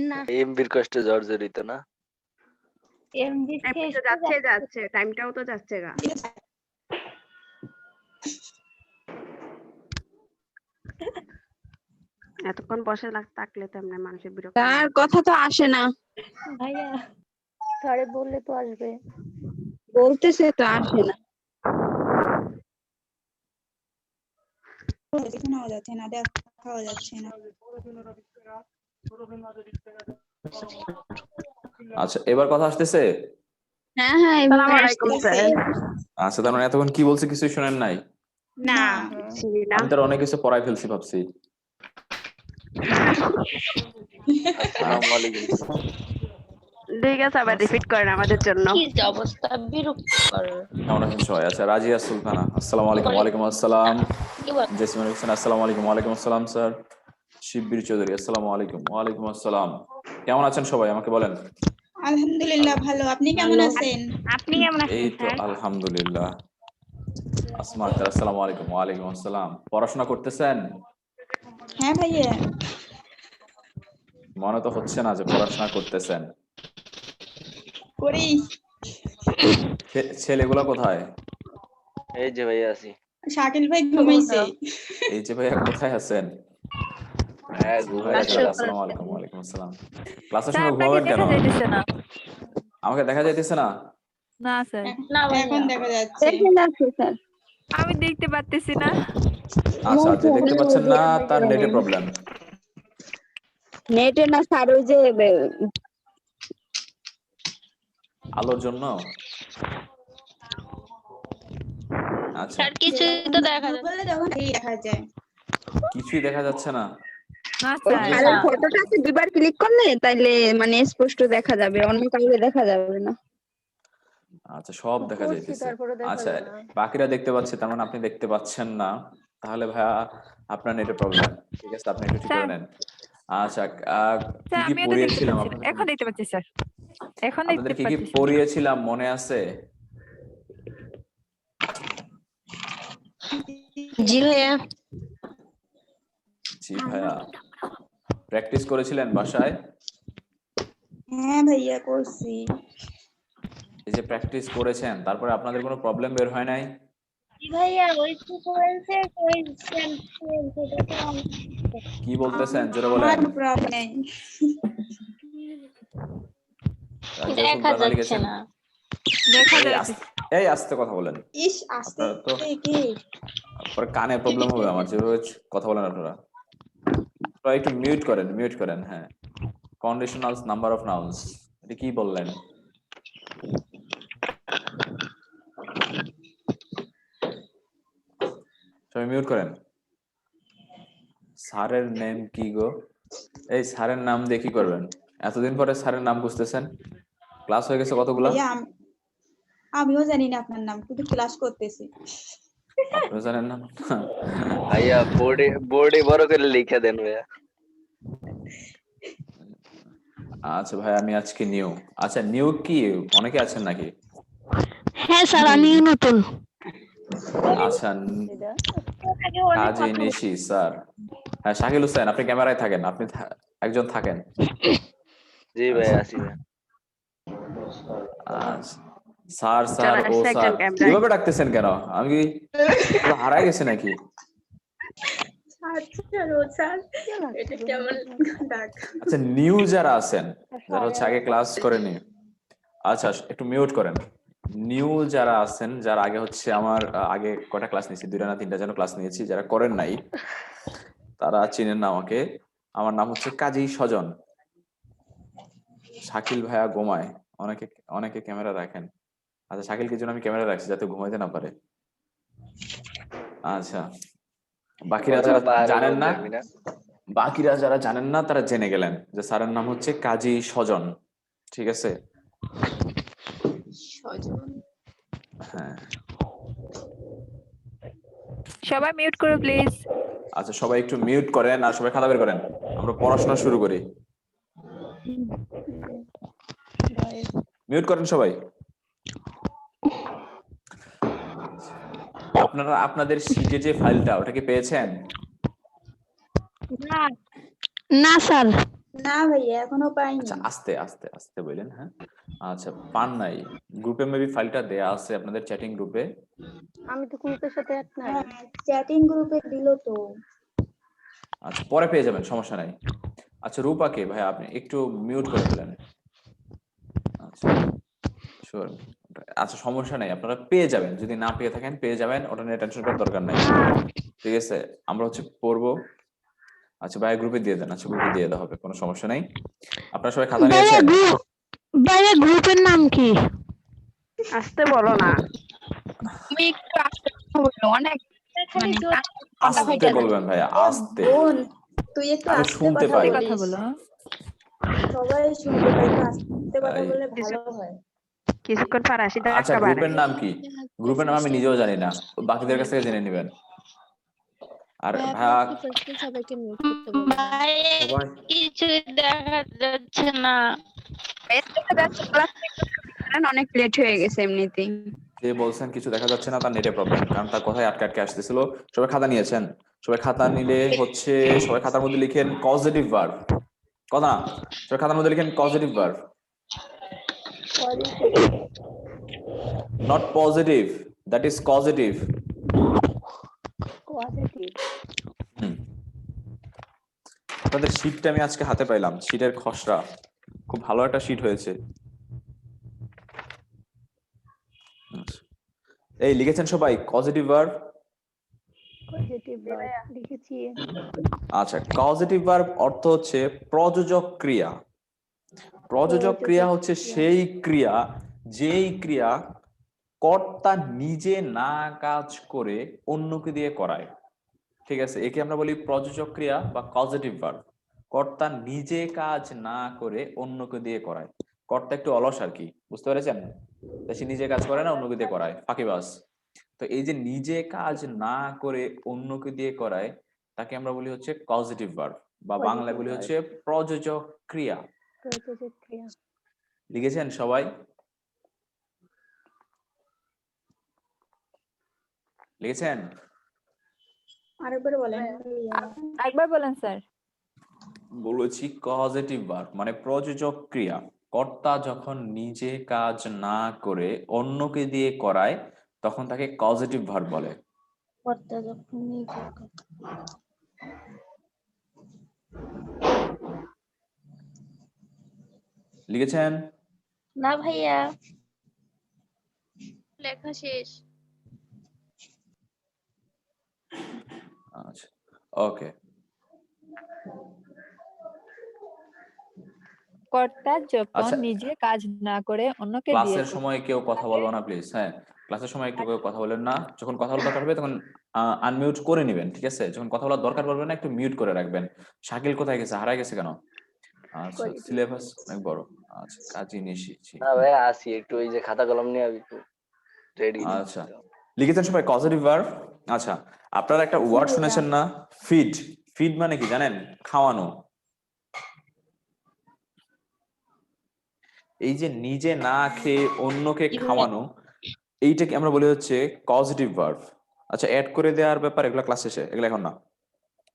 না এমবির কষ্টে জর্জরিত না? এমবি শেষ তো যাচ্ছে টাইমটাও তো যাচ্ছে গা। এতক্ষণ বসে থাকলে তো এমনি মানুষের বিরক্ত তার কথা তো আসে না, ভাইয়া স্যারে বললে তো আসবে। বলতেছে তো আসে না। শোনা যাচ্ছে না, দেখাও যাচ্ছে না। আচ্ছা, এবার কথা আসতেছে? হ্যাঁ হ্যাঁ এভাবে আসসালামু আলাইকুম আসতেছে। স্যার। আচ্ছা, তার মানে এতক্ষণ কি বলছে কিছুই শোনেন নাই? না আমি তো অনেক কিছু পড়াই ফেলছি ভাবছি। আসসালামু আলাইকুম। ঠিক আছে, আবার রিপিট করেন আমাদের জন্য। কি যে অবস্থা বিরক্তিকর। কেমন আছেন সবাই? আচ্ছা, রাজিয়া সুলতানা, আসসালামু আলাইকুম। ওয়ালাইকুম আসসালাম। কি বল জেসমিন হোসেন, আসসালামু আলাইকুম। ওয়ালাইকুম আসসালাম স্যার। শিববীর চৌধুরী, আসসালামু আলাইকুম। ওয়ালাইকুম আসসালাম। কেমন আছেন সবাই আমাকে বলেন। আলহামদুলিল্লাহ ভালো, আপনি কেমন আছেন? আপনি কেমন এই আছেন তো স্যার? আলহামদুলিল্লাহ। আসমা আক্তার, আসসালামু আলাইকুম। ওয়ালাইকুম আসসালাম। পড়াশোনা করতেছেন? হ্যাঁ ভাইয়া। মনে তো হচ্ছে না যে পড়াশোনা করতেছেন। করি। ছেলেগুলো কোথায়? এই যে ভাইয়া আছি। শাকিল ভাই ঘুমাইছে। এই যে ভাইয়া কোথায় আছেন? হ্যাঁ আসসালামু আলাইকুম। ওয়ালাইকুম আসসালাম। ক্লাসের স্যার সময় আপনাকে ঘুমাবেন কেন? দেখা যাইতেছে না। আমাকে দেখা যাইতেছে না? না স্যার, না ভাইয়া। এখন দেখা যাচ্ছে। দেখে যাচ্ছে স্যার। আমি দেখতে পারতেছি না। আচ্ছা, যে দেখতে পাচ্ছেন না তার নেটের প্রবলেম। নেটে না স্যার, ওই যে আলোর জন্য। আচ্ছা, স্যার কিছুই তো দেখা যাচ্ছে বললে তখন এই দেখা যায়। কিছুই দেখা যাচ্ছে না। না ওই স্যার, স্যারের ফটোটাকে দুবার ক্লিক করলে তাইলে মানে স্পষ্ট দেখা যাবে, অন্য কাউকে দেখা যাবে না। আচ্ছা, সব দেখা যাইতেছে। আচ্ছা, বাকিরা দেখতে পাচ্ছে, তার মানে আপনি দেখতে পাচ্ছেন না। তাহলে ভাইয়া আপনার নেটের প্রবলেম। ঠিক আছে, আপনি একটু ঠিক করে নেন। আচ্ছা, কি স্যার কি আমিও তো দেখতে পড়িয়েছিলাম পাচ্ছি না। এখন দেখতে পাচ্ছি স্যার, এখন দেখতে আপনাদের কি কি পাচ্ছি। পড়িয়েছিলাম মনে আছে? জি ভাইয়া। জি ভাইয়া। প্র্যাকটিস করেছিলেন বাসায়? হ্যাঁ ভাইয়া করছি। এই যে প্র্যাকটিস করেছেন, তারপরে আপনাদের কোনো প্রবলেম বের হয় নাই? জি ভাইয়া ওই তো করেছে ওই কি বলতেছেন জোরে বলেন। আর প্রবলেম। রাজিয়া দেখা সুলতানা যাচ্ছে লিখেছেন। না। দেখা এই যাচ্ছে। এই আস্তে কথা বলেন। ইস আস্তে আপনারা তো কি পরে কানে প্রবলেম হবে আমার, যেভাবে কথা বলেন আপনারা। একটু মিউট করেন। হ্যাঁ, কন্ডিশনাল নাম্বার অফ নাউন্স, এটা কি বললেন? সবাই মিউট করেন। স্যারের নেম কি গো? এই স্যারের নাম দিয়ে কি করবেন? এতদিন পরে স্যারের নাম বুঝতেছেন? ক্লাস হয়ে গেছে কতগুলা? ভাইয়া আমিও জানি না আপনার নাম, কিন্তু ক্লাস করতেছি। আপনি জানেন না? ভাইয়া বোর্ডে বড় করে লিখে দেন ভাইয়া। আচ্ছা ভাই, আমি আজকে নিউ। আচ্ছা, নিউ কি অনেকে আছেন নাকি? হ্যাঁ স্যার আমিও নতুন। আচ্ছা, কাজী নিশি স্যার। হ্যাঁ, শাকিল হোসেন, আপনি ক্যামেরায় থাকেন, আপনি একজন থাকেন। জি ভাইয়া আছি ভাইয়া। আচ্ছা, স্যার চলে ও আসছে স্যার একজন ক্যামেরায়। এভাবে ডাকতেছেন কেন? আমি কি হারাই গেছে নাকি? আচ্ছা, নিউ যারা আছেন, যারা হচ্ছে আগে ক্লাস করেনি, আচ্ছা একটু মিউট করেন। নিউ যারা আছেন, যারা আগে হচ্ছে আমার আগে কটা ক্লাস নিয়েছি, 2টা না 3টা যেন ক্লাস নিয়েছি, যারা করেন নাই তারা চিনেন না আমাকে। আমার নাম হচ্ছে কাজী সজন। শাকিল ভাইয়া ঘুমায়, অনেকে অনেকে ক্যামেরা রাখেন। আচ্ছা, শাকিলকে জন্য আমি ক্যামেরা রাখছি যাতে ঘুমাইতে না পারে। আচ্ছা, বাকিরা যারা জানেন না তারা জেনে গেলেন যে স্যারের নাম হচ্ছে কাজী সজন। ঠিক আছে? হ্যাঁ, সবাই মিউট করো প্লিজ। আচ্ছা সবাই একটু মিউট করেন আর সবাই খাতা বের করেন, আমরা পড়াশোনা শুরু করি। মিউট করেন সবাই। আপনারা আপনাদের শীটে যে ফাইলটা, ওটা কি পেয়েছেন? না স্যার। না ভাইয়া এখনো পাইনি। আচ্ছা আস্তে আস্তে আস্তে বললেন, হ্যাঁ আচ্ছা পান নাই। গ্রুপে মেবি ফাইলটা দেয়া আছে আপনাদের চ্যাটিং গ্রুপে। আমি তো গ্রুপের সাথে অ্যাড নাই। হ্যাঁ চ্যাটিং গ্রুপে দিল তো। আচ্ছা পরে পেয়ে যাবেন, সমস্যা নাই। আচ্ছা রূপাকে ভাই আপনি একটু মিউট করে ফেলেন। আচ্ছা শিওর। আচ্ছা সমস্যা নাই, আপনারা পেয়ে যাবেন, যদি না পেয়ে থাকেন পেয়ে যাবেন, ওটা নিয়ে টেনশন করার দরকার নাই। ঠিক আছে আমরা হচ্ছে পড়বো। আচ্ছা ভাই গ্রুপে দিয়ে দেন। আচ্ছা গ্রুপে দিয়ে দেওয়া হবে, কোনো সমস্যা নাই। আপনারা সবাই খাতা নিয়েছেন? ভাইয়া গ্রুপের নাম কি? আসতে বলো না। আমি একটু আস্তে কথা বলবো, অনেক মানে আস্তে বলবেন ভাইয়া, আস্তে। বোন তুই একটু আমি আস্তে শুনতে কথা পাই। বলিস। কথা বলো। সবাই শুনতে পাই, একটু আস্তে কথা বললে ভালো হয়। কিছুক্ষণ পর আসি আচ্ছা গ্রুপের নাম কি? গ্রুপের নাম আমি নিজেও জানি না, বাকিদের কাছ থেকে জেনে নেবেন। আর ভাইয়া সবাইকে মিউট করতে বলবেন। সবাই কিছু দেখা যাচ্ছে না। অনেক লেট হয়ে গেছে এমনিতেই। যে বলছেন কিছু দেখা যাচ্ছে না তার নেটে প্রবলেম, কারণ তার কথাই আটকে আটকে আসতেছিল। সবাই খাতা নিয়েছেন? সবাই খাতা নিলে হচ্ছে সবাই খাতার মধ্যে লিখেন কজেটিভ ভার্ব। কথা না? সবাই খাতার মধ্যে লিখেন causative verb, not positive, that is causative. Positive. আপনাদের শীটটা আমি আজকে হাতে পাইলাম, শীটের খসড়া খুব ভালো একটা শীট হয়েছে। এই লিখেছেন সবাই কজেটিভ ভার্ব? পজিটিভ লিখেছি। আচ্ছা কজেটিভ ভার্ব অর্থ হচ্ছে প্রযোজক ক্রিয়া। প্রযোজক ক্রিয়া হচ্ছে সেই ক্রিয়া যেই ক্রিয়া কর্তা নিজে না কাজ করে অন্যকে দিয়ে করায়। ঠিক আছে, একে আমরা বলি প্রযোজক ক্রিয়া বা কজেটিভ ভার্ব। কর্তা নিজে কাজ না করে অন্যকে দিয়ে করায়। কর্তা একটু অলস আর কি, বুঝতে পেরেছেন? সে নিজে কাজ করে না, অন্যকে দিয়ে করায়, ফাঁকিবাজ। তো এই যে নিজে কাজ না করে অন্যকে দিয়ে করায় তাকে আমরা বলি হচ্ছে কজেটিভ ভার্ব, বা বাংলায় বলি হচ্ছে প্রযোজক ক্রিয়া। প্রযোজক ক্রিয়া। লিখেছেন সবাই? লিখেছেন? আরেকবার বলেন একবার বলেন স্যার। বলেছি কজেটিভ ভার্ব মানে প্রযোজক ক্রিয়া। কর্তা যখন নিজে কাজ না করে অন্যকে দিয়ে করায় তখন তাকে কজেটিভ ভার্ব বলে। কর্তা যখন নিজে লিখেছেন? না ভাইয়া লেখা শেষ। আচ্ছা ওকে। কর্তা যখন আচ্ছা নিজে কাজ না করে অন্যকে দিয়ে ক্লাসের সময় কেউ কথা বলবো না প্লিজ। হ্যাঁ ক্লাসের সময় একটু কেউ কথা বলেন না। যখন কথা বলার দরকার হবে তখন আনমিউট করে নেবেন, ঠিক আছে? যখন কথা বলার দরকার পড়বে না একটু মিউট করে রাখবেন। শাকিল কোথায় গেছে, হারায় গেছে কেন? আচ্ছা সিলেবাস অনেক বড়। আচ্ছা কাজী নিশি। না ভাই আসি একটু, ওই যে খাতা কলম নিয়ে আমি একটু রেডি। আচ্ছা লিখেছেন সবাই কজেটিভ ভার্ব। আচ্ছা আপনারা একটা ওয়ার্ড শুনেছেন না, ফিড? ফিড মানে কি জানেন? খাওয়ানো। এই যে নিজে না খেয়ে অন্যকে খাওয়ানো, এইটাকে আমরা বলি হচ্ছে কজেটিভ ভার্ব। আচ্ছা অ্যাড করে দেওয়ার ব্যাপার এগুলা ক্লাস শেষে, এগুলো এখন না,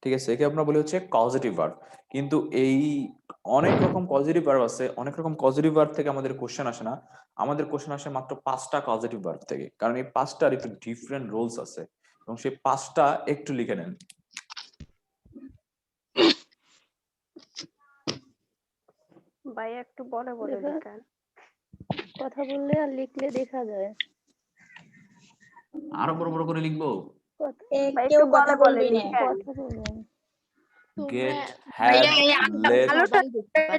ঠিক আছে? একে আমরা বলি হচ্ছে কজেটিভ ভার্ব। কিন্তু এই অনেক রকম পজিটিভ ভার্ব আছে, অনেক রকম পজিটিভ ভার্ব থেকে আমাদের কোশ্চেন আসে না। আমাদের কোশ্চেন আসে মাত্র 5টা পজিটিভ ভার্ব থেকে, কারণ এই 5টার একটু ডিফারেন্ট রুলস আছে এবং সেই 5টা একটু লিখে নেন। ভাই একটু বড় বড় লেখেন। কথা বললে আর লিখলে দেখা যায়। আরো বড় বড় করে লিখবো? কেউ কথা বলবি না। কথা বলবেন। Gate have late.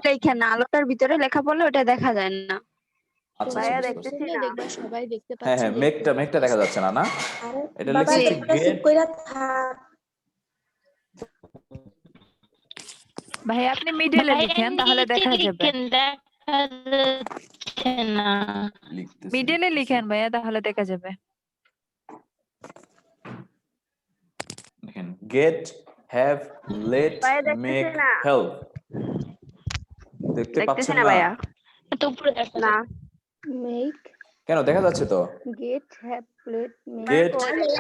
লেখেন না, আলোটার ভিতরে লেখা পড়লে ওটা দেখা যায় না। আচ্ছা ভাইয়া বুঝতে দেখতেছি পারছি। না। দেখবা সবাই দেখতে হ্যাঁ পাচ্ছে। হ্যাঁ মেঘটা দেখা যাচ্ছে না, না আরে এটা বাবা লিখছি একটা চুপ গেট। কইরা থাক। ভাই আপনি মিডিলে লিখেন তাহলে দেখা যাবে। দেখা যাচ্ছে না। লিখতেছি মিডিলে লিখেন ভাইয়া তাহলে দেখা যাবে। দেখেন গেট হ্যাভ লেট ভাইয়া দেখতেছি মেক না। হেল্প। দেখতে দেখতেছি পাচ্ছেন না না? ভাইয়া। তো উপরে দেখা না মেক কেন দেখা যাচ্ছে তো? Get have plate make get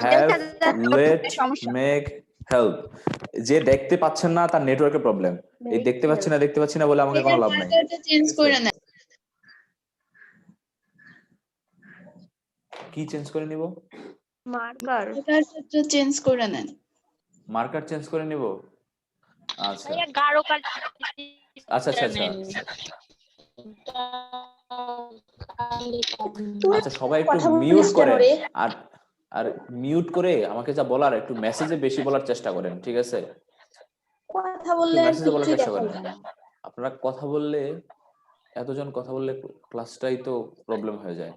have let সমস্যা। Make help. যে দেখতে পাচ্ছেন না তার নেটওয়ার্কের প্রবলেম। এই Make দেখতে পাচ্ছি না বলে আমাকে কোনো লাভ নাই। চেঞ্জ করে নেন। কি চেঞ্জ করে নিব? মার্কার মার্কারটা চেঞ্জ করে নেন। মার্কার চেঞ্জ করে নিব। আচ্ছা ভাইয়া গাঢ় কালি আচ্ছা আচ্ছা আচ্ছা তুই আচ্ছা সবাই একটু কথা মিউট বলিস কেন করেন। রে? আর আর মিউট করে আমাকে যা বলার একটু মেসেজে বেশি বলার চেষ্টা করেন, ঠিক আছে? কথা একটু বললে আর মেসেজে বলার কিছুই চেষ্টা দেখা করেন। যায় না। আপনারা কথা বললে, এতজন কথা বললে ক্লাসটাই তো প্রবলেম হয়ে যায়।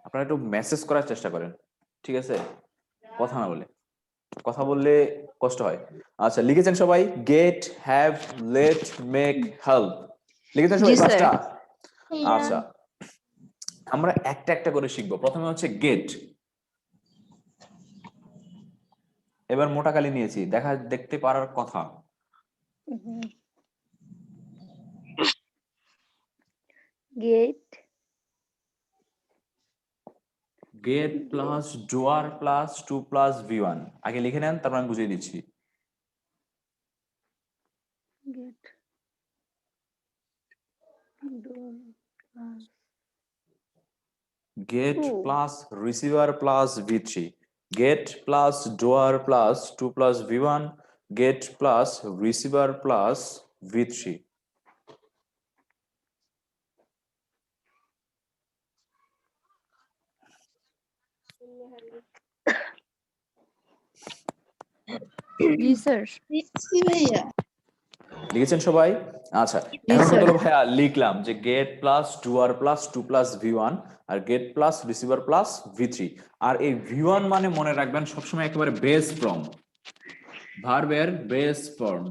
আপনারা একটু মেসেজ করার চেষ্টা করেন, ঠিক আছে? কথা না বলে, কথা বললে কষ্ট হয়। আচ্ছা লিখেছেন সবাই? Get, have, let, make, help. লিখেছেন সবাই জি স্যার। পাঁচটা? ভাইয়া আচ্ছা আমরা একটা একটা করে শিখবো। প্রথমে হচ্ছে গেট। এবার মোটা কালি নিয়েছি, দেখতে পারার কথা। Get get plus doer plus 2 plus v1। আগে লিখে নেন, তারপর আমি বুঝিয়ে দিচ্ছি। Get get 2 plus receiver plus v3। Get plus doer plus 2 plus v1। Get plus receiver plus v3। জি স্যার। লিখছি ভাইয়া। লিখেছেন সবাই? আচ্ছা এখন কত হলো ভাইয়া? লিখলাম যে get plus doer plus 2 plus v1 আর get plus receiver plus v3। আর এই v1 মানে মনে রাখবেন সবসময় একেবারে বেস ফর্ম, ভার্বের বেস ফর্ম।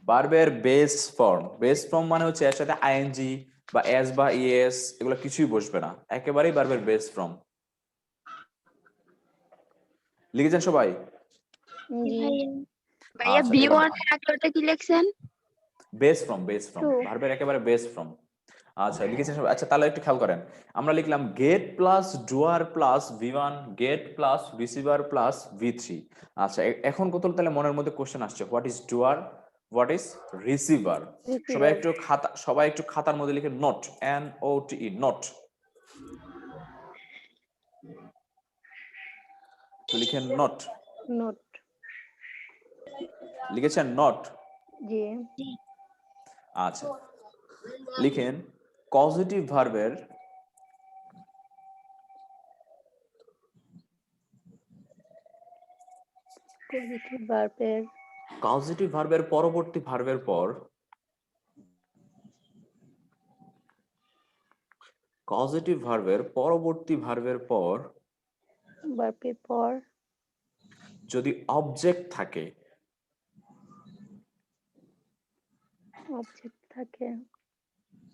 ভার্বের বেস ফর্ম। বেস ফর্ম মানে হচ্ছে এর সাথে আইএনজি বা এস বা ইএস এগুলো কিছুই বসবে না, একেবারেই ভার্বের বেস ফর্ম। লিখেছেন সবাই? ভাইয়া ভাইয়া আচ্ছা V1 এর আগে ওটা কি লিখছেন? Base form True. ভার্বের একেবারে বেস ফর্ম। আচ্ছা লিখেছেন সবাই? আচ্ছা তাহলে একটু খেয়াল করেন। আমরা লিখলাম get plus doer plus v1, get plus receiver plus v3। আচ্ছা এখন কত তাহলে মনের মধ্যে কোশ্চেন আসছে, what is doer, what is receiver? সবাই একটু খাতার মধ্যে লিখে নোট, NOTE নোট। তো লিখেন নোট। নোট লিখেছেন নোট? জি আচ্ছা লিখেন কজিটিভ ভার্বের পজিটিভ ভার্বের পরবর্তী ভার্বের পর ভার্বের পর যদি অবজেক্ট থাকে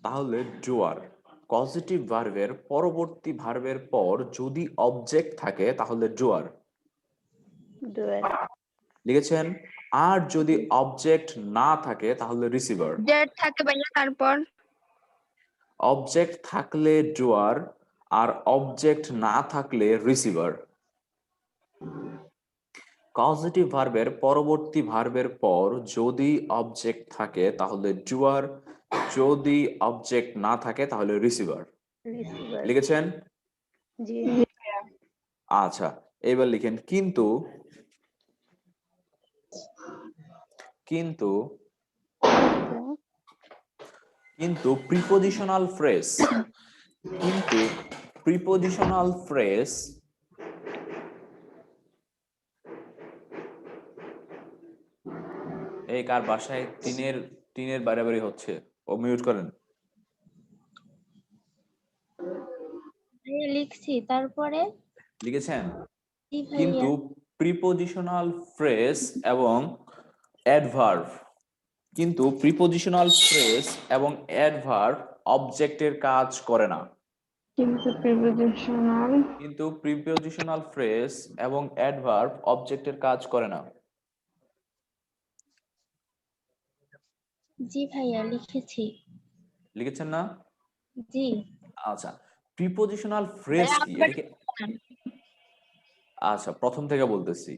তাহলে ডুয়ার। পজিটিভ ভার্বের পরবর্তী ভার্বের পর যদি অবজেক্ট থাকে তাহলে ডুয়ার। লিখেছেন? আর যদি অবজেক্ট না থাকে তাহলে রিসিভার। জেড থাকে ভাইয়া তারপর? অবজেক্ট থাকলে ডুয়ার আর অবজেক্ট না থাকলে রিসিভার। কজিটিভ ভার্বের পরবর্তী ভার্বের পর যদি অবজেক্ট থাকে তাহলে ডুয়ার, যদি অবজেক্ট না থাকে তাহলে রিসিভার। লিখেছেন? জি আচ্ছা এবার লিখেন কিন্তু প্রিপজিশনাল ফ্রেজ এই কার বাসায় টিনের বাড়াবাড়ি হচ্ছে? ও মিউট করেন। ভাইয়া লিখছি তারপরে লিখেছেন? জি ভাইয়া কিন্তু প্রিপজিশনাল ফ্রেজ এবং অ্যাডভার্ব অবজেক্টের কাজ করে না। কিন্তু প্রিপজিশনাল ফ্রেজ এবং অ্যাডভার্ব অবজেক্টের কাজ করে না। জি ভাইয়া লিখেছি। লিখেছেন না? জি আচ্ছা প্রিপজিশনাল ফ্রেজ কি? এটাকে আচ্ছা, প্রথম থেকে বলতেছি।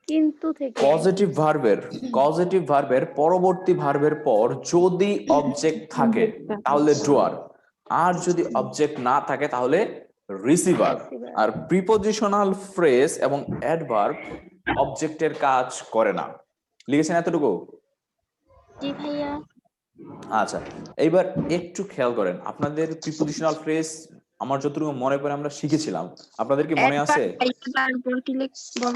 কিন্তু থেকে কজেটিভ ভার্বের পরবর্তী ভার্বের পর যদি অবজেক্ট থাকে তাহলে ডুয়ার, আর যদি অবজেক্ট না থাকে তাহলে রিসিভার। Receiver। আর প্রিপজিশনাল ফ্রেজ এবং অ্যাডভার্ব অবজেক্টের কাজ করে না। লিখেছেন এতটুকু? জি ভাইয়া। আচ্ছা, এইবার একটু খেয়াল করেন, আপনাদের প্রিপজিশনাল ফ্রেজ আমার যতটুকু মনে পড়ে আমরা শিখেছিলাম, আপনাদের কি মনে আছে? তারপর কি বল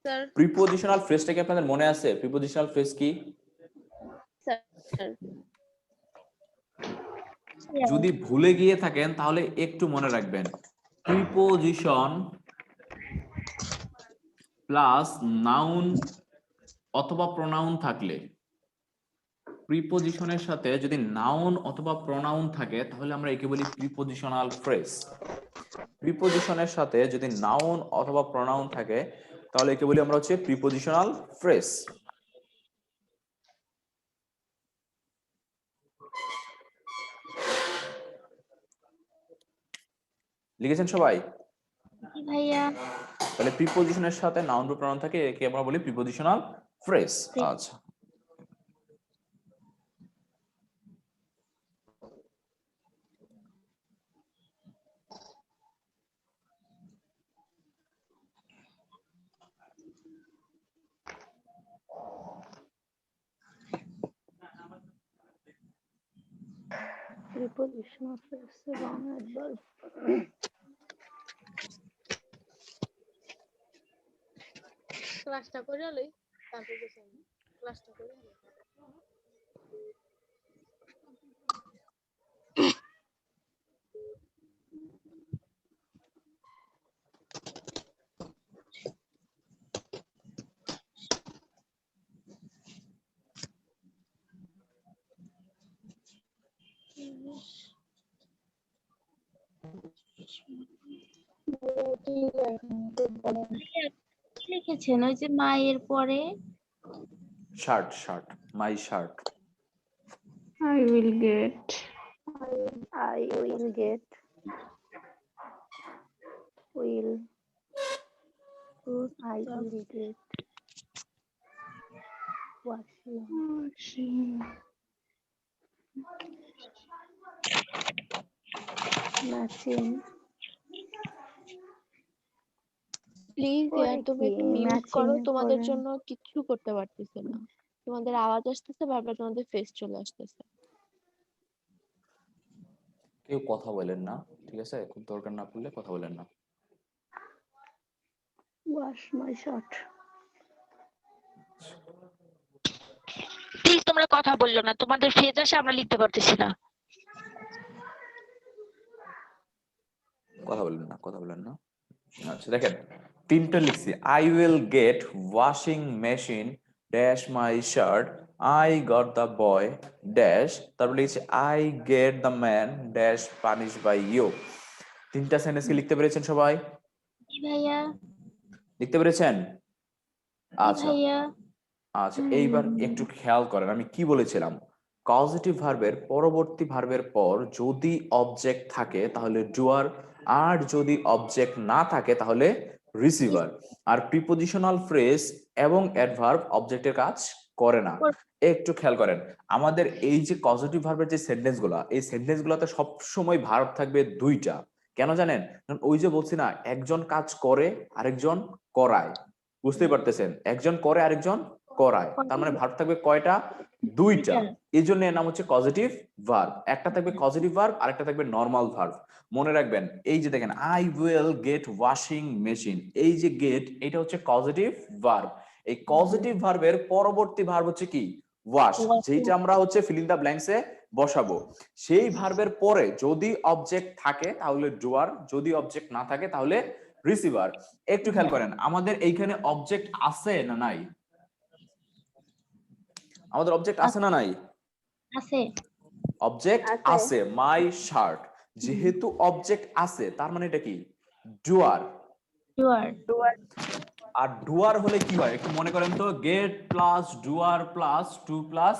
স্যার প্রিপজিশনাল ফ্রেজটা কি আপনাদের মনে আছে? প্রিপজিশনাল ফ্রেজ কি? স্যার যদি ভুলে গিয়ে থাকেন তাহলে একটু মনে রাখবেন, প্রিপজিশন প্লাস নাউন অথবা প্রোনাউন থাকলে, প্রিপজিশনের সাথে যদি নাউন অথবা প্রোনাউন থাকে তাহলে আমরা একে বলি প্রিপজিশনাল ফ্রেজ। প্রিপজিশনের সাথে যদি নাউন অথবা প্রোনাউন থাকে তাহলে একে বলি আমরা হচ্ছে প্রিপজিশনাল ফ্রেজ। লিখেছেন সবাই? জি ভাইয়া। তাহলে প্রিপজিশনের সাথে নাউন বা প্রোনাউন থাকে একে আমরা বলি প্রিপজিশনাল ফ্রেজ। আচ্ছা, prepositional phrase এবং adverb। ক্লাসটা করে লই, তারপর বুঝাই। ক্লাসটা করে লই। কি লিখেছেন ওই যে মায়ের পরে? Shirt, my shirt. I will get I will get will I will get washing machine। Please পরে তুমি কি? একটু মিউট Matching করো, এর তোমাদের পরে? জন্য কিচ্ছু করতে পারতেছে না। তোমাদের আওয়াজ আসতেছে, বারবার তোমাদের ফেস চলে আসতেছে। কেউ কথা বলেন না, ঠিক আছে? খুব দরকার না পড়লে কথা বলেন না। wash my shirt। প্লিজ তোমরা কথা বললো না, তোমাদের ফেজ আসে আমরা লিখতে পারতেছি না। কথা বলেন না। আচ্ছা, দেখেন তিনটা লিখছি, I will get washing machine dash my shirt, I got the boy dash, তারপর লিখছি I get the man dash punish by you. তিনটা সেন্টেন্স কি লিখতে পেরেছেন সবাই? জি ভাইয়া। লিখতে পেরেছেন? জি আচ্ছা ভাইয়া। আচ্ছা, এইবার একটু খেয়াল করেন আমি কি বলেছিলাম। কজেটিভ ভার্বের পরবর্তী ভার্বের পর যদি অবজেক্ট থাকে তাহলে ডুয়ার, আর যদি অবজেক্ট না থাকে তাহলে রিসিভার। আর প্রিপজিশনাল ফ্রেজ এবং অ্যাডভার্ব অবজেক্টের কাজ করে না। একটু খেয়াল করেন, আমাদের এই যে কজেটিভ ভার্বের যে সেন্টেন্স গুলা, এই সেন্টেন্স গুলাতে সবসময় ভার্ব থাকবে দুইটা। কেন জানেন? কারণ ওই যে বলছি না, একজন কাজ করে আরেকজন করায়। বুঝতেই পারতেছেন, একজন করে আরেকজন করায়, তার মানে ভার্ব থাকবে কয়টা? দুইটা। এই জন্য এর নাম হচ্ছে কজেটিভ ভার্ব। একটা থাকবে কজেটিভ ভার্ব আর একটা থাকবে নরমাল ভার্ব। মনে রাখবেন, এই যে দেখেন I will get washing machine, এই যে গেট, এটা হচ্ছে কজেটিভ ভার্ব। এই পজিটিভ ভার্বের পরবর্তী ভার্ব হচ্ছে কি? ওয়াশ, যেটা আমরা হচ্ছে ফিল ইন দা ব্ল্যাঙ্কসে বসাবো। সেই ভার্বের পরে যদি অবজেক্ট থাকে তাহলে ডুয়ার, যদি অবজেক্ট না থাকে তাহলে রিসিভার। একটু খেয়াল করেন, আমাদের এইখানে অবজেক্ট আছে না নাই? আমাদের অবজেক্ট আছে না নাই? আছে। অবজেক্ট আছে, মাই শার্ট। যেহেতু অবজেক্ট আছে তার মানে এটা কি? ডুয়ার। আর ডুয়ার হলে কি হয় একটু মনে করেন তো, get plus doer plus 2 plus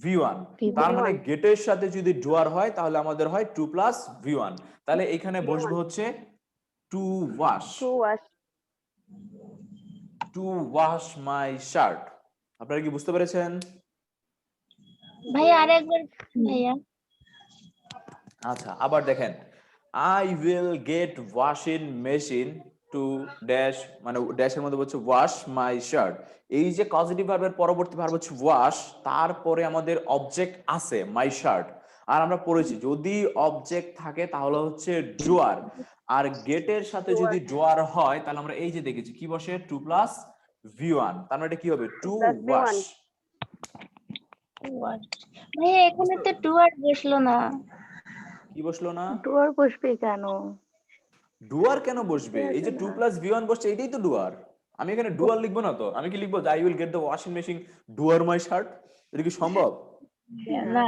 V1। তার মানে গেটের সাথে যদি ডুয়ার হয় তাহলে আমাদের হয় 2 প্লাস V1। তাহলে এখানে বসবে হচ্ছে two wash. Two wash my shirt. আপনারা কি বুঝতে পেরেছেন? ভাইয়া আরেকবার ভাইয়া। আচ্ছা, আবার দেখেন, I will get washing machine to dash, মানে ড্যাশের মধ্যে হচ্ছে ওয়াশ মাই শার্ট। এই যে পজিটিভ ভার্বের পরবর্তী ভার্ব হচ্ছে ওয়াশ, তারপরে আমাদের অবজেক্ট আছে মাই শার্ট। আর আমরা পড়েছি যদি অবজেক্ট থাকে তাহলে হচ্ছে ডুয়ার, আর গেটের সাথে যদি ডুয়ার হয় তাহলে আমরা এই যে দেখেছি কি বসে, টু প্লাস ভি1, তার মানে এটা কি হবে, টু ওয়াশ। ভাইয়া এখানে তো ডুয়ার বসলো না। কি বসলো না? ডুয়ার বসবে কেন? ডুয়ার কেন বসবে? এই যে টু প্লাস ভি1 বসছে, এটাই তো ডুয়ার। আমি এখানে ডুয়ার লিখবো না তো, আমি কি লিখবো, I will get the washing machine doer my shirt? এটা কি সম্ভব? না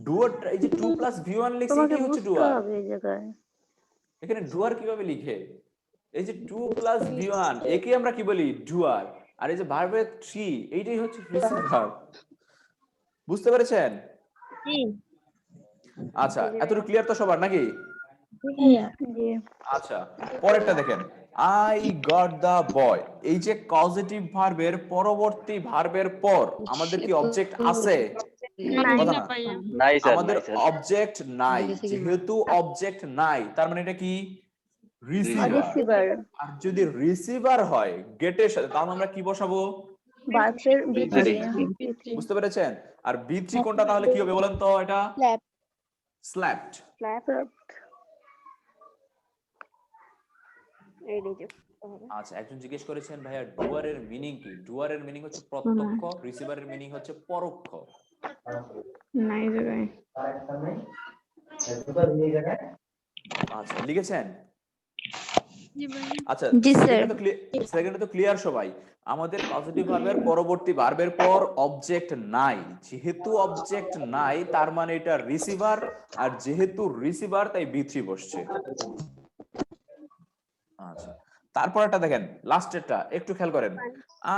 ডুয়ার, এই যে টু প্লাস ভি1 লিখছি, তোমাকে এটাই হচ্ছে বুঝতে ডুয়ার। হবে এই জায়গায়। এখানে ডুয়ার কিভাবে লিখে? এই যে টু প্লাস ভি1, একে আমরা কি বলি, ডুয়ার। আর এই যে ভার্বের থ্রি, এইটাই হচ্ছে রিসিভ ভার্ব। বুঝতে পেরেছেন? জি আচ্ছা, এতটুকু ক্লিয়ার তো সবার নাকি? ভাইয়া। জি। আচ্ছা, পরেরটা দেখেন, আই গট দা বয়। এই যে পজিটিভ ভার্বের পরবর্তী ভার্বের পর আমাদের কি অবজেক্ট আছে? কথা না, নাই স্যার, আমাদের নাই স্যার। অবজেক্ট নাই। যেহেতু অবজেক্ট নাই, তার মানে এটা কি, রিসিভার। রিসিভার। আর যদি রিসিভার হয় গেটের সাথে, তাহলে আমরা কি বসাবো, বাসের ভিতরে। বুঝতে পেরেছেন? আর বি3 কোনটা তাহলে কি হবে বলেন তো, এটা স্ল্যাপড। আচ্ছা, একজন জিজ্ঞেস করেছেন ভাইয়া ডুয়ারের মিনিং কি? ডুয়ারের মিনিং হচ্ছে প্রত্যক্ষ, রিসিভারের মিনিং হচ্ছে পরোক্ষ। নাই জায়গায়। আচ্ছা, লিখেছেন? আচ্ছা, জি স্যার। সেকেন্ডে তো ক্লিয়ার সবাই। আমাদের পজিটিভ ভার্বের পরবর্তী ভার্বের পর অবজেক্ট নাই। যেহেতু অবজেক্ট নাই, তার মানে এটা রিসিভার, আর যেহেতু রিসিভার তাই বি3 বসছে। আচ্ছা, তারপরটা দেখেন, লাস্টেরটা একটু খেয়াল করেন,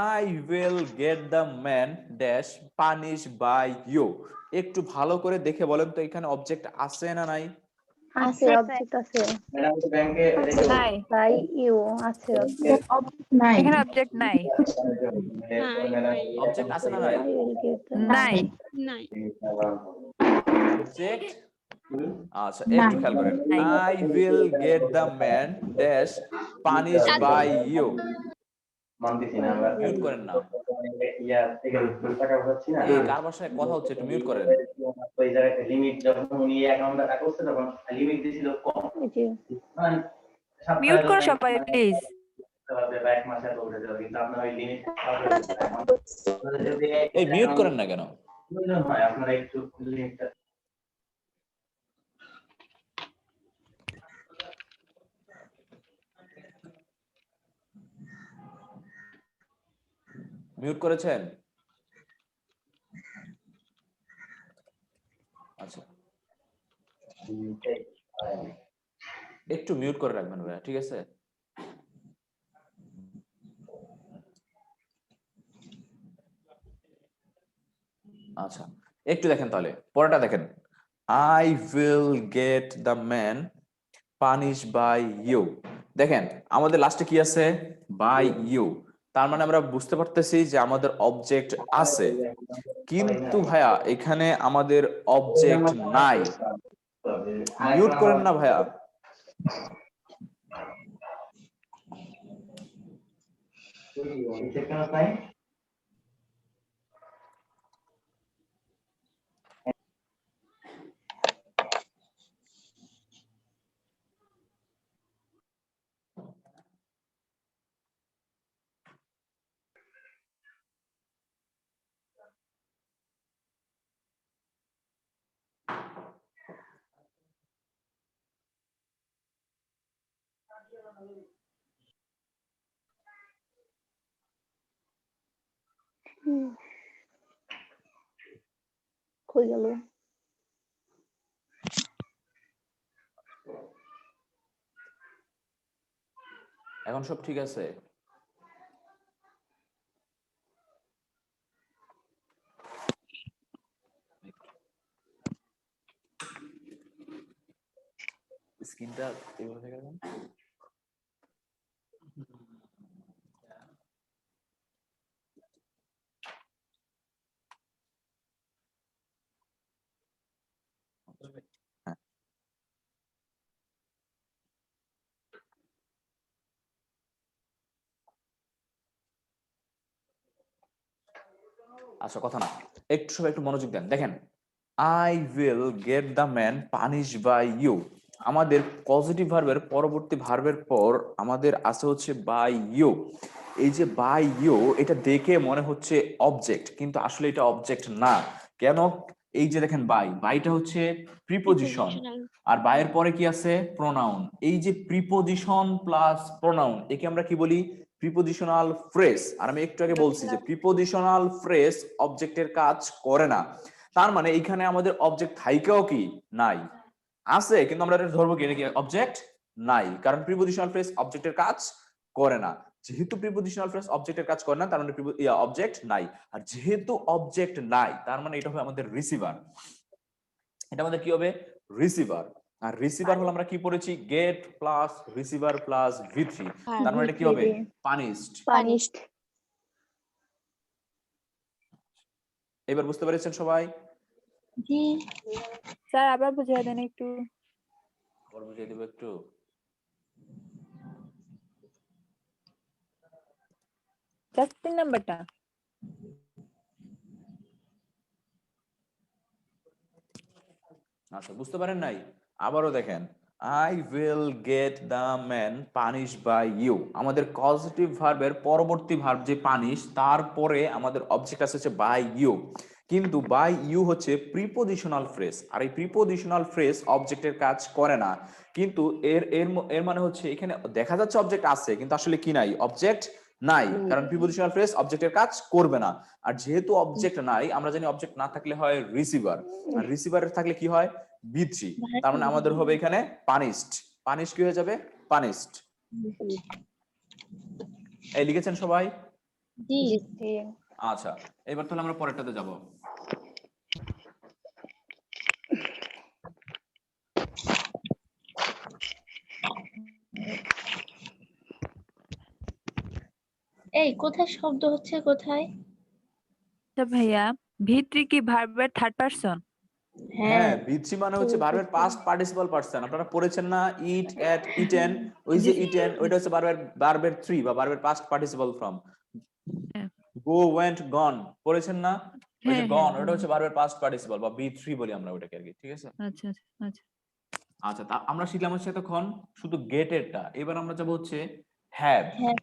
I will get the man dash punish by you. একটু ভালো করে দেখে বলেন তো এখানে অবজেক্ট আছে না নাই? আছে, অবজেক্ট আছে। নাই, বাই ইউ আছে অবজেক্ট। নাই এখানে অবজেক্ট নাই। অবজেক্ট আছে না নাই? আই উইল গেট নাই। অবজেক্ট, আচ্ছা একটু খেয়াল করেন, I will get the man dash punish by you. Mute করেন না, এই কার বাসায় কথা হচ্ছে, একটু মিউট করেন। মিউট করো সবাই প্লিজ। এই মিউট করেন না কেন? মিউট করেছেন? আচ্ছা, একটু মিউট করে রাখবেন ভাইয়া, ঠিক আছে? আচ্ছা, একটু দেখেন তাহলে পরেরটা দেখেন, I will get the man punish by you. দেখেন আমাদের লাস্টে কি আছে, বাই ইউ। তার মানে আমরা বুঝতে পারতেছি যে আমাদের অবজেক্ট আছে, কিন্তু ভাইয়া এখানে আমাদের অবজেক্ট নাই। মিউট করেন না ভাইয়া। কই গেল? এখন সব ঠিক আছে? স্ক্রিনটা এভাবে গেল। আচ্ছা কথা না, একটু সবাই একটু মনোযোগ দেন। দেখেন, I will get the man punish by you. আমাদের পজিটিভ ভার্বের পরবর্তী ভার্বের পর আমাদের আছে হচ্ছে বাই ইউ। এই যে বাই ইউ, এটা দেখে মনে হচ্ছে অবজেক্ট, কিন্তু আসলে এটা অবজেক্ট না। কেন? এই যে দেখেন বাইটা হচ্ছে প্রিপোজিশন, আর বাইয়ের পরে কি আছে? প্রোনাউন। এই যে প্রিপোজিশন প্লাস প্রোনাউন, একে আমরা কি বলি? Prepositional phrase. আর আমি একটু আগে বলছি যে প্রিপোজিশনাল ফ্রেজ অবজেক্টের কাজ করে না। তার মানে এখানে আমাদের অবজেক্ট থাইকেও কি নাই, আছে, কিন্তু আমরা এটা ধরবো কি অবজেক্ট নাই, কারণ প্রিপোজিশনাল ফ্রেজ অবজেক্টের কাজ করে না। যেহেতু প্রিপোজিশনাল ফ্রেজ অবজেক্টের কাজ করে না, তার মানে অবজেক্ট নাই। আর যেহেতু অবজেক্ট নাই, তার মানে এটা হবে আমাদের রিসিভার। এটা আমাদের কি হবে? রিসিভার। আর রিসিভার হলো আমরা কি পড়েছি? গেট প্লাস রিসিভার প্লাস ভি3। তার মানে এটা কি হবে? পানিশড। পানিশড। এবার বুঝতে পেরেছেন সবাই? জি স্যার আবার বুঝিয়ে দেন একটু। আবার বুঝিয়ে দেব একটু। জাস্ট 3 নাম্বারটা। আচ্ছা, বুঝতে পারেন নাই? আবারও দেখেন, I will get the man punish by you. আমাদের পজিটিভ ভার্বের পরবর্তী ভার্ব যে পানিশ, তারপরে আমাদের অবজেক্ট আছে হচ্ছে বাই ইউ। কিন্তু বাই ইউ হচ্ছে প্রিপোজিশনাল ফ্রেজ, আর এই প্রিপোজিশনাল ফ্রেজ অবজেক্টের কাজ করে না। কিন্তু এর এর এর মানে হচ্ছে এখানে দেখা যাচ্ছে অবজেক্ট আছে, কিন্তু আসলে কি নাই? অবজেক্ট নাই, কারণ প্রিপোজিশনাল ফ্রেজ অবজেক্টের কাজ করবে না। আর যেহেতু অবজেক্ট নাই, আমরা জানি অবজেক্ট না থাকলে হয় রিসিভার, আর রিসিভারের থাকলে কি হয়? বি3। তার মানে আমাদের হবে এখানে পানিশড। পানিশ কি হয়ে যাবে? পানিশড। এই লিখেছেন সবাই? জি আচ্ছা, এবার তাহলে আমরা পরেরটাতে যাব। এই কোথায় শব্দ হচ্ছে কোথায়? আচ্ছা ভাইয়া, ভিত্রি কি ভার্বের থার্ড পারসন? হ্যাঁ, বি3 মানে হচ্ছে ভার্বের পাস্ট পার্টিসিপাল পারসন। আপনারা পড়েছেন না? ইট, এট, ইটেন। ওই যে ইটেন, ওইটা হচ্ছে ভার্বের 3 বা ভার্বের পাস্ট পার্টিসিপাল ফর্ম। হ্যাঁ। গো, ওয়েন্ট, গন পড়েছেন না? ওই যে হ্যাঁ, গন, হ্যাঁ, ওটা হচ্ছে ভার্বের পাস্ট পার্টিসিপাল বা বি3 বলি আমরা ওটাকে আর কি। ঠিক আছে? আচ্ছা আচ্ছা আচ্ছা। আচ্ছা, তা আমরা শিখলাম হচ্ছে এতক্ষণ শুধু গেটেরটা। এবার আমরা যাব হচ্ছে হ্যাভ। হ্যাঁ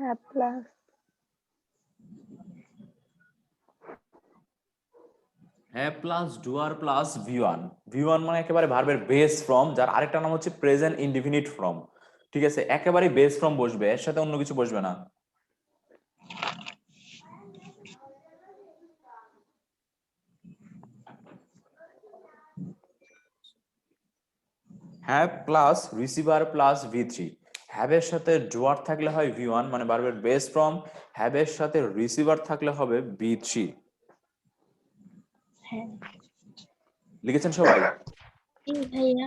have plus have plus doer plus V one. V one মানে একেবারে ভার্বের বেস ফর্ম, যার আরেকটা নাম হচ্ছে প্রেজেন্ট ইনডিফিনিট ফর্ম। ঠিক আছে? একেবারে বেস ফর্ম বসবে, এর সাথে অন্য কিছু বসবে না। হ্যাভ প্লাস রিসিভার প্লাস ভি3। হ্যাভ এর সাথে ডুয়ার থাকলে হয় ভি1 মানে ভার্বের বেস ফর্ম। হ্যাভ এর সাথে রিসিভার থাকলে হবে ভি3। হ্যাঁ লিখেছেন সবাই? জি ভাইয়া।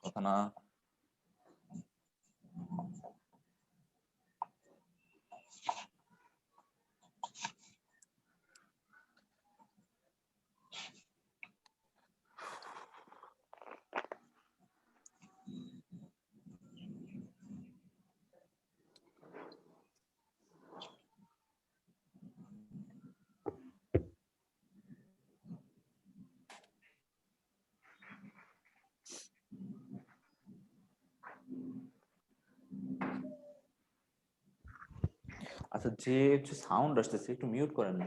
কথা না। আচ্ছা, যে সাউন্ড আসতেছে একটু মিউট করেন না।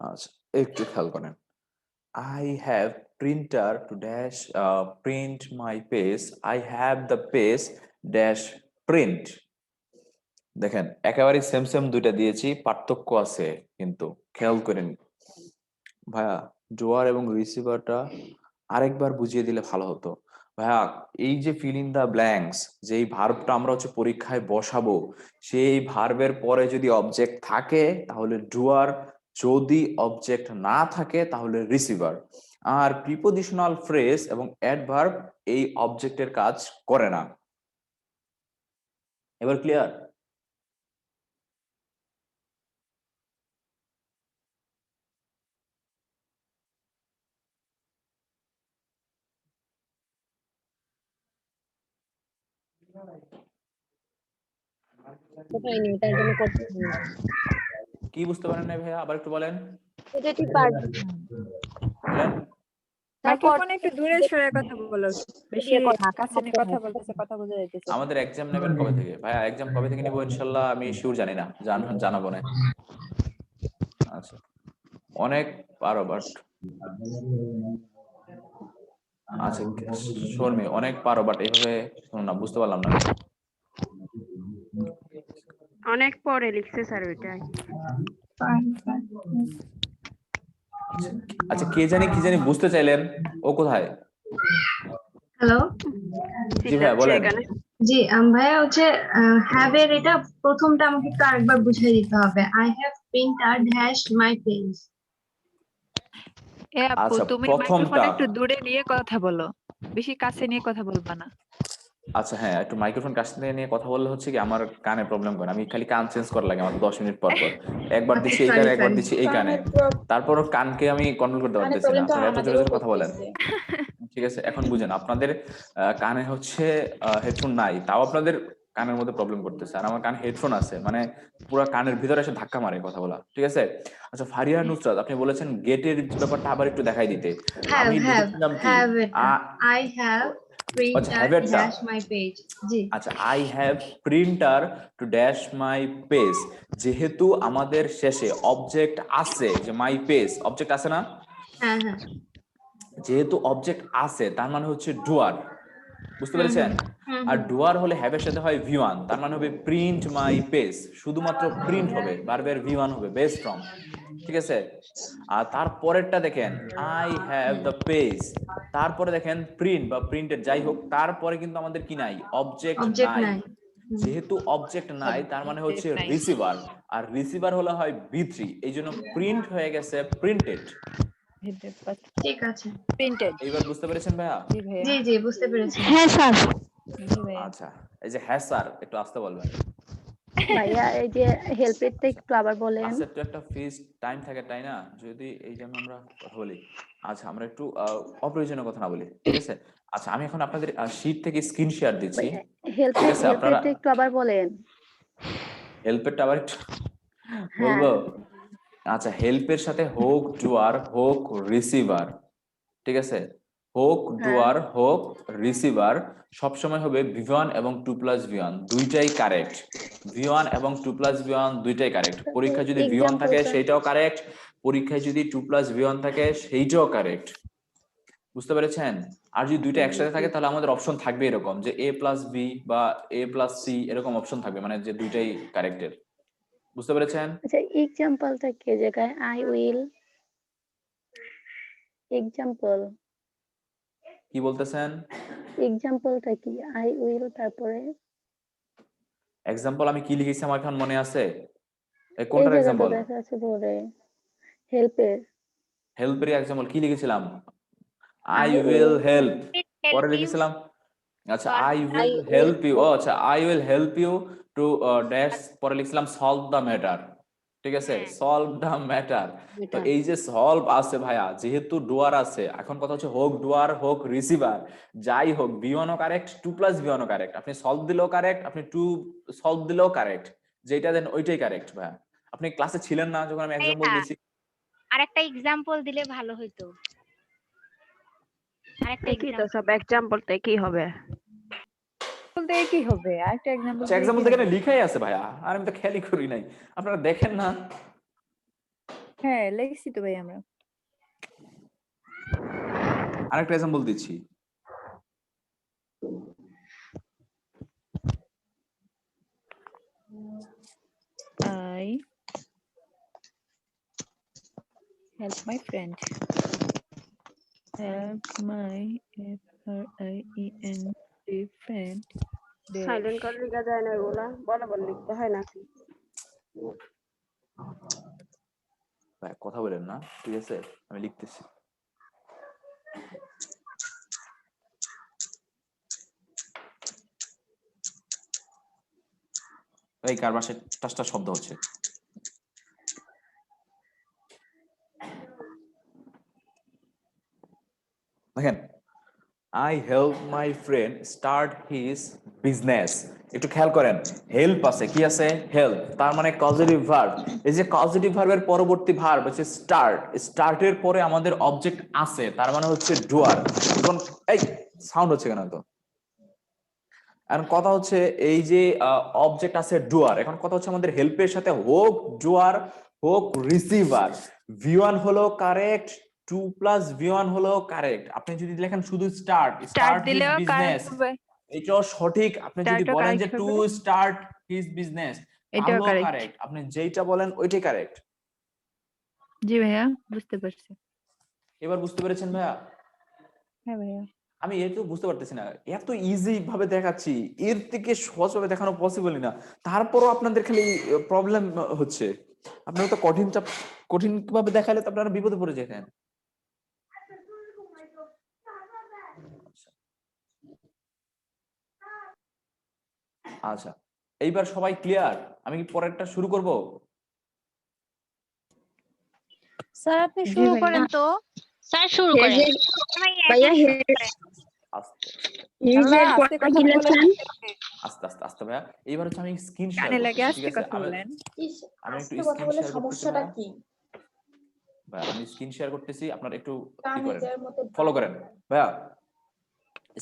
আচ্ছা, একটু খেয়াল করেন। I have printer to dash print my page. I have the page dash print. দেখেন একেবারে সেম সেম দুইটা দিয়েছি, পার্থক্য আছে কিন্তু খেয়াল করেন ভাইয়া। ডোয়ার এবং রিসিভারটা আরেকবার বুঝিয়ে দিলে ভালো হতো ভাইয়া। এই যে ফিল ইন দা ব্ল্যাঙ্কস, যেই ভার্বটা আমরা হচ্ছে পরীক্ষায় বসাবো, সেই ভার্বের পরে যদি অবজেক্ট থাকে তাহলে ডুয়ার, যদি অবজেক্ট না থাকে তাহলে রিসিভার। আর প্রিপোজিশনাল ফ্রেজ এবং অ্যাডভার্ব এই অবজেক্টের কাজ করে না। এবার ক্লিয়ার? কি বুঝতে পারেন না ভাইয়া, আবার একটু বলেন। বলেন। মাইক্রোফোন একটু দূরে সরে কথা বলো, বেশি কাছে নিয়ে কথা বলতেছে, কথা বোঝা যাইতেছে। আমাদের এক্সাম নেবেন কবে থেকে ভাইয়া? এক্সাম কবে থেকে নিব ইনশাল্লাহ আমি শিওর জানি না, জানাবো না। আচ্ছা, অনেক পারো বাট আচ্ছা শর্মি অনেক পারো বাট এইভাবে শুনুন না, বুঝতে পারলাম না। অনেক পরে লিখছে স্যার ওইটাই। আচ্ছা কে জানি কি জানি বুঝতে চাইলেন, ও কোথায়? হ্যালো, জি ভাইয়া বলেন। জি ভাইয়া হচ্ছে হ্যাভ এর এটা প্রথমটা আমাকে একটু আরেকবার বুঝিয়ে দিতে হবে। I have printer dash my page. এ আপু আচ্ছা, তুমি প্রথমটা। মাইক্রোফোন একটু দূরে নিয়ে কথা বলো, বেশি কাছে নিয়ে কথা বলবা না। আচ্ছা হ্যাঁ, একটু মাইক্রোফোন কাছ থেকে নিয়ে কথা বললে হচ্ছে কি আমার কানে প্রবলেম করে, আমি খালি কান চেঞ্জ করা লাগে আমার 10 মিনিট পর পর। একবার দিচ্ছি এই কানে, একবার দিচ্ছি এই কানে, তারপরও কানকে আমি কন্ট্রোল করতে পারতেছি না। আপনারা এত জোরে জোরে কথা বলেন। ঠিক আছে, এখন বুঝেন আপনাদের কানে হচ্ছে হেডফোন নাই, তাও আপনাদের কানের মধ্যে প্রবলেম করতেছে, আর আমার কানে হেডফোন আছে, মানে পুরো কানের ভিতরে এসে ধাক্কা মারে কথা বলা। ঠিক আছে। আচ্ছা ফারিয়া নুসরাত, আপনি বলেছেন গেটের ব্যাপারটা আবার একটু দেখাই দিতে। আমি লিখেছিলাম কি I have printer dash my page. জি আচ্ছা, I have printer to dash my page. যেহেতু আমাদের শেষে অবজেক্ট আছে, যে মাই পেজ অবজেক্ট আছে না, হ্যাঁ হ্যাঁ, যেহেতু অবজেক্ট আছে তার মানে হচ্ছে ডুয়ার, বুঝতে পেরেছেন? আর ডুয়ার হলে হ্যাভ এর সাথে হয় ভি1, তার মানে হবে প্রিন্ট মাই পেজ, শুধুমাত্র প্রিন্ট হবে, ভার্বের ভি1 হবে বেস ফ্রম। ঠিক আছে। আর তারপরেরটা দেখেন আই হ্যাভ দ্য পেজ, তারপরে দেখেন প্রিন্ট বা প্রিন্টেড যাই হোক, তারপরে কিন্তু আমাদের কি নাই, অবজেক্ট নাই। যেহেতু অবজেক্ট নাই তার মানে হচ্ছে রিসিভার, আর রিসিভার হলে হয় ভি3, এই জন্য প্রিন্ট হয়ে গেছে প্রিন্টেড। ঠিক আছে, প্রিন্টেড। এইবার বুঝতে পেরেছেন ভাইয়া? জি জি বুঝতে পেরেছি। হ্যাঁ স্যার। আচ্ছা, এই যে হ্যাঁ স্যার একটু আসতে বলবেন ভাইয়া এই যে হেল্পেরটা একটু আবার বলেন। আচ্ছা, একটু একটা ফিক্স টাইম থাকে তাই না, যদি এই যে আমরা কথা বলি। আচ্ছা আমরা একটু অপ্রয়োজনীয় কথা না বলি, ঠিক আছে? আচ্ছা আমি এখন আপনাদের শীট থেকে স্ক্রিন শেয়ার দিচ্ছি, ঠিক আছে? আপনারা হেল্পেরটা একটু আবার বলেন। হেল্পেরটা আবার একটু বলবো। আচ্ছা, হেল্পের সাথে হোক ডুয়ার হোক রিসিভার, ঠিক আছে? হোক ডুয়ার হোক রিসিভার সবসময় হবে ভি1 এবং 2+v1 দুইটাই কারেক্ট। ভি1 এবং 2+v1 দুইটাই কারেক্ট। পরীক্ষায় যদি ভি1 থাকে সেইটাও কারেক্ট, পরীক্ষায় যদি 2+v1 থাকে সেইটাও কারেক্ট। বুঝতে পেরেছেন? আর যদি দুইটা একসাথে থাকে তাহলে আমাদের অপশন থাকবে এরকম যে a+b বা a+c এরকম অপশন থাকবে, মানে যে দুইটাই কারেক্টের। বুঝতে পেরেছেন? আচ্ছা এক্সাম্পলটা কি জায়গায় আই উইল, এক্সাম্পল কি বলতেছেন? এক্সাম্পলটা কি আই উইল, তারপরে এক্সাম্পল আমি কি লিখেছি আমার এখন মনে আছে? কোনটার এক্সাম্পল? দেখা আছে পরে হেল্পের। হেল্পের এক্সাম্পল কি লিখেছিলাম? আই উইল হেল্প, পরে লিখেছিলাম আচ্ছা আই উইল হেল্প ইউ, ও আচ্ছা I will help you to dash, পরে লিখছিলাম সলভ দ্য ম্যাটার। ঠিক আছে, সলভ দ্য ম্যাটার। তো এই যে সলভ আছে ভাইয়া, যেহেতু ডুয়ার আছে, এখন কথা হচ্ছে হোক ডুয়ার হোক রিসিভার যাই হোক, ভি1 ও কারেক্ট 2+v1 ও কারেক্ট। আপনি সলভ দিলেও কারেক্ট, আপনি টু সলভ দিলেও কারেক্ট, যেটা দেন ওইটাই কারেক্ট ভাইয়া। আপনি ক্লাসে ছিলেন না যখন আমি এক্সাম্পল দিয়েছি? আরেকটা এক্সাম্পল দিলে ভালো হইতো। আরেকটা কি তো সব এক্সাম্পলতে কি হবে? বলতে কি হবে, আরেকটা এক্সাম্পল। এক্সাম্পল দেখে লিখাই আছে ভাইয়া, আর আমি তো খেয়ালই করি নাই, আপনারা দেখেন না? হ্যাঁ লিখছি তো ভাই আমরা। আরেকটা এক্সাম্পল দিচ্ছি। I help my friend. Help my friend. Silent করে লেখা যায় না এগুলা, বরাবর লিখতে হয় নাকি? ভাই, কথা বলেন না, ঠিক আছে? আমি লিখতেছি। এই কার বাসায় টাসটা শব্দ হচ্ছে? দেখেন, I help my friend start his business. একটু খেয়াল করেন, হেল্প আছে, কি আছে? হেল্প, তার মানে কজেটিভ ভার্ব। এই যে কজেটিভ ভার্বের পরবর্তী ভার্ব হচ্ছে স্টার্ট, স্টার্টের পরে আমাদের অবজেক্ট আছে, তার মানে হচ্ছে ডুয়ার। এখন এই সাউন্ড হচ্ছে কেন তো? এখন কথা হচ্ছে এই যে অবজেক্ট আছে ডুয়ার, এখন কথা হচ্ছে আমাদের হেল্পের সাথে হোক ডুয়ার হোক রিসিভার, V1 হলো কারেক্ট, 2 + V1 হলো কারেক্ট। আপনি যদি লেখেন শুধু স্টার্ট দিলেও বিজনেস, কারেক্ট হবে। এটাও সঠিক। আপনি যদি Start ও বলেন যে correct টু হবে। স্টার্ট হিজ বিজনেস, এটাও এটাও correct। কারেক্ট। আপনি যেটা বলেন ওইটাই কারেক্ট। জি ভাইয়া বুঝতে পারছি। এবার বুঝতে পেরেছেন ভাইয়া? হ্যাঁ ভাইয়া। আমি এর তো বুঝতে পারতেছি না, এত ইজি ভাবে দেখাচ্ছি, এর থেকে সহজ ভাবে দেখানো পসিবলই না, তারপরও আপনাদের খালি প্রবলেম হচ্ছে। আপনারা তো কঠিন ভাবে দেখালে তো আপনারা বিপদে পড়ে যেতেন। আচ্ছা, এইবার সবাই ক্লিয়ার? আমি কি পরেরটা শুরু করব? স্যার আপনি জি শুরু ভাইয়া। করেন তো। স্যার শুরু করেন। ভাইয়া আস্তে হিজের আস্তে পরে কথা কি বলেন। লেখেন? আস্তে আস্তে আস্তে ভাইয়া। এইবার হচ্ছে আমি স্ক্রিন শেয়ার কানে করতেছি, লাগে ঠিক আস্তে আছে? কথা বলেন। ইস, আমি একটু আস্তে কথা স্ক্রিন বলে শেয়ার করতেছি সমস্যাটা ভাইয়া। কি? ভাইয়া আমি স্ক্রিন শেয়ার করতেছি, আপনারা একটু তা ই করেন, নিজের মতো ফলো করেন ভাইয়া।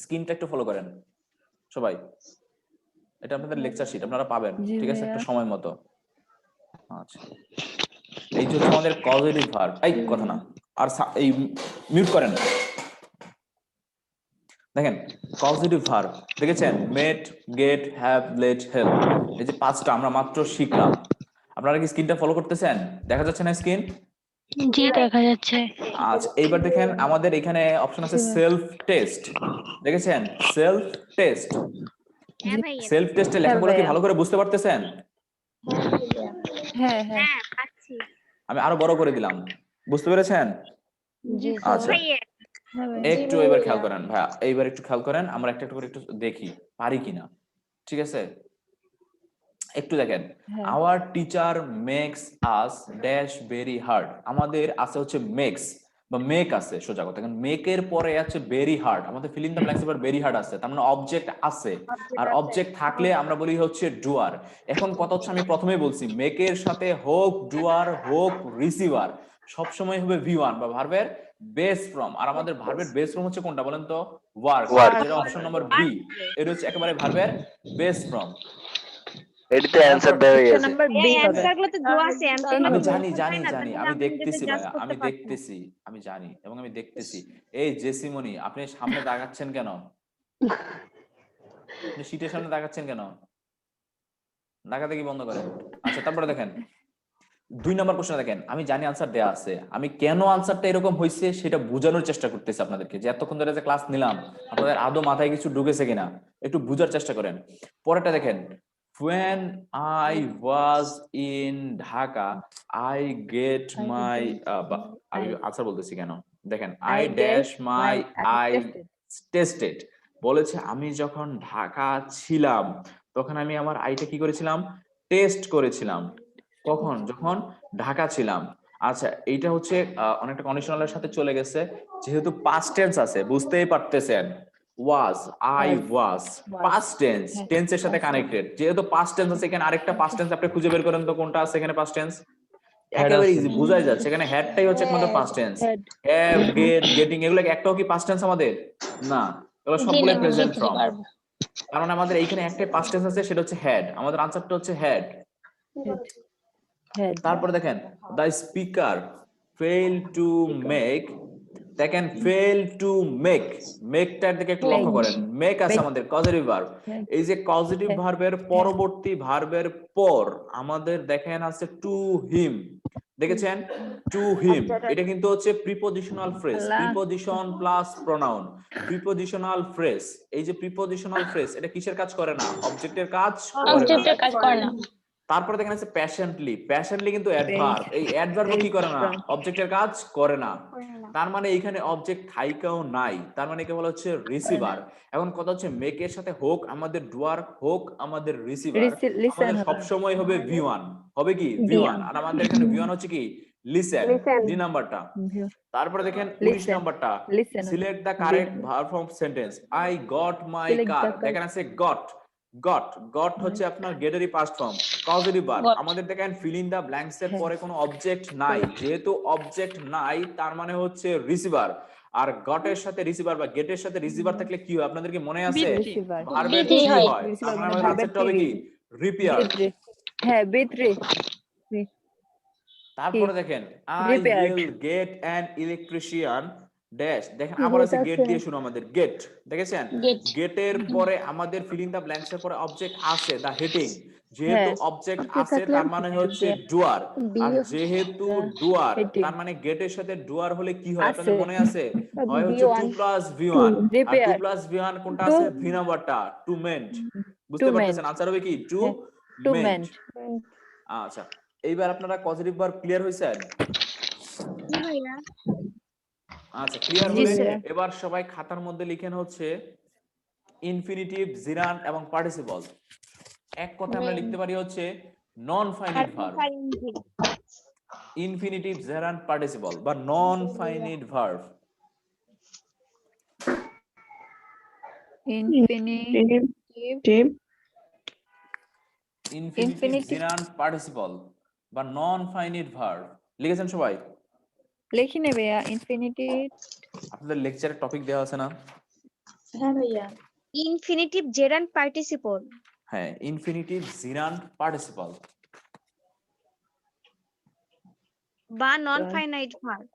স্ক্রিনটা একটু ফলো করেন সবাই। এটা আপনাদের লেকচার শিট, আপনারা পাবেন, জি ঠিক আছে? ভাইয়া। একটা সময় মতো। আচ্ছা, এই যে হচ্ছে আমাদের কজেটিভ ভার্ব। এই কথা না, আর এই মিউট করেন। দেখেন কজেটিভ ভার্ব দেখেছেন, মেট, গেট, হ্যাভ, লেট, হেল্প। এই যে পাঁচটা আমরা মাত্র শিখলাম। আপনারা কি স্ক্রিনটা ফলো করতেছেন? দেখা যাচ্ছে না স্ক্রিন? জি দেখা যাচ্ছে। আচ্ছা, এইবার দেখেন আমাদের এখানে অপশন আছে সেলফ টেস্ট, দেখেছেন? Self test. হ্যাঁ ভাইয়া। সেলফ টেস্টে লেখাগুলো কি ভালো করে বুঝতে পারতেছেন? হ্যাঁ হ্যাঁ। হ্যাঁ পাচ্ছি। আমি আরো বড় করে দিলাম, বুঝতে পেরেছেন? জি আচ্ছা, ভাইয়া। হ্যাঁ ভাইয়া। একটু এবার খেয়াল করেন ভাইয়া, এইবার একটু খেয়াল করেন, আমরা একটা একটা করে একটু দেখি পারি কিনা, ঠিক আছে? একটু দেখেন, হ্যাঁ। Our teacher makes us dash very hard. আমাদের আছে হচ্ছে মেক্স বা মেক আছে, সোজা কথা। কারণ মেকের পরে আছে ভেরি হার্ড, আমাদের ফিল ইন দ্য ব্ল্যাঙ্কস এবার ভেরি হার্ড আছে, তার মানে অবজেক্ট আছে। আর অবজেক্ট থাকলে আমরা বলি হচ্ছে ডুয়ার। এখন কথা হচ্ছে আমি প্রথমেই বলছি, মেকের সাথে হোক ডুয়ার হোক রিসিভার সবসময় হবে V1 বা ভার্বের বেস ফর্ম। আর আমাদের ভার্বের বেস ফর্ম হচ্ছে কোনটা বলেন তো? ওয়ার্ক, যেটা অপশন নম্বর বি। এটা হচ্ছে একেবারে ভার্বের বেস ফর্ম। এটাতে অ্যানসার দেওয়া হয়ে গেছে। নাম্বার বি এই হবে। অ্যানসার গুলো তো দেওয়া আছে। আমি জানি আমি দেখতেছি ভাইয়া, আমি দেখতেছি, আমি জানি এবং আমি দেখতেছি। এই জেসিমনি, আপনি সামনে দাগাচ্ছেন কেন? আপনি শীটের সামনে দাগাচ্ছেন কেন? দাগাতে কি বন্ধ করেন। আচ্ছা, তারপরে দেখেন 2 নম্বর প্রশ্ন দেখেন, আমি জানি আনসার দেয়া আছে, আমি কেন আনসারটা এরকম হয়েছে সেটা বোঝানোর চেষ্টা করতেছি আপনাদেরকে, যে এতক্ষণ ধরে যে ক্লাস নিলাম আপনাদের আদৌ মাথায় কিছু ঢুকেছে কিনা একটু বুঝার চেষ্টা করেন। পরেরটা দেখেন, when I was in Dhaka I get my আমি আনসার বলতেছি কেন দেখেন, I dash my I tested। বলেছে আমি যখন ঢাকা ছিলাম তখন আমি আমার আইটা কি করেছিলাম? টেস্ট করেছিলাম। কখন? যখন ঢাকা ছিলাম। আচ্ছা, এইটা হচ্ছে অনেকটা কন্ডিশনালের সাথে চলে গেছে, যেহেতু পাস্ট টেন্স আছে বুঝতেই পারতেছেন। ওয়াজ, আই ওয়াজ, পাস্ট টেন্স, টেন্সের সাথে কানেক্টেড। যেহেতু পাস্ট টেন্স আছে, এখানে আরেকটা পাস্ট টেন্স আপনি খুঁজে বের করেন তো কোনটা আছে এখানে পাস্ট টেন্স? একেবারে ইজি, বোঝাই যাচ্ছে। এখানে হ্যাডটাই হচ্ছে একমাত্র past tense. Have, get, getting এগুলো একটাও কি পাস্ট টেন্স আমাদের? না, এগুলো সবগুলো প্রেজেন্ট ফর্ম। কারণ আমাদের এইখানে একটাই পাস্ট টেন্স আছে, সেটা হচ্ছে হ্যাড। আমাদের আনসারটা হচ্ছে হ্যাড। তারপরে দেখেন the speaker fail to make, দেখেন ফেল টু মেক, মেকটার দিকে একটু লক্ষ্য করেন। মেক আছে আমাদের কজেটিভ ভার্ব, এই যে কজেটিভ ভার্বের পরবর্তী ভার্বের পর আমাদের দেখেন আছে টু হিম, দেখেছেন টু হিম, এটা কিন্তু হচ্ছে prepositional phrase, preposition plus pronoun, prepositional phrase. এই যে প্রিপজিশনাল ফ্রেজ এটা কিসের কাজ করে না? অবজেক্টের কাজ করে না। অবজেক্টের কাজ করে না। তারপরে দেখেন আছে প্যাশেন্টলি, প্যাশেন্টলি কিন্তু অ্যাডভার্ব, এই অ্যাডভার্ব কি করে না? অবজেক্টের কাজ করে না। তার মানে এখানে অবজেক্ট থাইকাও নাই, তার মানে কেবল হচ্ছে রিসিভার। এখন কথা হচ্ছে মেকের সাথে হোক আমাদের ডুয়ার, হোক আমাদের রিসিভার, আমাদের সব সময় হবে V1, হবে কি V1, আর আমাদের এখানে V1 হচ্ছে কি লিসেন, ডি নাম্বারটা। তারপরে দেখেন 19 নাম্বারটা, select the correct verb from sentence. I got my car, দেখেন আছে গট, গট, গট হচ্ছে আপনার গেটেরই পাস্ট ফর্ম, কজেটিভ ভার্ব। আমাদের দেখেন ফিল ইন দা ব্ল্যাঙ্কস এর পরে কোনো অবজেক্ট নাই, যেহেতু অবজেক্ট নাই তার মানে হচ্ছে রিসিভার। আর গটের সাথে রিসিভার বা গেটের সাথে রিসিভার থাকলে কি হয় আপনাদের কি মনে আছে? ভার্বের কি হয়? আমাদের আনসারটা হবে কি রিপেয়ার। হ্যাঁ, বিত্রি। তারপরে দেখেন I will get an electrician dash, দেখেন আবার আছে গেট দিয়ে শুরু আমাদের গেট, দেখেছেন গেটের পরে আমাদের ফিল ইন দা ব্ল্যাঙ্কস এর পরে অবজেক্ট আছে দা হেডিং, যেহেতু অবজেক্ট আছে তার মানে হচ্ছে ডুয়ার, আর যেহেতু ডুয়ার তার মানে গেটের সাথে ডুয়ার হলে কি হয় আপনাদের মনে আছে? হয় হচ্ছে 2 প্লাস V1, আর 2 প্লাস V1 কোনটা আছে? ভি নাম্বারটা, টু মেন্ট। বুঝতে পারতেছেন আনসার হবে কি টু মেন্ট। আচ্ছা, এইবার আপনারা পজিটিভ ভার্ব ক্লিয়ার হইছেন? আচ্ছা, ক্লিয়ার হলে এবার সবাই খাতার মধ্যে লিখেন হচ্ছে ইনফিনিটিভ, জিরান্ড এবং পার্টিসিপল। এক কথা আমরা লিখতে পারি হচ্ছে non finite verb, infinitive, gerund, participle বা non finite verb. Infinitive, gerund, participle বা নন ফাইনাইট ভার্ব লিখেছেন সবাই? লিখি নেবে ইনফিনিটিভ। আপনাদের লেকচারে টপিক দেওয়া আছে না? হ্যাঁ ভাইয়া। Infinitive, gerund, participle. হ্যাঁ, ইনফিনিটিভ, জিরান্ড, পার্টিসিপল বা নন ফাইনাইট ভার্ব।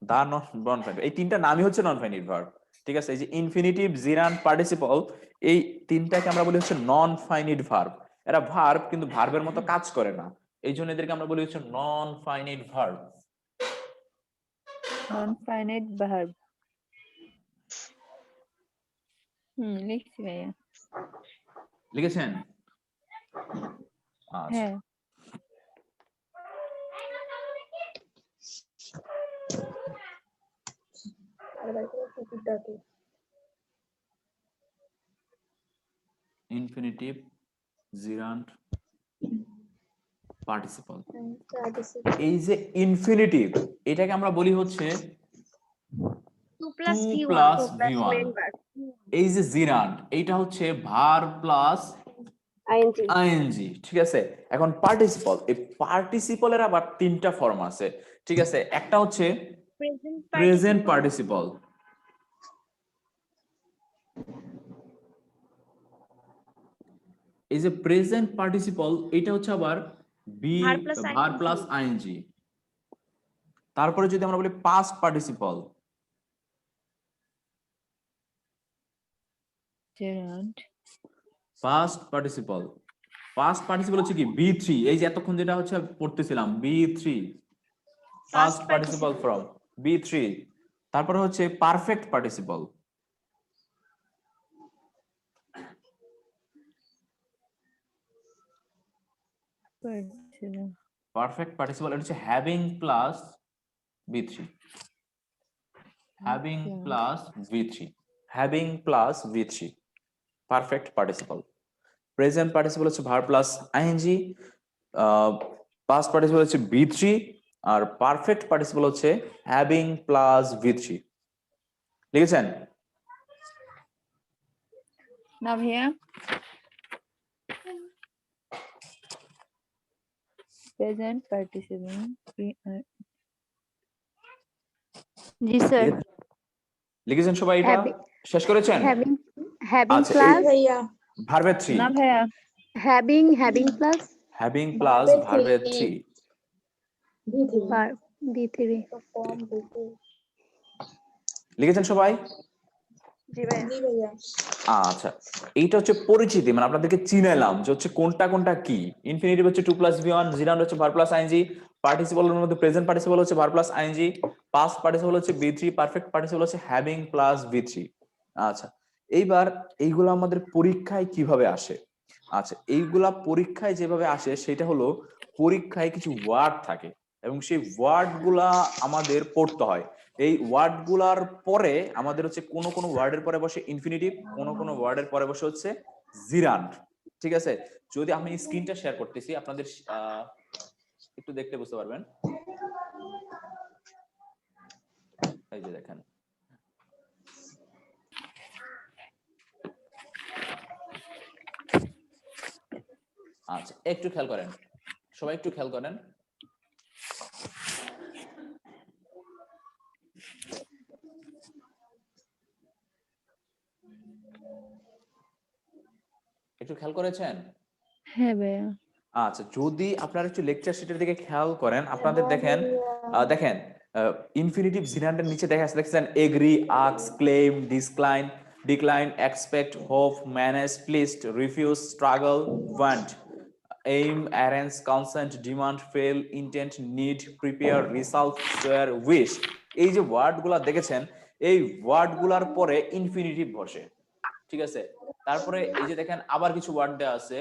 দা নন ফাইনাইট, এই তিনটা নামই হচ্ছে নন ফাইনাইট ভার্ব। ঠিক আছে, এই যে ইনফিনিটিভ, জিরান্ড, পার্টিসিপল এই তিনটাকে আমরা বলি হচ্ছে নন ফাইনাইট ভার্ব। এরা ভার্ব কিন্তু ভার্বের মতো কাজ করে না, এই জন্য এদেরকে আমরা বলি হচ্ছে নন ফাইনাইট ভার্ব। নন ফাইনাইট ভার্ব। লিখছি ভাইয়া। লিখেছেন? আচ্ছা, হ্যাঁ। Infinitive, gerund, participle. এই যে ইনফিনিটিভ এটাকে আমরা বলি হচ্ছে 2 প্লাস 2 V1। Plus V1। এই যে জিরান্ড এইটা হচ্ছে ভার্ব প্লাস আইএনজি। ঠিক আছে, এখন পার্টিসিপল, এই পার্টিসিপলের আবার তিনটা ফর্ম আছে। ঠিক আছে, একটা হচ্ছে প্রেজেন্ট পার্টিসিপল, এই যে প্রেজেন্ট পার্টিসিপল এটা হচ্ছে আবার ভার্ব প্লাস আইএনজি। তারপরে যদি আমরা বলি past participle, past participle, past participle হচ্ছে কি B3, এই যে এতক্ষণ যেটা হচ্ছে পড়তেছিলাম B3, past participle form B3। তারপরে হচ্ছে পারফেক্ট পার্টিসিপল, পারফেক্ট পার্টিসিপল এটা হচ্ছে having plus B3, having plus V3, having plus V3 perfect participle. Present participle হচ্ছে verb plus ING, past participle হচ্ছে B3, আর পারফেক্ট পার্টিসিপল হচ্ছে হ্যাভিং প্লাস V3। লিখেছেন? না ভাইয়া। Present participle. জি স্যার। লিখেছেন সবাই? এটা শেষ করেছেন? হ্যাভিং প্লাস ভার্বের 3। না ভাইয়া। হ্যাভিং প্লাস হ্যাভিং প্লাস Verb-এর ভার্বের থ্রি। B3 লিখেছেন সবাই? জি ভাই। জি ভাইয়া। আচ্ছা, এইটা হচ্ছে পরিচিতি, মানে আপনাদেরকে চিনাইলাম যে হচ্ছে কোনটা কোনটা কি। ইনফিনিটিভ হচ্ছে 2 + V1, জিরান্ড হচ্ছে ভার্ব প্লাস আইএনজি, পার্টিসিপলের মধ্যে প্রেজেন্ট পার্টিসিপল হচ্ছে verb plus ING, past participle হচ্ছে B3, পারফেক্ট পার্টিসিপল হচ্ছে হ্যাভিং প্লাস V3। আচ্ছা, এইবার এইগুলো আমাদের পরীক্ষায় কিভাবে আসে? আচ্ছা, এইগুলা পরীক্ষায় যেভাবে আসে সেটা হলো পরীক্ষায় কিছু ওয়ার্ড থাকে এবং সেই ওয়ার্ড গুলা আমাদের পড়তে হয়। এই ওয়ার্ড গুলার পরে আমাদের হচ্ছে কোন কোন ওয়ার্ডের পরে বসে ইনফিনিটিভ, কোন কোন ওয়ার্ডের পরে বসে হচ্ছে জিরান্ড। ঠিক আছে, যদি আমি স্ক্রিনটা শেয়ার করতেছি আপনাদের একটু দেখতে বুঝতে পারবেন। এই যে দেখেন, আচ্ছা একটু খেয়াল করেন, সবাই একটু খেয়াল করেন। একটু খেয়াল করেছেন? হ্যাঁ ভাইয়া। আচ্ছা, যদি আপনারা একটু লেকচার শিটের দিকে খেয়াল করেন আপনাদের দেখেন দেখেন ইনফিনিটিভ জিরান্ডের নিচে দেখা আছে, দেখছেন agree, ask, claim, disclaim, decline, expect, hope, manage, pleased, refuse, struggle, want, aim, arrange, consent, demand, fail, intend, need, prepare, resolve, swear, wish. এই যে ওয়ার্ডগুলা দেখেছেন, এই ওয়ার্ডগুলার পরে ইনফিনিটিভ বসে। ঠিক আছে, তারপরে এই যে দেখেন আবার কিছু ওয়ার্ড দেওয়া আছে,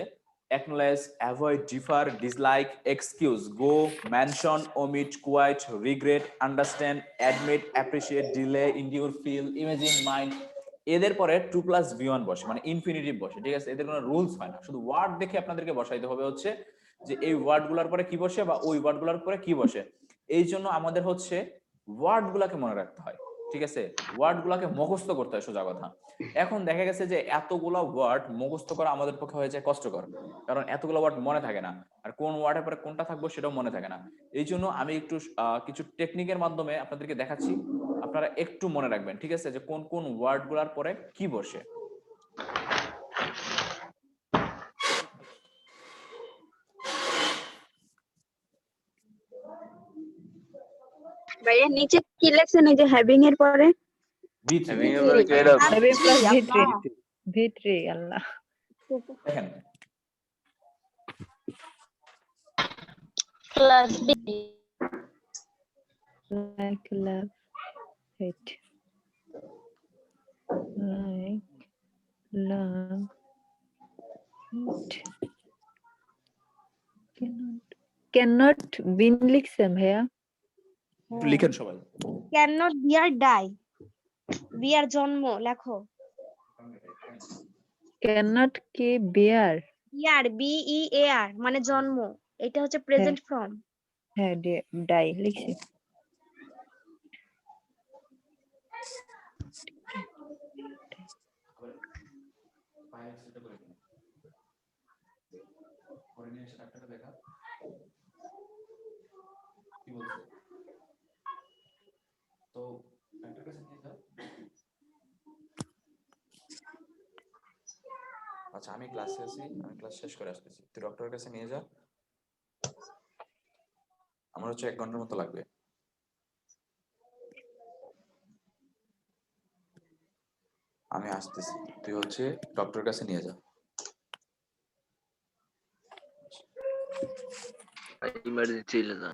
acknowledge, avoid, differ, dislike, excuse, go, mention, omit, quite, regret, understand, admit, appreciate, delay, endure, feel, imagine, mind। এদের পরে 2 + V1 বসে, মানে ইনফিনিটিভ বসে। ঠিক আছে, এদের কোনো রুলস হয় না, শুধু ওয়ার্ড দেখে আপনাদেরকে বসাইতে হবে হচ্ছে যে এই ওয়ার্ডগুলোর পরে কি বসে বা ওই ওয়ার্ডগুলোর পরে কি বসে। এই জন্য আমাদের হচ্ছে ওয়ার্ডগুলোকে মনে রাখতে হয়। ঠিক আছে, ওয়ার্ডগুলোকে মুখস্থ করতে হয়, সোজা কথা। এখন দেখা গেছে যে এতগুলা ওয়ার্ড মুখস্থ করা আমাদের পক্ষে হয়ে যায় কষ্টকর, কারণ এতগুলো ওয়ার্ড মনে থাকে না, আর কোন ওয়ার্ডের পরে কোনটা থাকবে সেটাও মনে থাকে না। এই জন্য আমি একটু কিছু টেকনিকের মাধ্যমে আপনাদেরকে দেখাচ্ছি, আপনারা একটু মনে রাখবেন। ঠিক আছে, যে কোন কোন ওয়ার্ড গুলার পরে কি বসে। ভাইয়া নিচে কি লেখছেন এই যে হ্যাভিং এর পরে? Having এর পরে কি এটা হ্যাভিং প্লাস V3 আল্লাহ। দেখেন plus Like, love, hate. Like, love, hate. Cannot win লিখছেন ভাইয়া? একটু লিখেন সবাই। cannot bear die bear জন্ম লেখো Cannot কি bear? bear bear মানে জন্ম, এটা হচ্ছে প্রেজেন্ট ফর্ম। হ্যাঁ, ডাই লিখছি। আচ্ছা, আমি ক্লাসে আছি, আমি ক্লাস শেষ করে আসতেছি, তুই ডক্টরের কাছে নিয়ে যা, আমার হচ্ছে 1 ঘন্টার মতো লাগবে। আমি আসতেছি, তুই হচ্ছে ডক্টরের কাছে নিয়ে যা। ইমার্জেন্সি চলে যা।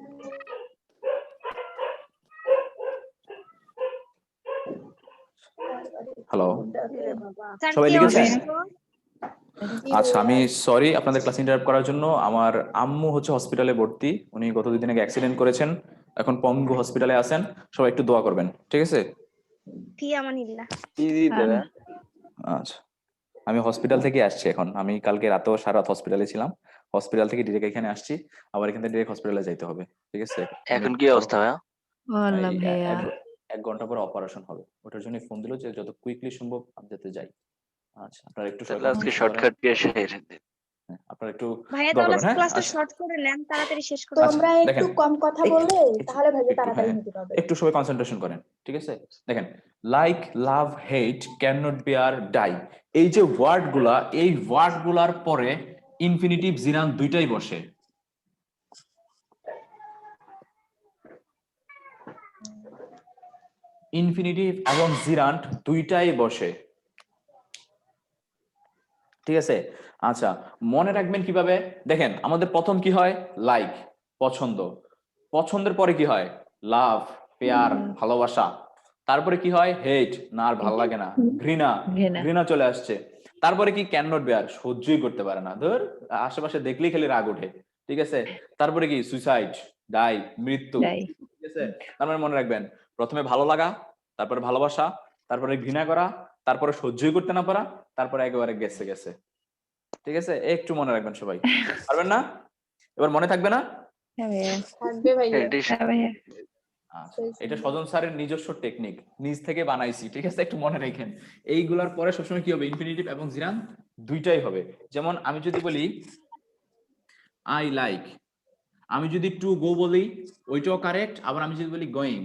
হ্যালো, স্যার সবাই কে লিখেছেন? অসুস্থ? আচ্ছা, আমি সরি আপনাদের ক্লাস ইন্টারাপ্ট করার জন্য। আমার আম্মু হচ্ছে হসপিটালে ভর্তি, উনি গত 2 দিন আগে অ্যাক্সিডেন্ট করেছেন, এখন পঙ্গু হসপিটালে আছেন, সবাই একটু দোয়া করবেন। ঠিক আছে? ফি আমানিল্লাহ। আচ্ছা, আমি হসপিটাল থেকে আসছি এখন, আমি কালকে রাতেও সারা রাত হসপিটালে ছিলাম, হসপিটাল থেকে ডিরেক্ট এখানে আসছি, আবার এখান থেকে ডিরেক্ট হসপিটালে যাইতে হবে। ঠিক আছে, এখন কি অবস্থা ভাইয়া? আল্লাহ ভাইয়া, 1 ঘন্টা পরে অপারেশন হবে, ওটার জন্য ফোন দিল যে যত কুইকলি সম্ভব আমি যাতে যাই। আচ্ছা, আপনারা একটু তাহলে আজকে শর্টকাট দিয়ে সেরে দিন। আপনারা একটু ভাইয়া দোয়া তাহলে করবেন। হ্যাঁ, ক্লাসটা আচ্ছা, শর্ট করে নেন, তাড়াতাড়ি শেষ করে আচ্ছা, দেন। তোমরা একটু দেখেন, কম কথা বললে তাহলে ভাইয়া তাড়াতাড়ি হ্যাঁ, নিতে পারবে। একটু সবাই কনসেন্ট্রেশন করেন। ঠিক আছে, দেখেন like, love, hate, can not bear, die, এই যে ওয়ার্ড গুলা, এই ওয়ার্ড গুলার পরে ইনফিনিটিভ জিরান দুইটাই বসে। ইনফিনিটিভ এবং জিরান্ট দুইটাই বসে। ঠিক আছে, আচ্ছা মনে রাখবেন কিভাবে, দেখেন আমাদের প্রথম কি হয়, লাইক, পছন্দ, পছন্দের পরে কি হয়, লাভ, পেয়ার, ভালোবাসা, তারপরে কি হয়, হেট, না আর ভালো লাগে না, ঘৃণা, ঘৃণা চলে আসছে, তারপরে কি, ক্যান নট বেয়ার, সহ্যই করতে পারে না, ধর আশেপাশে দেখলেই খালি রাগ ওঠে। ঠিক আছে, তারপরে কি, সুইসাইড, ডাই, মৃত্যু। ঠিক আছে, তার মানে মনে রাখবেন প্রথমে ভালো লাগা, তারপরে ভালোবাসা, তারপরে ঘৃণা করা, তারপরে সহ্যই করতে না পারা, তারপরে একেবারে গেছে গেছে। ঠিক আছে, একটু মনে রাখবেন সবাই, পারবেন না? এবার মনে থাকবে না? থাকবে ভাইয়া। আচ্ছা, এটা সজন স্যারের নিজস্ব টেকনিক, নিজ থেকে বানাইছি। ঠিক আছে, একটু মনে রাখেন এইগুলার পরে সবসময় কি হবে, ইনফিনিটিভ এবং জিরান দুইটাই হবে। যেমন আমি যদি বলি আই লাইক, আমি যদি টু গো বলি ওইটাও কারেক্ট, আবার আমি যদি বলি গোয়িং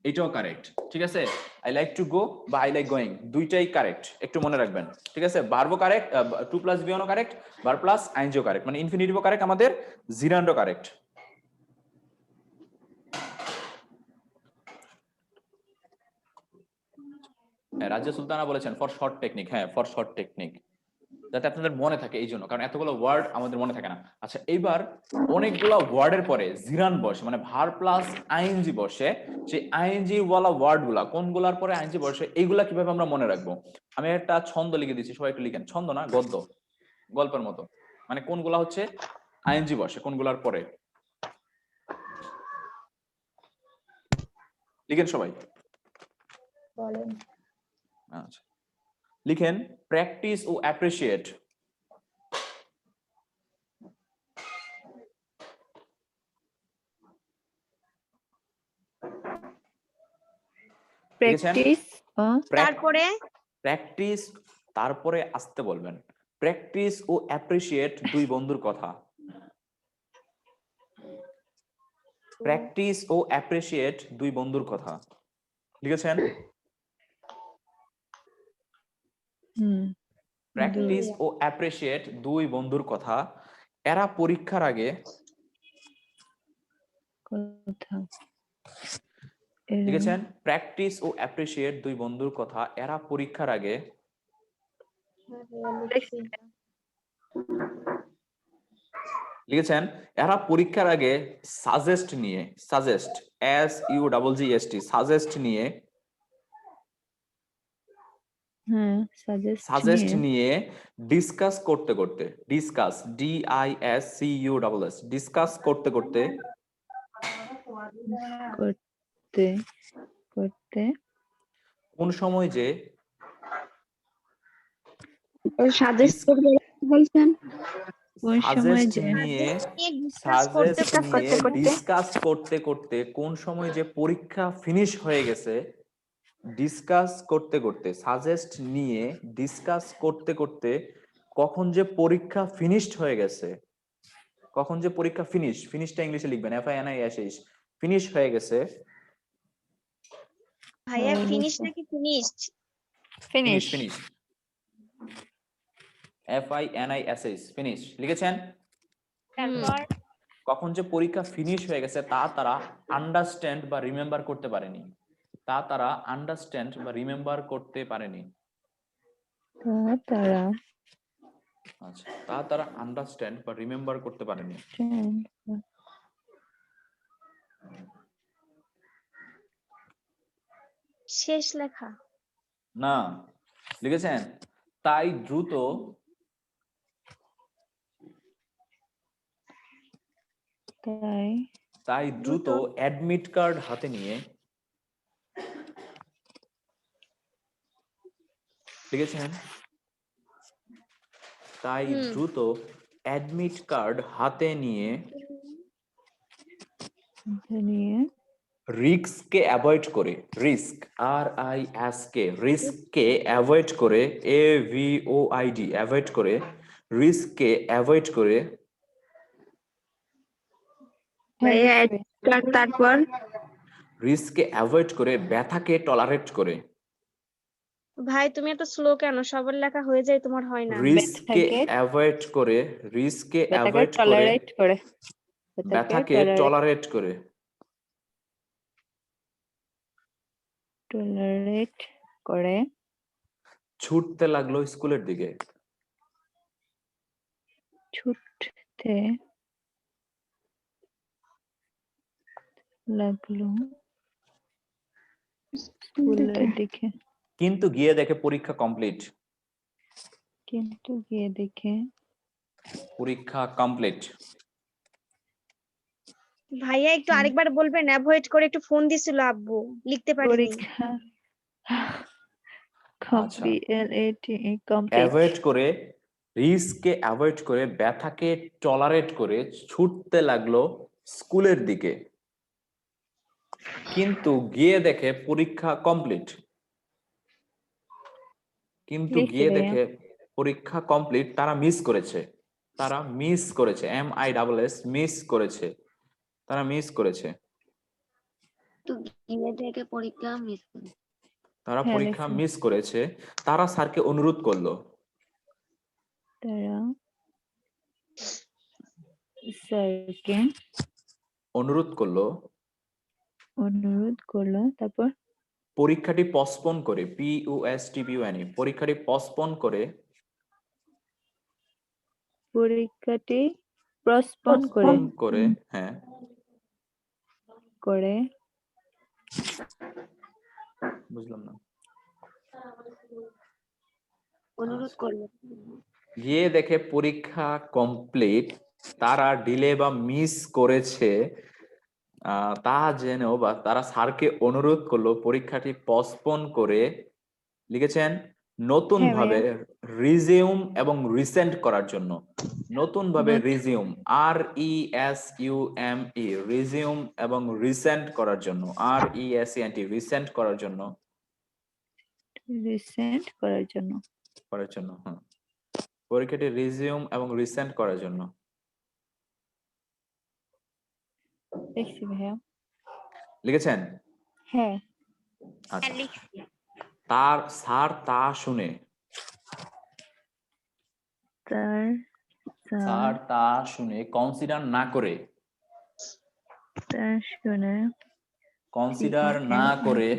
এটাও কারেক্ট। ঠিক আছে, আই লাইক টু গো বা আই লাইক গোয়িং দুইটাই কারেক্ট, একটু মনে রাখবেন। ঠিক আছে, ভার্বও কারেক্ট, টু প্লাস বিয়নও কারেক্ট, ভার্ব প্লাস আইএনজিও কারেক্ট, মানে ইনফিনিটিভও কারেক্ট, আমাদের জিরান্ডও কারেক্ট। রাজিয়া সুলতানা বলেছেন ফর শর্ট টেকনিক, হ্যাঁ ফর শর্ট টেকনিক, যাতে আপনাদের মনে থাকে, এই জন্য, কারণ এতগুলো ওয়ার্ড আমাদের মনে থাকে না। আচ্ছা, এইবার অনেকগুলো ওয়ার্ডের পরে জিরান বসে, মানে ভার্ব প্লাস আইএনজি বসে, সেই আইএনজি ওয়ালা ওয়ার্ড গুলা কোনগুলার পরে আইএনজি বসে, এইগুলা কিভাবে আমরা মনে রাখবো? আমি একটা ছন্দ লিখে দিচ্ছি, সবাই একটু লিখেন, ছন্দ না গদ্য, গল্পের মতো, মানে কোনগুলা হচ্ছে আইএনজি বসে কোনগুলার পরে, লিখেন সবাই। বলেন। আচ্ছা, লিখেন প্র্যাকটিস ও অ্যাপ্রিশিয়েট। তারপরে প্র্যাকটিস, তারপরে আসতে বলবেন, প্র্যাকটিস ও অ্যাপ্রিশিয়েট দুই বন্ধুর কথা। প্র্যাকটিস ও অ্যাপ্রিশিয়েট দুই বন্ধুর কথা লিখেছেন? প্র্যাকটিস ও অ্যাপ্রিশিয়েট দুই বন্ধুর কথা, এরা পরীক্ষার আগে, লিখেছেন প্র্যাকটিস ও অ্যাপ্রিশিয়েট দুই বন্ধুর কথা, এরা পরীক্ষার আগে, লিখেছেন এরা পরীক্ষার আগে সাজেস্ট নিয়ে, সাজেস্ট SUGGEST, সাজেস্ট নিয়ে, সাজেস্ট নিয়ে ডিসকাস করতে করতে, ডিসকাস DISCUSS, ডিসকাস করতে করতে, কোন সময় যে, সাজেস্ট করতে বলছেন, সাজেস্ট নিয়ে, সাজেস্ট নিয়ে ডিসকাস করতে করতে, কোন সময় যে পরীক্ষা ফিনিশ হয়ে গেছে, ডিসকাস করতে করতে, সাজেস্ট নিয়ে ডিসকাস করতে করতে কখন যে পরীক্ষা ফিনিশড হয়ে গেছে, কখন যে পরীক্ষা ফিনিশ, ফিনিশটা ইংলিশে লিখবেন FINISH, ফিনিশ হয়ে গেছে। ভাইয়া ফিনিশ নাকি finished? Finish, finish, FINISH, finish লিখেছেন। তারপর কখন যে পরীক্ষা ফিনিশ হয়ে গেছে তা তারা আন্ডারস্ট্যান্ড বা রিমেম্বার করতে পারেনি, তা তারা আন্ডারস্ট্যান্ড বা রিমেম্বার করতে পারেনি, আচ্ছা, তা তারা আন্ডারস্ট্যান্ড বা রিমেম্বার করতে পারেনি। শেষ লেখা না, লিখেছেন তাই দ্রুত, তাই দ্রুত অ্যাডমিট কার্ড হাতে নিয়ে, লিখেছেন তাই দ্রুত অ্যাডমিট কার্ড হাতে নিয়ে, রিস্ককে অ্যাভয়েড করে, রিস্ক RISK, রিস্ককে অ্যাভয়েড করে, AVOID, অ্যাভয়েড করে, রিস্ককে অ্যাভয়েড করে, তারপর রিস্ককে অ্যাভয়েড করে, ব্যথাকে টলারেট করে। ভাই তুমি এত স্লো কেন? সবার লেখা হয়ে যায়, তোমার হয় না। রিস্ককে অ্যাভয়েড করে, রিস্ককে অ্যাভয়েড করে, ব্যথাকে টলারেট করে। টলারেট করে ছুটতে লাগলো স্কুলের দিকে। ছুটতে লাগলো স্কুলের দিকে, কিন্তু গিয়ে দেখে পরীক্ষা কমপ্লিট। কিন্তু গিয়ে দেখে পরীক্ষা কমপ্লিট। ভাইয়া একটু আরেকবার বলবেন, অ্যাভয়েড করে একটু ফোন দিছিল আব্বু, লিখতে পারিনি। পরীক্ষা কমপ্লিট অ্যাভয়েড করে, রিস্ককে অ্যাভয়েড করে, ব্যথাকে টলারেট করে ছুটতে লাগলো স্কুলের দিকে, কিন্তু গিয়ে দেখে পরীক্ষা কমপ্লিট। কিন্তু লিখছি গিয়ে ভাইয়া। দেখে পরীক্ষা কমপ্লিট, তারা মিস করেছে। তারা মিস করেছে, MISS, মিস করেছে। তারা মিস করেছে। তারা হ্যাঁ, পরীক্ষা লিখছি। মিস করেছে। তারা স্যারকে অনুরোধ করলো। তারা স্যারকে অনুরোধ করলো অনুরোধ করলো, তারপর পরীক্ষাটি পসপন করে, POSTPONE, পরীক্ষাটি পসপন করে, পরীক্ষাটি প্রস্পন করে, হ্যাঁ, করে বুঝলাম না। অনুরোধ করলো। গিয়ে দেখে পরীক্ষা কমপ্লিট, তারা ডিলে বা মিস করেছে তা জেনেও বা তারা স্যারকে অনুরোধ করলো পরীক্ষাটি পসপন করে, লিখেছেন নতুন হ্যাঁ ভাবে রিজিউম এবং রিসেন্ট করার জন্য। নতুন ভাবে রিজিউম, RESUME, রিজিউম এবং রিসেন্ট করার জন্য, RESENT, রিসেন্ট করার জন্য, রিসেন্ট করার জন্য, হ্যাঁ, পরীক্ষাটি রিজিউম এবং রিসেন্ট করার জন্য। দেখছি ভাইয়া। লিখেছেন? হ্যাঁ, আচ্ছা। তার স্যার তা শুনে, স্যার তা শুনে কনসিডার না করে, কনসিডার না করে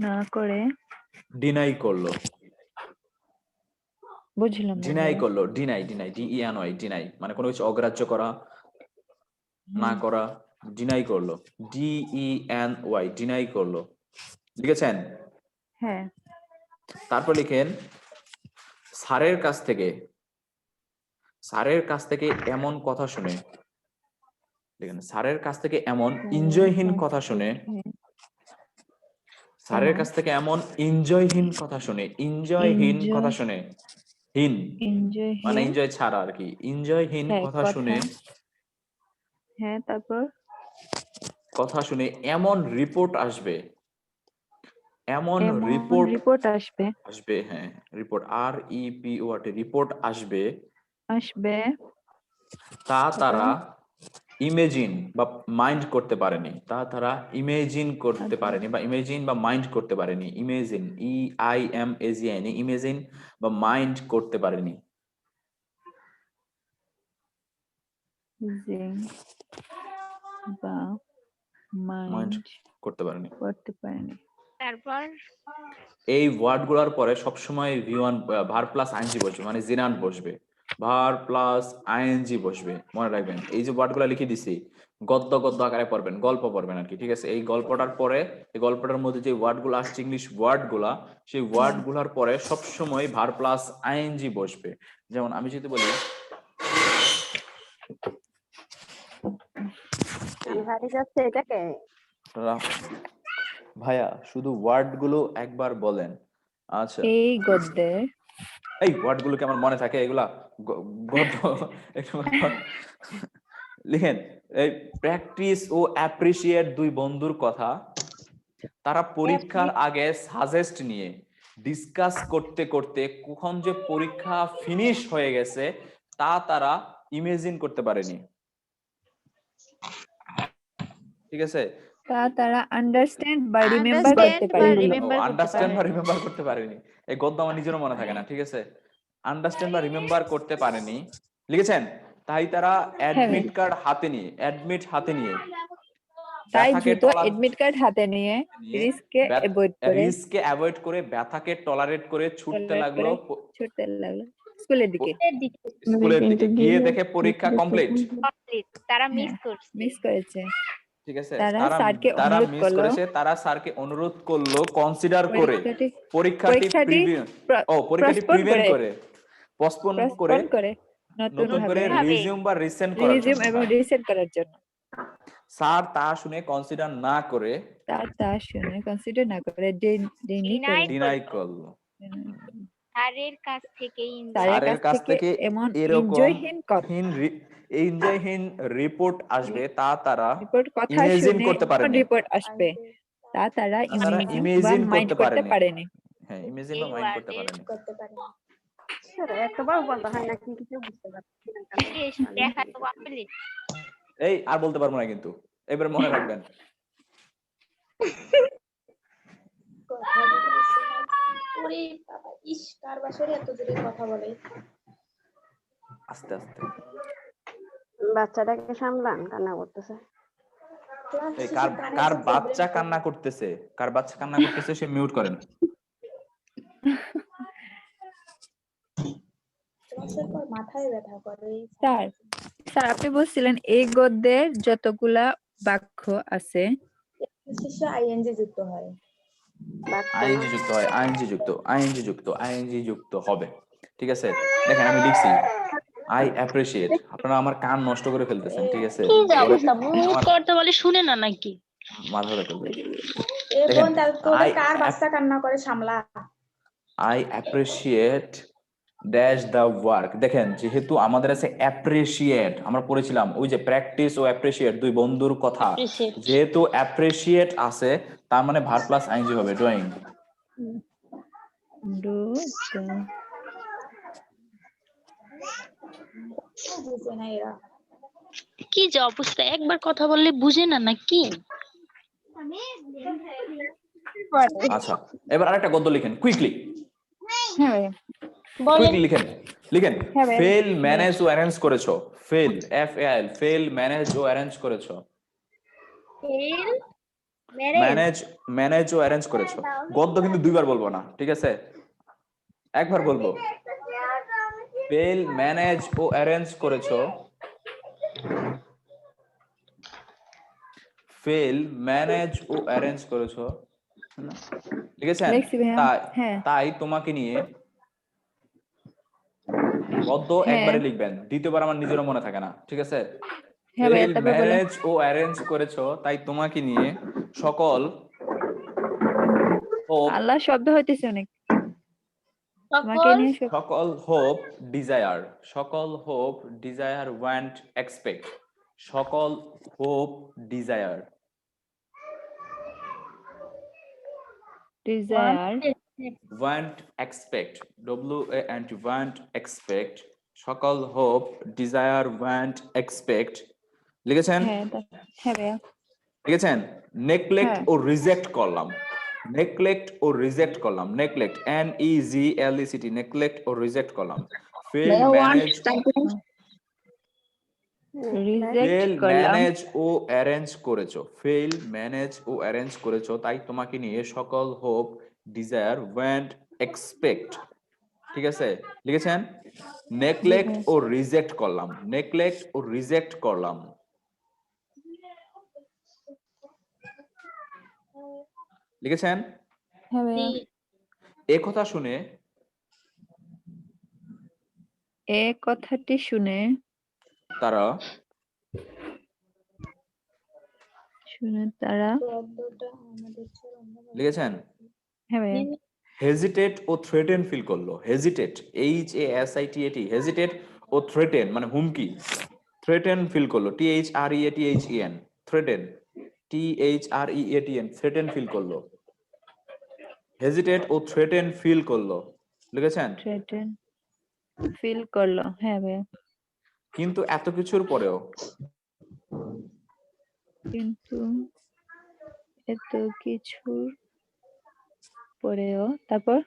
না করে ডিনাই করলো। বুঝলাম না ডিনাই ভাইয়া। করলো, ডিনাই, DENY, ডিনাই মানে কোনো কিছু অগ্রাহ্য করা, না করা, ডিনাই করলো, DENY, ডিনাই করলো। লিখেছেন? হ্যাঁ, তারপর লিখেন স্যারের কাছ থেকে এমন কথা শুনে, দেখেন স্যারের কাছ থেকে এমন এনজয়হীন কথা শুনে, স্যারের কাছ থেকে এমন এনজয়হীন কথা শুনে, এনজয়হীন কথা শুনে, হীন মানে এনজয় ছাড়া আর কি, এনজয়হীন কথা শুনে, হ্যাঁ, তারপর কথা শুনে এমন রিপোর্ট আসবে, এমন রিপোর্ট আসবে, হ্যাঁ, রিপোর্ট, REPORT, রিপোর্ট আসবে, তা তারা ইমেজিন বা মাইন্ড করতে পারেনি, তা তারা ইমেজিন করতে পারেনি বা ইমেজিন বা মাইন্ড করতে পারেনি, ইমেজিন, EIMAGIN, ইমেজিন বা মাইন্ড করতে পারেনি। বা মাইন্ড করতে পারেনি। তারপর এই ওয়ার্ড গুলার পরে সবসময় V1 ভার প্লাস আইএনজি বসবে, মানে জিনান বসবে, ভার প্লাস আইএনজি বসবে, মনে রাখবেন। এই যে ওয়ার্ড গুলা লিখে দিছি, গদ্য আকারে পড়বেন, গল্প পড়বেন আর কি, ঠিক আছে? এই গল্পটার পরে, এই গল্পটার মধ্যে যে ওয়ার্ড গুলো আসছে, ইংলিশ ওয়ার্ড গুলা, সেই ওয়ার্ড গুলার পরে সবসময় ভার প্লাস আইএনজি বসবে। যেমন আমি যদি বলি, ভাইয়া শুধু ওয়ার্ড গুলো একবার বলেন। আচ্ছা, এই গদ্যের, এই ওয়ার্ড গুলো কি আমার মনে থাকে? এগুলা গদ্য লিখেন। এই প্র্যাকটিস ও অ্যাপ্রিসিয়েট দুই বন্ধুর কথা, তারা পরীক্ষার আগে সাজেস্ট নিয়ে ডিসকাস করতে করতে কখন যে পরীক্ষা ফিনিশ হয়ে গেছে তা তারা ইমেজিন করতে পারেনি, ঠিক আছে? তারা আন্ডারস্ট্যান্ড বা রিমেম্বার করতে পারেনি। আন্ডারস্ট্যান্ড বা রিমেম্বার করতে পারেনি, এই গদ্য আমার নিজেরও মনে থাকে না, ঠিক আছে? আন্ডারস্ট্যান্ড বা রিমেম্বার করতে পারেনি, লিখেছেন? তাই তারা অ্যাডমিট কার্ড হাতে নিয়ে, তাই ব্যথাকে দ্রুত এডমিট কার্ড হাতে নিয়ে রিস্ককে অ্যাভয়েড করে ব্যথাকে টলারেট করে ছুটতে tolerate লাগলো ছুটতে লাগলো স্কুলের দিকে। স্কুলের দিকে। গিয়ে দেখে পরীক্ষা কমপ্লিট। কমপ্লিট, তারা মিস হ্যাঁ, করছে। মিস করেছে। ঠিক আছে, তারা তারা স্যারকে তারা অনুরোধ মিস করলো করেছে, তারা স্যারকে অনুরোধ করলো কনসিডার করে পরীক্ষাটি পরীক্ষাটি postpone প্রিভেন্ট করে পোস্টপোন করে postpone করে নতুন করে ভাবে রিজিউম বা রিসেন্ড করার রিজিউম জন্য। এবং রিসেন্ড করার জন্য। স্যার তা শুনে কনসিডার না করে তা শুনে কনসিডার না করে ডিনাই করলো। স্যারের কাছ থেকে স্যারের কাছ থেকে এমন এরকম এনজয়হীন রিপোর্ট আসবে তা তারা রিপোর্ট কথা ইমাজিন শুনে করতে পারেনি। রিপোর্ট আসবে তা তারা ইমেজিন ইমেজিন মাইন্ড করতে পারেনি। হ্যাঁ, ইমেজিন বা মাইন্ড করতে পারেনি। করতে পারি না। এতবার বলতে হয় না, কিন্তু কিছু বুঝতে পারছি না। দেখা তো কমপ্লিট। এই আর বলতে পারবো না কিন্তু, এবারে মনে রাখবেন। কথা বলেছে। ওরে বাবা, ইস, কার বাসরে এত জোরে কথা বলে। আস্তে আস্তে। বাচ্চাটাকে সামলান, কান্না করতেছে। ক্লাস এই শেষে কার কানে কার এসে বাচ্চা break কান্না করতেছে, কার বাচ্চা কান্না করতেছে সে মিউট করেন। ক্লাসের পর মাথায় ব্যথা করে। স্যার আপনি বলছিলেন এই গদ্যের যতগুলা বাক্য আছে শেষে আইএনজি যুক্ত হয়। আইএনজি যুক্ত হয়, আইএনজি যুক্ত হবে। ঠিক আছে, দেখেন আমি লিখছি আই অ্যাপ্রিশিয়েট। আপনারা আমার কান নষ্ট করে ফেলতেছেন। ঠিক আছে, কি যে অবস্থা, মুভ করতে বলে শুনে না নাকি? মাথা ব্যথা করবে। এ দেখেন, বোন, তাহলে তোদের I- কার বাচ্চা কান্না করে সামলা। I appreciate dash the work. দেখেন, যেহেতু আমাদের আছে অ্যাপ্রিশিয়েট, আমরা পড়েছিলাম ওই যে প্র্যাকটিস ও অ্যাপ্রিশিয়েট দুই বন্ধুর কথা, Appreciate. যেহেতু অ্যাপ্রিশিয়েট আছে তার মানে ভার্ব প্লাস আইএনজি হবে ড্রয়িং। ডু বুঝে না এরা। কি যে অবস্থা, একবার কথা বললে বুঝে না নাকি? আচ্ছা, এবার আরেকটা গদ্য লিখেন কুইকলি। হ্যাঁ কুইকলি লিখেন। হ্যাঁ ভাই। ফেল, ম্যানেজ ও অ্যারেঞ্জ করেছো। ফেল, FAIL, ফেল, ম্যানেজ ও অ্যারেঞ্জ করেছো। ম্যানেজ ও অ্যারেঞ্জ করেছো। গদ্য কিন্তু দুইবার বলবো না, ঠিক আছে, একবার বলবো। ফেল, ম্যানেজ ও অ্যারেঞ্জ করেছো। ফেল, ম্যানেজ ও অ্যারেঞ্জ করেছো। লিখেছেন? লিখছি ভাইয়া। হ্যাঁ। তাই তোমাকে নিয়ে গদ্য হ্যাঁ। একবারে লিখবেন, দ্বিতীয়বার আমার নিজেরও মনে থাকে না। ঠিক আছে, হ্যাঁ ভাইয়া, ফেল, তারপর বলেন। ম্যানেজ ও অ্যারেঞ্জ করেছো, তাই তোমাকে নিয়ে সকল হোপ, আল্লাহ শব্দ হইতেছে অনেক। তোমাকে নিয়ে সকল হোপ, ডিজায়ার, সকল হোপ, ডিজায়ার, ওয়ান্ট, এক্সপেক্ট, সকল hope, desire, desire want, expect, WANT, want, expect, সকল হোপ, ডিজায়ার, ওয়ান্ট, এক্সপেক্ট। লিখেছেন? হ্যাঁ ভাইয়া। লিখেছেন? নেগলেক্ট হ্যাঁ। ও রিজেক্ট করলাম। নেগলেক্ট ও রিজেক্ট করলাম। নেগলেক্ট, NEGLECT, নেগলেক্ট ও রিজেক্ট করলাম। ফেল, ম্যানেজ, ফেল, ম্যানেজ ও অ্যারেঞ্জ করেছো। ফেল, ম্যানেজ ও অ্যারেঞ্জ করেছো, তাই তোমাকে নিয়ে সকল হোপ, ডিজায়ার, ওয়ান্ট, এক্সপেক্ট। ঠিক আছে, লিখেছেন? নেগলেক্ট ও রিজেক্ট করলাম। নেগলেক্ট ও রিজেক্ট করলাম। লিখেছেন? হ্যাঁ ভাইয়া। এ কথা শুনে, এ কথাটি শুনে তারা শব্দটা আমাদের ছেড়ে অন্য কারো লিখেছেন? হ্যাঁ ভাইয়া। হেজিটেট ও থ্রেটেন ফিল করলো। হেজিটেট, HASITAT, হেজিটেট ও থ্রেটেন মানে হুমকি। থ্রেটেন ফিল করলো, THREATHEN, threaten, THREATN, threaten feel করলো। হেজিটেট ও থ্রেটেন ফিল করলো। লিখেছেন? থ্রেটেন ফিল করলো। হ্যাঁ ভাইয়া। কিন্তু এত কিছুর পরেও, কিন্তু এত কিছুর পরেও, তারপর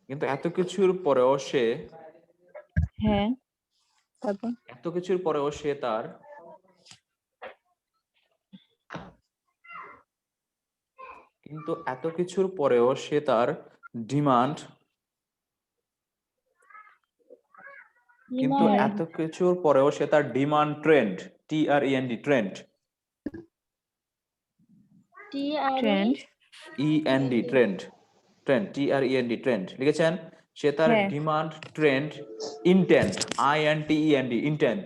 কিন্তু এত কিছুর পরেও সে, হ্যাঁ তারপর এত কিছুর পরেও সে তার কিন্তু এত কিছুর পরেও সে তার ডিমান্ড এত কিছুর পরেও সে তার demand trend TREND trend trend END trend TREND trend লিখেছেন সে তার হ্যাঁ। Demand trend intend INTEND intend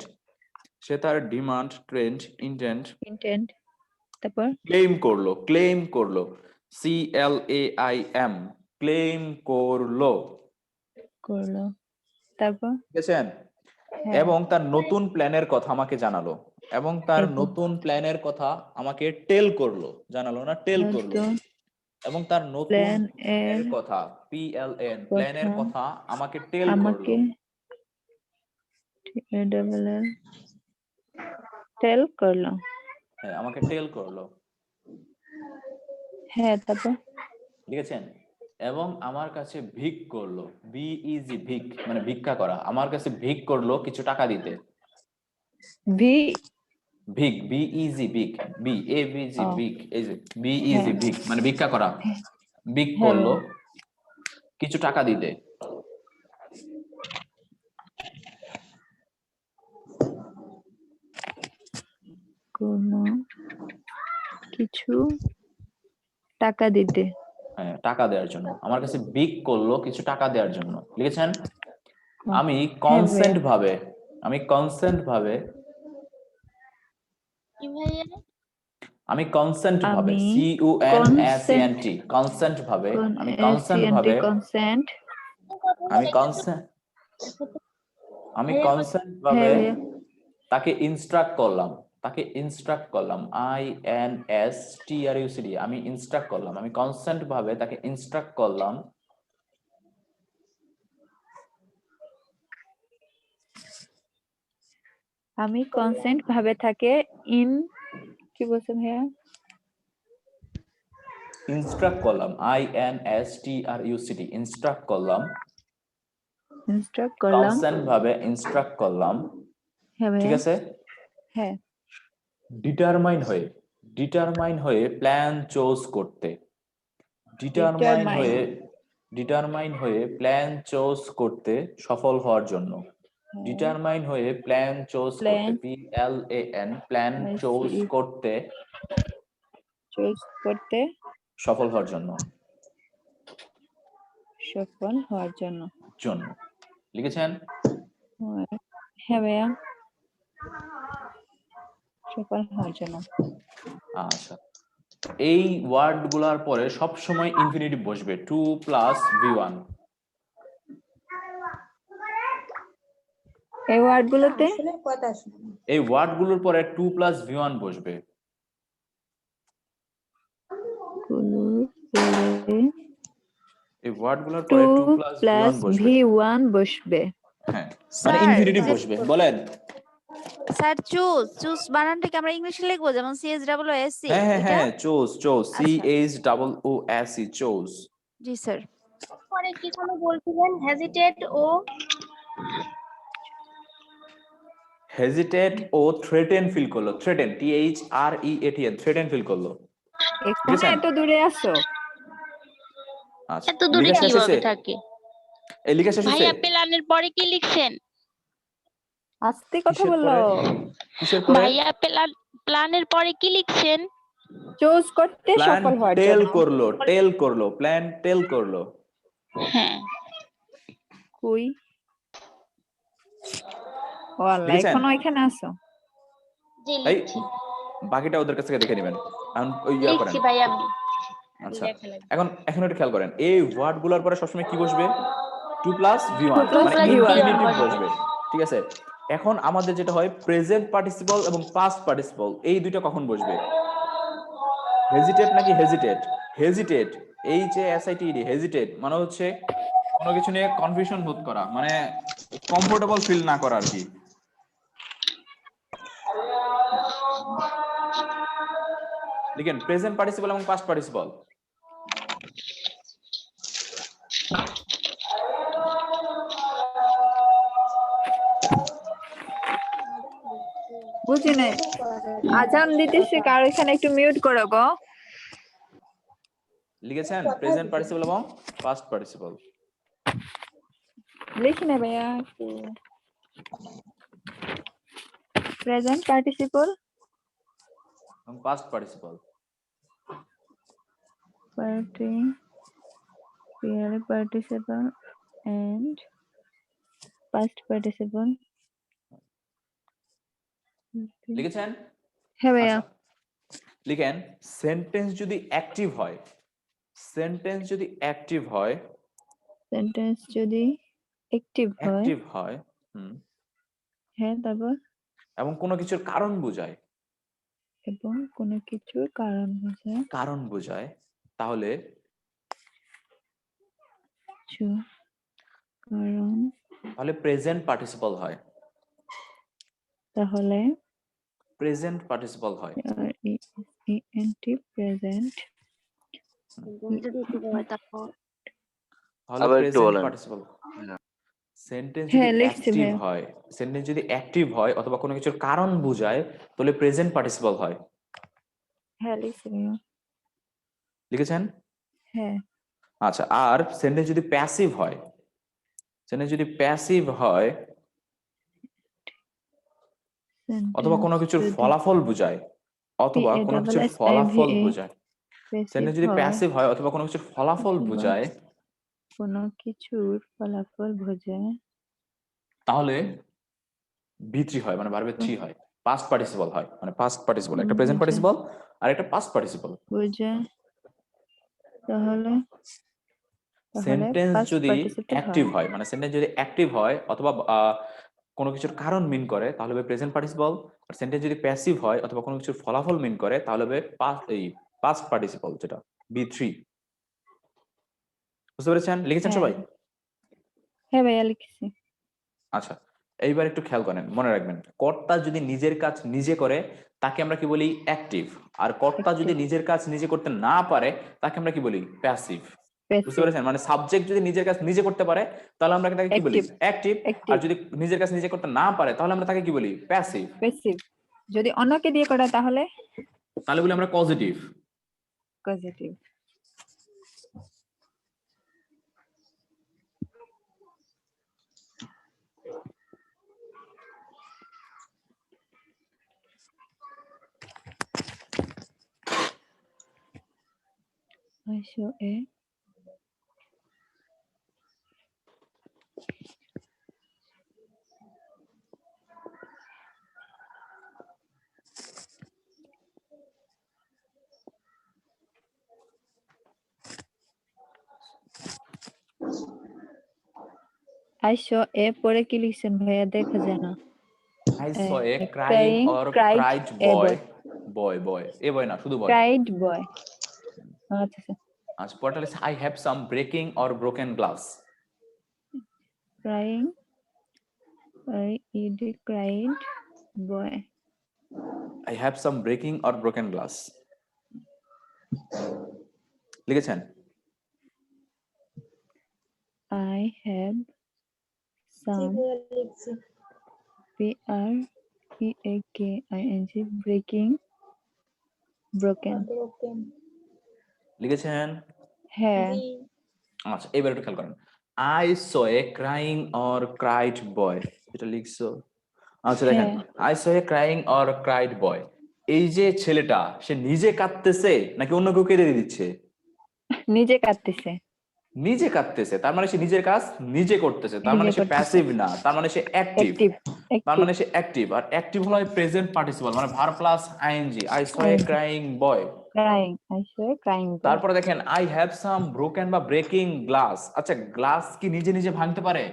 সে তার ডিমান্ড ট্রেন্ড ইন্টেন্ট ইন্টেন্ট তারপর ক্লেম করলো CLAIM ক্লেম করলো করলো তারপর বুঝেছেন হ্যাঁ। এবং তার নতুন প্ল্যানের কথা আমাকে জানালো এবং তার এবং নতুন প্ল্যানের কথা আমাকে টেল করলো জানালো না টেল করলো নতুন এবং তার নতুন প্ল্যান প্ল্যানের এর কথা PLN প্ল্যানের কথা আমাকে টেল আমাকে করলো টেল করলো হ্যাঁ আমাকে টেল করলো হ্যাঁ তারপর লিখেছেন এবং আমার কাছে ভিক করলো BEG ভিক মানে ভিক্ষা করা আমার কাছে ভিক করলো কিছু টাকা দিতে ভি ভিক BEG ভিক BAVG ও। ভিক এই যে BEG হ্যাঁ। ভিক মানে ভিক্ষা করা ভিক হ্যাঁ। করলো কিছু টাকা দিতে কোনো কিছু টাকা দিতে হ্যাঁ টাকা দেওয়ার জন্য আমার কাছে ভিক করলো কিছু টাকা দেওয়ার জন্য লিখেছেন আমি কনসেন্ট ভাবে আমি কনসেন্ট ভাবে CONSENT কনসেন্ট ভাবে আমি কনসেন্ট ভাবে কনসেন্ট আমি কনসেন্ট ভাবে তাকে ইনস্ট্রাক্ট করলাম INSTRUCD আমি ইনস্ট্রাক্ট করলাম আমি কনসেন্ট ভাবে তাকে ইনস্ট্রাক্ট করলাম আমি কনসেন্ট ভাবে থাকে কি বলছেন ভাইয়া ইনস্ট্রাক্ট করলাম INSTRUCD ইনস্ট্রাক্ট করলাম কনসেন্ট ভাবে ইনস্ট্রাক্ট করলাম হ্যাঁ ভাইয়া ঠিক আছে হ্যাঁ ডিটারমাইন হয়ে প্ল্যান চুজ করতে ডিটারমাইন হয়ে প্ল্যান চুজ করতে সফল হওয়ার জন্য ডিটারমাইন হয়ে প্ল্যান চুজ করতে PLAN প্ল্যান চুজ করতে সফল হওয়ার জন্য লিখেছেন হ্যাঁ ভাইয়া সফল হওয়ার জন্য আচ্ছা এই ওয়ার্ড গুলার পরে সব সময় ইনফিনিটিভ বসবে 2 + V1 এই ওয়ার্ড গুলোতে আসলে কথা শুনুন এই ওয়ার্ড গুলোর পরে 2 + V1 বসবে এই ওয়ার্ড গুলোর পরে 2 + V1 বসবে V1 বসবে হ্যাঁ মানে ইনফিনিটিভ বসবে বলেন স্যার চুজ বানানটা কি আমরা ইংলিশে লিখবো যেমন CHOOSE হ্যাঁ চুজ CHOOSE চুজ জি স্যার পরে কি কোনো বলছিলেন হেজিটেট ও থ্রেটেন ফিল করলো থ্রেটেন THREATN থ্রেটেন ফিল করলো এখানে এত দূরে আসো আচ্ছা এত দূরে লেখা শেষ কিভাবে হয়েছে? থাকে এই লেখা শেষ হয়েছে? ভাইয়া প্ল্যানের পরে কি লিখছেন আস্তে কথা কিসের বলো পরে? কিসের পরে ভাইয়া প্ল্যানের পরে কি লিখছেন চুজ করতে প্ল্যান সফল হওয়ার টেল জন্য করলো প্ল্যান টেল করলো হ্যাঁ কই ও আল্লাহ লিখেছেন? এখনো এখানে আসো জি এই লিখছি বাকিটা ওদের কাছ থেকে দেখে নেবেন এখন ওই ইয়া করেন লিখছি ভাই আমি আচ্ছা লেখা লাগবে। এখন একটু খেয়াল করেন এই ওয়ার্ড গুলোর পরে সবসময় কি বসবে 2 + V1 2 মানে + V1 ইনফিনিটিভ বসবে ঠিক আছে এখন আমাদের যেটা হয় প্রেজেন্ট পার্টিসিপল এবং পাস্ট পার্টিসিপল এই দুইটা কখন বসবে হেজিটেট নাকি হেজিটেট HASITED হেজিটেট মানে হচ্ছে কোনো কিছু নিয়ে কনফিউশন বোধ করা মানে কমফোর্টেবল ফিল না করা আর কি দেখেন প্রেজেন্ট পার্টিসিপল এবং পাস্ট পার্টিসিপল বুঝি নাই আজান দিতেছে কার এখানে একটু মিউট করো গো লিখেছেন প্রেজেন্ট পার্টিসিপল এবং পাস্ট পার্টিসিপল। লিখি না ভাইয়া প্রেজেন্ট পার্টিসিপল এবং past participle. participle and past participle লিখেছেন? হ্যাঁ ভাইয়া আচ্ছা, লিখেন সেন্টেন্স যদি অ্যাক্টিভ হয়, সেন্টেন্স যদি অ্যাক্টিভ হয়, সেন্টেন্স যদি অ্যাক্টিভ হয় অ্যাক্টিভ হয় হ্যাঁ তারপর এবং কোনো কিছুর কারণ বোঝায়, এবং কোনো কিছুর কারণ বোঝায় কারণ বোঝায়, তাহলে কারণ তাহলে প্রেজেন্ট পার্টিসিপল হয়, তাহলে প্রেজেন্ট পার্টিসিপল হয়। PRESENT প্রেজেন্ট যদি একটু হয় তারপর তাহলে আবার একটু প্রেজেন্ট বলেন। পার্টিসিপল। সেন্টেন্স যদি হ্যাঁ, লিখছি অ্যাক্টিভ ভাইয়া। হয়, সেন্টেন্স যদি অ্যাক্টিভ হয় অথবা কোনো কিছুর কারণ বোঝায় তাহলে প্রেজেন্ট পার্টিসিপল হয়। হ্যাঁ লিখছি ভাইয়া লিখেছেন? হ্যাঁ আচ্ছা, আর সেন্টেন্স যদি প্যাসিভ হয়, সেন্টেন্স যদি প্যাসিভ হয় অথবা কোনো কিছুর ফলাফল বোঝায়, অথবা কোনো কিছুর ফলাফল বোঝায়, সেন্টেন্স যদি প্যাসিভ হয় অথবা কোনো কিছুর ফলাফল বোঝায় কোনো কিছুর ফলাফল বোঝায় তাহলে বি3 হয়, মানে ভার্বের 3 হয়, পাস্ট পার্টিসিপল হয়, মানে পাস্ট পার্টিসিপল, একটা প্রেজেন্ট পার্টিসিপল আর একটা পাস্ট পার্টিসিপল। বোঝায় তাহলে সেন্টেন্স past যদি participle অ্যাক্টিভ হয়, মানে সেন্টেন্স যদি অ্যাক্টিভ হয় অথবা কোনো কিছুর কারণ মিন করে তাহলে হবে প্রেজেন্ট পার্টিসিপল, আর সেন্টেন্স যদি প্যাসিভ হয় অথবা কোনো কিছুর ফলাফল মিন করে তাহলে হবে পাস্ট পার্টিসিপল, যেটা বি3। বুঝতে পেরেছেন? লিখেছেন সবাই? হ্যাঁ ভাইয়া লিখছি আচ্ছা, এইবার একটু খেয়াল করেন, মনে রাখবেন কর্তা যদি নিজের কাজ নিজে করে তাকে আমরা কি বলি অ্যাক্টিভ, আর কর্তা যদি নিজের কাজ নিজে করতে না পারে তাকে আমরা কি বলি প্যাসিভ। বুঝতে পেরেছেন? মানে সাবজেক্ট যদি নিজের কাজ নিজে করতে পারে তাহলে আমরা তাকে কি বলি অ্যাক্টিভ, আর যদি নিজের কাজ নিজে করতে না পারে তাহলে আমরা তাকে কি বলি প্যাসিভ। প্যাসিভ যদি অন্যকে দিয়ে করে তাহলে তাহলে বলি আমরা পজিটিভ। পজিটিভ আইসো এ পরে কি লিখছেন ভাইয়া দেখা যায় না। I saw a crying or cried boy. Boy. A boy না, শুধু boy. Cried boy. আচ্ছা। আজ পরেরটা লিখছে I have some breaking or broken glass. Crying. Cried boy. I have some breaking or broken glass. লিখেছেন? I have some breaking broken. লিখেছেন? হ্যাঁ। আচ্ছা, এবার একটু খেয়াল করেন। I saw a crying or cried boy. এটা লিখছো? আচ্ছা দেখেন, I saw a crying or cried boy. এই যে ছেলেটা সে নিজে কাঁদতেছে নাকি অন্য কেউ কেঁদে দিচ্ছে? নিজে কাঁদতেছে। নিজে কাঁদতেছে, তার মানে সে নিজের কাজ নিজে করতেছে, তার মানে সে প্যাসিভ না, তার মানে সে অ্যাক্টিভ। তার মানে সে অ্যাক্টিভ, আর অ্যাক্টিভ হলো প্রেজেন্ট পার্টিসিপল, মানে verb plus ING. I saw a crying boy. I saw a crying boy. তারপরে দেখেন I have some broken বা ব্রেকিং গ্লাস। আচ্ছা, গ্লাস কি নিজে নিজে ভাঙতে পারে?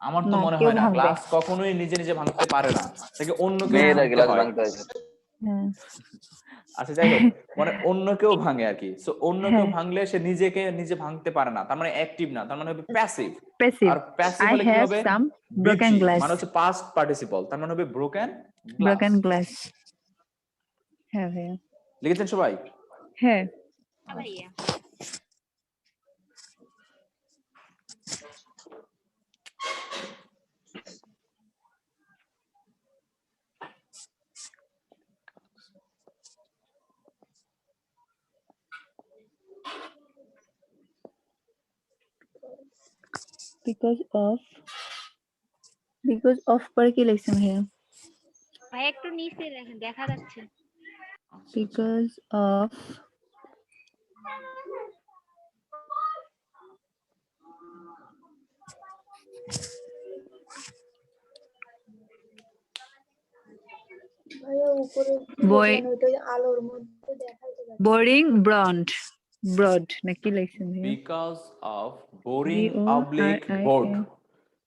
আমার তো মনে হয় না গ্লাস কখনোই নিজে নিজে ভাঙতে পারে না, তাকে অন্য কেউ গ্লাস ভাঙতে ভাঙতে হয়। আচ্ছা যাই হোক, মানে অন্য কেউ ভাঙে আর কি। সো অন্য কেউ ভাঙলে সে নিজেকে নিজে ভাঙতে পারে না, তার মানে অ্যাক্টিভ না, তার মানে হবে প্যাসিভ। আর প্যাসিভ হলে কি হবে? broken glass. মানে হচ্ছে পাস্ট পার্টিসিপল, তার মানে হবে ব্রোকেন গ্লাস। হ্যাঁ ভাইয়া। লিখেছেন সবাই? হ্যাঁ ভাইয়া। বিকজ অফ পরে কি লিখছেন ভাইয়া? ভাই একটু নিচে দেখেন, দেখা যাচ্ছে। বিকজ অফ ভাইয়া উপরে বই ওইটা আলোর মধ্যে দেখাইতে যাচ্ছে। বোরিং ব্রড না কি লিখছেন ভাইয়া? because of boring oblique BORING board.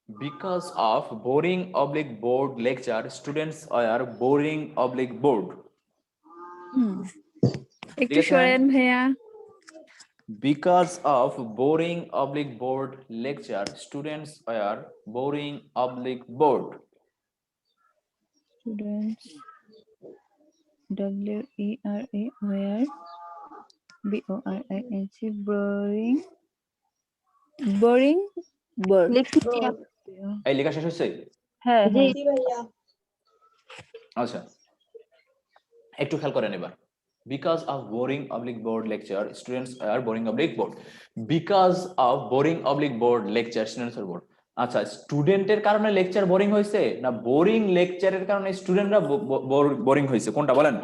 Because of boring oblique board lecture, students are boring oblique board. একটু আছে? সরেন ভাইয়া। Because of boring oblique board lecture, students are boring oblique board. Students WERABORING boring board. এই লেখা শেষ হয়েছে? হ্যাঁ হ্যাঁ জি ভাইয়া। আচ্ছা, একটু খেয়াল করেন এবার। Because of boring oblique board lecture, students are boring oblique board. Because of boring oblique board lecture, students are bored. আচ্ছা, স্টুডেন্টের কারণে লেকচার বোরিং হয়েছে না বোরিং লেকচারের কারণে স্টুডেন্টরা বোরিং হয়েছে, কোনটা বলেন?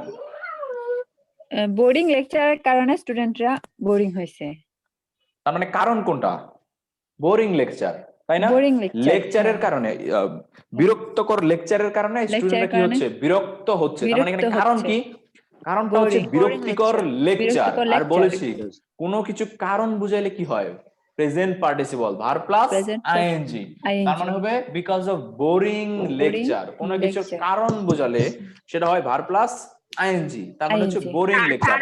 বোরিং লেকচারের কারণে স্টুডেন্টরা বোরিং হয়েছে। তার মানে কারণ কোনটা? বোরিং লেকচার, তাই না? বোরিং লেকচার, লেকচারের কারণে বিরক্তকর লেকচারের কারণে স্টুডেন্টরা কি হচ্ছে? বিরক্ত হচ্ছে। তার মানে এখানে কারণ কি? কারণটা হচ্ছে বিরক্তিকর লেকচার। আর বলেছি কোনো কিছু কারণ বুঝাইলে কি হয়? Present participle verb plus ING. তার মানে হবে বিকজ অফ বোরিং লেকচার। কোনো কিছুর কারণ বোঝালে সেটা হয় ভার্ব প্লাস আইএনজি। তার মানে হচ্ছে বোরিং লেকচার।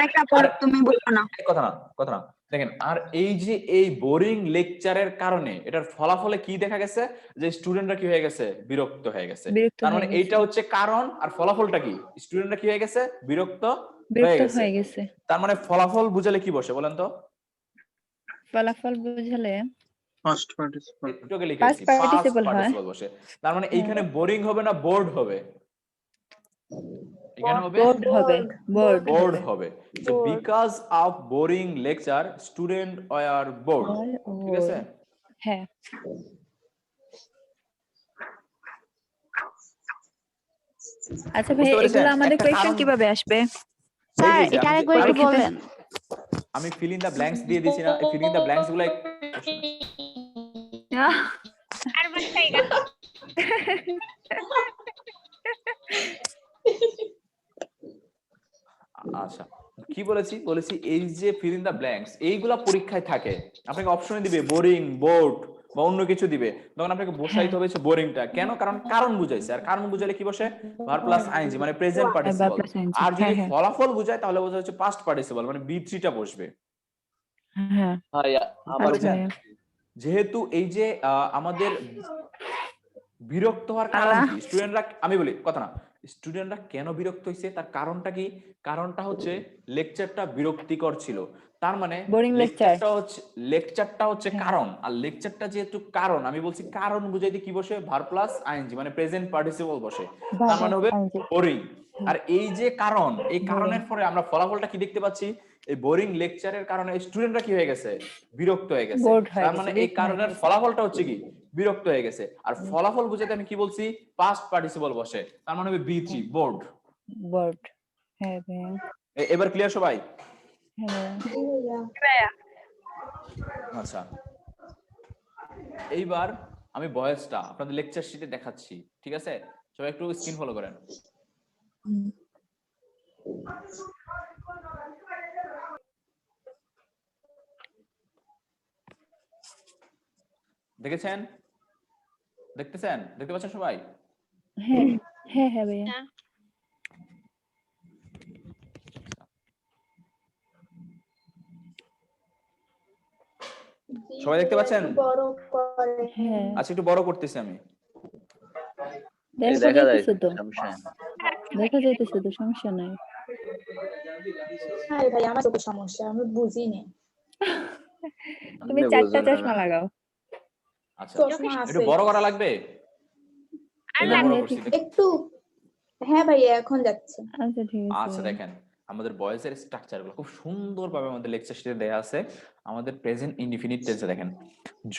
তুমি বলো না, কথা না দেখেন। আর এই যে এই বোরিং লেকচারের কারণে এটার ফলাফলে কি দেখা গেছে? যে স্টুডেন্টরা কি হয়ে গেছে? বিরক্ত হয়ে গেছে। তার মানে এইটা হচ্ছে কারণ, আর ফলাফলটা কি? স্টুডেন্টরা কি হয়ে গেছে? বিরক্ত হয়ে গেছে। তার মানে ফলাফল বুঝালে কি বসে বলেন তো? ফলাফল বুঝালে পাস্ট পার্টিসিপল বসে। তার মানে এইখানে বোরিং হবে না বোর্ড হবে? এখানে হবে বোর্ড হবে। তো because of boring lecture student are bored. ঠিক আছে? হ্যাঁ। আচ্ছা ভাই, এগুলো আমাদের কোয়েশ্চেন কিভাবে আসবে? স্যার এটা আরেকবার একটু বলবেন। আমি ফিল ইন দা ব্ল্যাঙ্কস দিয়ে দিছি না? ফিল ইন দা ব্ল্যাঙ্কস গুলো আর বাসাই না। আচ্ছা, কি বলেছি এই যে ফিল ইন দা ব্ল্যাঙ্কস এইগুলা পরীক্ষায় থাকে, আপনাকে অপশনে দিবে বোরিং, বোর্ড বা অন্য কিছু দিবে, তখন আপনাকে বসাইতে হবে হচ্ছে বোরিংটা। কেন? কারণ বুঝাইছে। আর কারণ বুঝাইলে কি বসে? ভার্ব প্লাস আইএনজি মানে প্রেজেন্ট পার্টিসিপল। আর যদি ফলাফল বুঝায় তাহলে বোঝা হচ্ছে পাস্ট পার্টিসিপল মানে বি3 টা বসবে। হ্যাঁ, আবার যেহেতু এই যে আমাদের বিরক্ত হওয়ার কারণ কি? স্টুডেন্টরা, আমি বলি কথা না, স্টুডেন্টরা কেন বিরক্ত হইছে তার কারণটা কি? কারণটা হচ্ছে লেকচারটা বিরক্তিকর ছিল। তার মানে লেকচারটা হচ্ছে কারণ। আর লেকচারটা যেহেতু কারণ, আমি বলছি কারণ বুঝাইতে কি বসে? ভার্ব প্লাস আইএনজি মানে প্রেজেন্ট পার্টিসিপল বসে। তার মানে হবে বোরিং। আর এই যে কারণ, এই কারণের পরে আমরা ফলাফলটা কি দেখতে পাচ্ছি? এই বোরিং লেকচারের কারণে স্টুডেন্টরা কি হয়ে গেছে? বিরক্ত হয়ে গেছে। তার মানে এই কারণের ফলাফলটা হচ্ছে কি? বিরক্ত হয়ে গেছে। আর ফলাফল বুঝাতে আমি কি বলছি? পাস্ট পার্টিসিপল বসে। তার মানে হবে বি3 বোর্ড। হ্যাঁ এবার ক্লিয়ার সবাই? হ্যাঁ। আচ্ছা, এইবার আমি ভয়েসটা আপনাদের লেকচার শিটে দেখাচ্ছি। ঠিক আছে? সবাই একটু স্ক্রিন ফলো করেন। দেখেছেন? দেখতেছেন? দেখতে পাচ্ছেন সবাই? হ্যাঁ ভাইয়া। সবাই দেখতে পাচ্ছেন? আচ্ছা, একটু বড় করতেছি আমি। দেখা যাইতেছে তো, সমস্যা নাই। আরে ভাই, আমার চোখের সমস্যা, আমি বুঝি না। তুমি 4টা চশমা লাগাও। আচ্ছা, একটু বড় করা লাগবে? একটু, হ্যাঁ ভাইয়া এখন যাচ্ছে। আচ্ছা ঠিক আছে। আচ্ছা দেখেন, আমাদের ভয়েসের স্ট্রাকচারগুলো খুব সুন্দরভাবে আমাদের লেকচার শিটে দেয়া আছে। আমাদের প্রেজেন্ট ইনডিফিনিট টেন্সে দেখেন,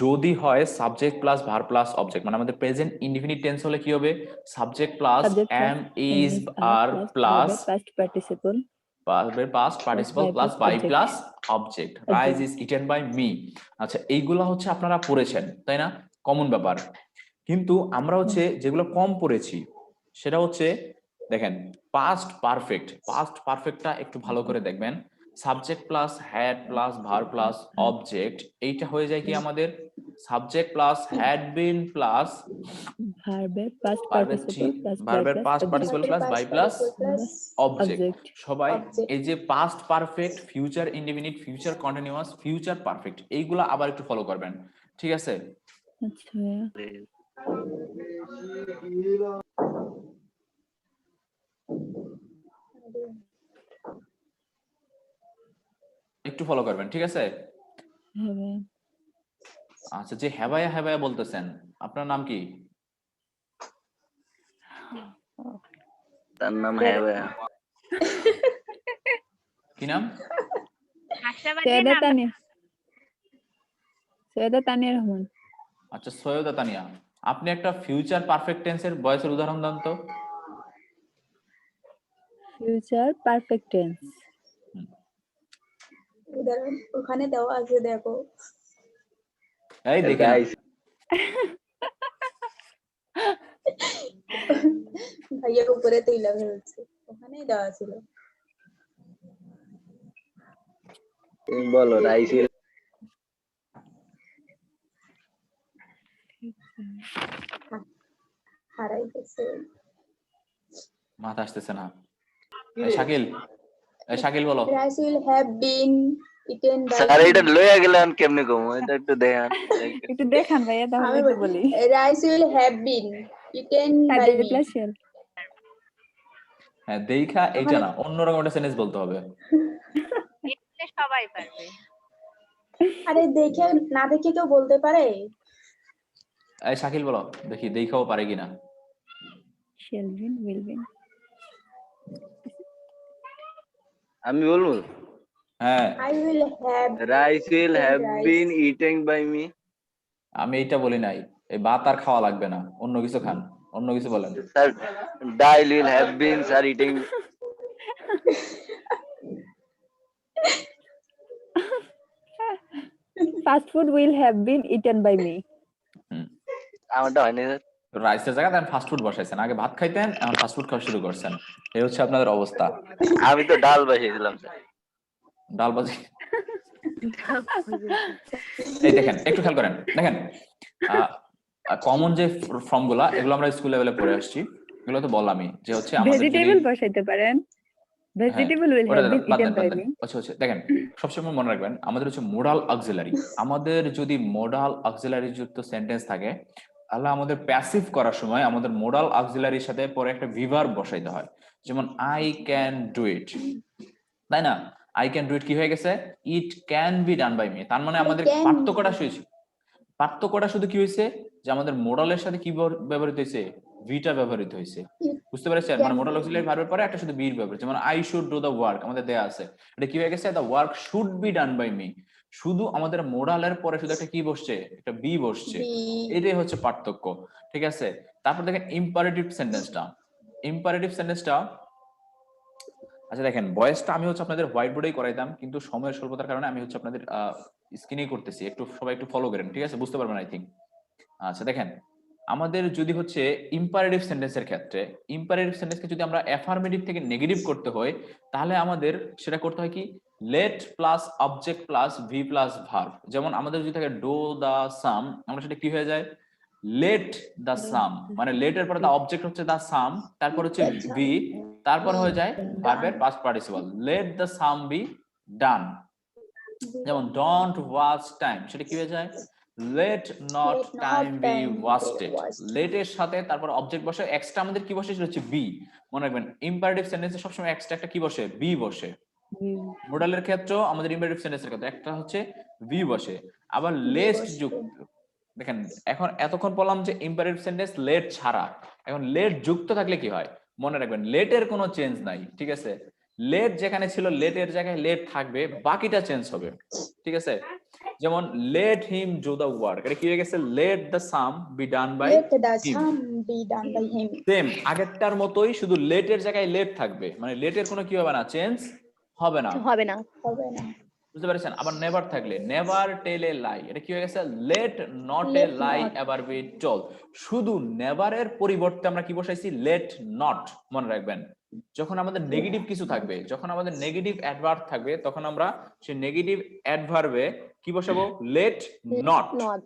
যদি হয় subject plus verb plus object, মানে আমাদের প্রেজেন্ট ইনডিফিনিট টেন্স হলে কি হবে? Subject plus Subject plus am is are plus past participle ভার্বের past participle by plus plus by object. Plus object. Rice is eaten by me. আচ্ছা, এইগুলা হচ্ছে আপনারা পড়েছেন, তাই না? কমন ব্যাপার। কিন্তু আমরা হচ্ছে যেগুলো কম পড়েছি সেটা হচ্ছে দেখেন পাস্ট পারফেক্ট। পাস্ট পারফেক্টটা একটু ভালো করে দেখবেন। Subject plus had plus verb plus object, এইটা হয়ে যায় কি আমাদের subject plus had been plus ভার্বের past participle plus by ভার্বের plus past object. Participle plus by plus plus object. Object. সবাই Object. এই যে past perfect, future indefinite, future continuous, future perfect, এইগুলা আবার একটু ফলো করবেন, ঠিক আছে? আচ্ছা ভাইয়া। একটু ফলো করবেন, ঠিক আছে? হ্যাঁ ভাইয়া। আচ্ছা, যে হ্যাবায়া হ্যাবায়া বলতেছেন, আপনার নাম কি? তার নাম হ্যাঁ ভাইয়া। কি নাম? সৈয়দা তানিয়া। সৈয়দা তানিয়া রহমান। আচ্ছা, সৈয়দা তানিয়া, আপনি একটা ফিউচার পারফেক্ট টেন্সের ভয়েসের উদাহরণ দেন তো। Future perfect tense. উদাহরণ ওখানে দেওয়া আছে, দেখো। এই দেখে নাও। Guys, ভাইয়া উপরে তুইলা ফেলছে, ওখানেই দেওয়া ছিল। তুমি বলো রাইস উইল হারাই গেছে। মাথা আসতেছে না। এই শাকিল, এই শাকিল বলো। Rice will have been eaten by. Sir এটা লইয়া গেলেন কেমনে কম, এটা একটু দেখেন। একটু দেখান ভাইয়া তাহলে আমি তো বলি। Rice will have been eaten by subject me. Plus shall. হ্যাঁ, দেখা এইটা না, অন্যরকম একটা সেন্টেন্স বলতে হবে। সবাই পারবে। আরে দেখে না দেখে কেউ বলতে পারে? এই শাকিল বলো দেখি, দেখাও পারে কিনা। Shall been will been. আমি বলবো হ্যাঁ, I will have rice will have been eating by me. আমি এইটা বলি নাই। এই ভাত আর খাওয়া লাগবে না, অন্য কিছু খান, অন্য কিছু বলেন। Sir dal will have been sir eating. Fast food will have been eaten by me. আমারটা হয়নি স্যার। রাইসের জায়গায় এখন ফাস্ট ফুড বসাইছেন, আগে ভাত খাইতেন, এখন ফাস্ট ফুড খাওয়া শুরু করছেন। এই হচ্ছে আপনাদের অবস্থা। আমি তো ডাল বসিয়ে দিলাম স্যার। ডাল বাজি। এই দেখেন, একটু খেয়াল করেন, দেখেন কমন যে ফর্ম গুলা, এগুলো আমরা স্কুল লেভেলে পড়ে আসছি। এগুলো তো বললামই যে হচ্ছে আমাদের যদি ভেজিটেবল বসাইতে পারেন। Vegetable will have been eaten by me. আচ্ছা, দেখেন সবসময় মনে রাখবেন আমাদের হচ্ছে মোডাল অক্সিলারি। আমাদের যদি মোডাল অক্সিলারি যুক্ত সেন্টেন্স থাকে তাহলে আমাদের প্যাসিভ করার সময় আমাদের মোডাল অক্সিলারির সাথে পরে একটা ভিভার্ব বসাইতে হয়। যেমন আই ক্যান ডু ইট, তাই না? আই ক্যান ডু ইট কি হয়ে গেছে? It can be done by me. তার মানে আমাদের পার্থক্যটা শুধু কি হয়েছে যে আমাদের মোডালের সাথে কি ব্যবহৃত হয়েছে? ভিটা ব্যবহৃত হয়েছে। বুঝতে পেরেছেন? মানে মোডাল অক্সিলারি ভার্বের পরে একটা শুধু বি ব্যবহৃত। যেমন I should do the work, আমাদের দেয়া আছে, এটা কি হয়ে গেছে? The work should be done by me. শুধু আমাদের মোডালের পরে শুধু একটা কি বসছে? একটা বি বসছে। এটাই হচ্ছে পার্থক্য, ঠিক আছে? তারপর দেখেন ইম্পারেটিভ সেন্টেন্সটা। আচ্ছা দেখেন, ভয়েসটা আমি হচ্ছে আপনাদের হোয়াইট বোর্ডেই করাইতাম, কিন্তু সময়ের স্বল্পতার কারণে আমি হচ্ছে আপনাদের স্ক্রিনেই করতেছি। একটু সবাই একটু ফলো করেন, ঠিক আছে? বুঝতে পারবেন আই থিঙ্ক। আচ্ছা দেখেন, আমাদের যদি হচ্ছে ইম্পারেটিভ সেন্টেন্সের ক্ষেত্রে, ইম্পারেটিভ সেন্টেন্সকে যদি আমরা অ্যাফার্মেটিভ থেকে নেগেটিভ করতে হয় তাহলে আমাদের সেটা করতে হয় কি? Let plus object plus V plus verb. যেমন আমাদের যদি থাকে ডো দা সাম, আমরা সেটা কি হয়ে যায়? লেট দা সাম, মানে লেটের পরে দা অবজেক্ট হচ্ছে দা সাম, তারপর হচ্ছে ভি, তারপর হয়ে যায় ভার্বের past participle. Let the same be done. যেমন ডোন্ট ওয়াস্ট টাইম, সেটা কি হয়ে যায়? Let not time be wasted. লেটের সাথে তারপর অবজেক্ট বসে, এক্সট্রা আমাদের কি বসে? সেটা হচ্ছে বি। মনে রাখবেন ইম্পারেটিভ সেন্টেন্সে সবসময় এক্সট্রা একটা কি বসে? বি বসে। মোডালের ক্ষেত্রেও আমাদের ইম্পারেটিভ সেন্টেন্সের ক্ষেত্রে একটা হচ্ছে বি বসে। আবার লেস্ট যুক্ত, দেখেন এখন এতক্ষণ বললাম যে ইম্পারেটিভ সেন্টেন্স লেট ছাড়া, এখন লেট যুক্ত থাকলে কি হয়? মনে রাখবেন লেটের কোনো চেঞ্জ নাই, ঠিক আছে? লেট যেখানে ছিল লেটের জায়গায় লেট থাকবে, বাকিটা চেঞ্জ হবে। ঠিক আছে, যেমন let him do the work, এটা কি হয়ে গেছে let the sum be done by Let the him. sum be done by him. Same আগেরটার মতোই, শুধু লেটের জায়গায় লেট থাকবে, মানে লেটের কোনো কি হবে না, চেঞ্জ হবে না। হবে না। হবে না। বুঝতে পেরেছেন? আবার নেভার থাকলে নেভার টেল এ লাই, এটা কি হয়ে গেছে let not a Let lie not. Ever be told. শুধু নেভারের পরিবর্তে আমরা কি বসাইছি লেট নট। মনে রাখবেন, যখন আমাদের নেগেটিভ কিছু থাকবে, যখন আমাদের নেগেটিভ অ্যাডভার্ব থাকবে, তখন আমরা সেই নেগেটিভ অ্যাডভার্বে কি বসাবো, লেট নট। নট।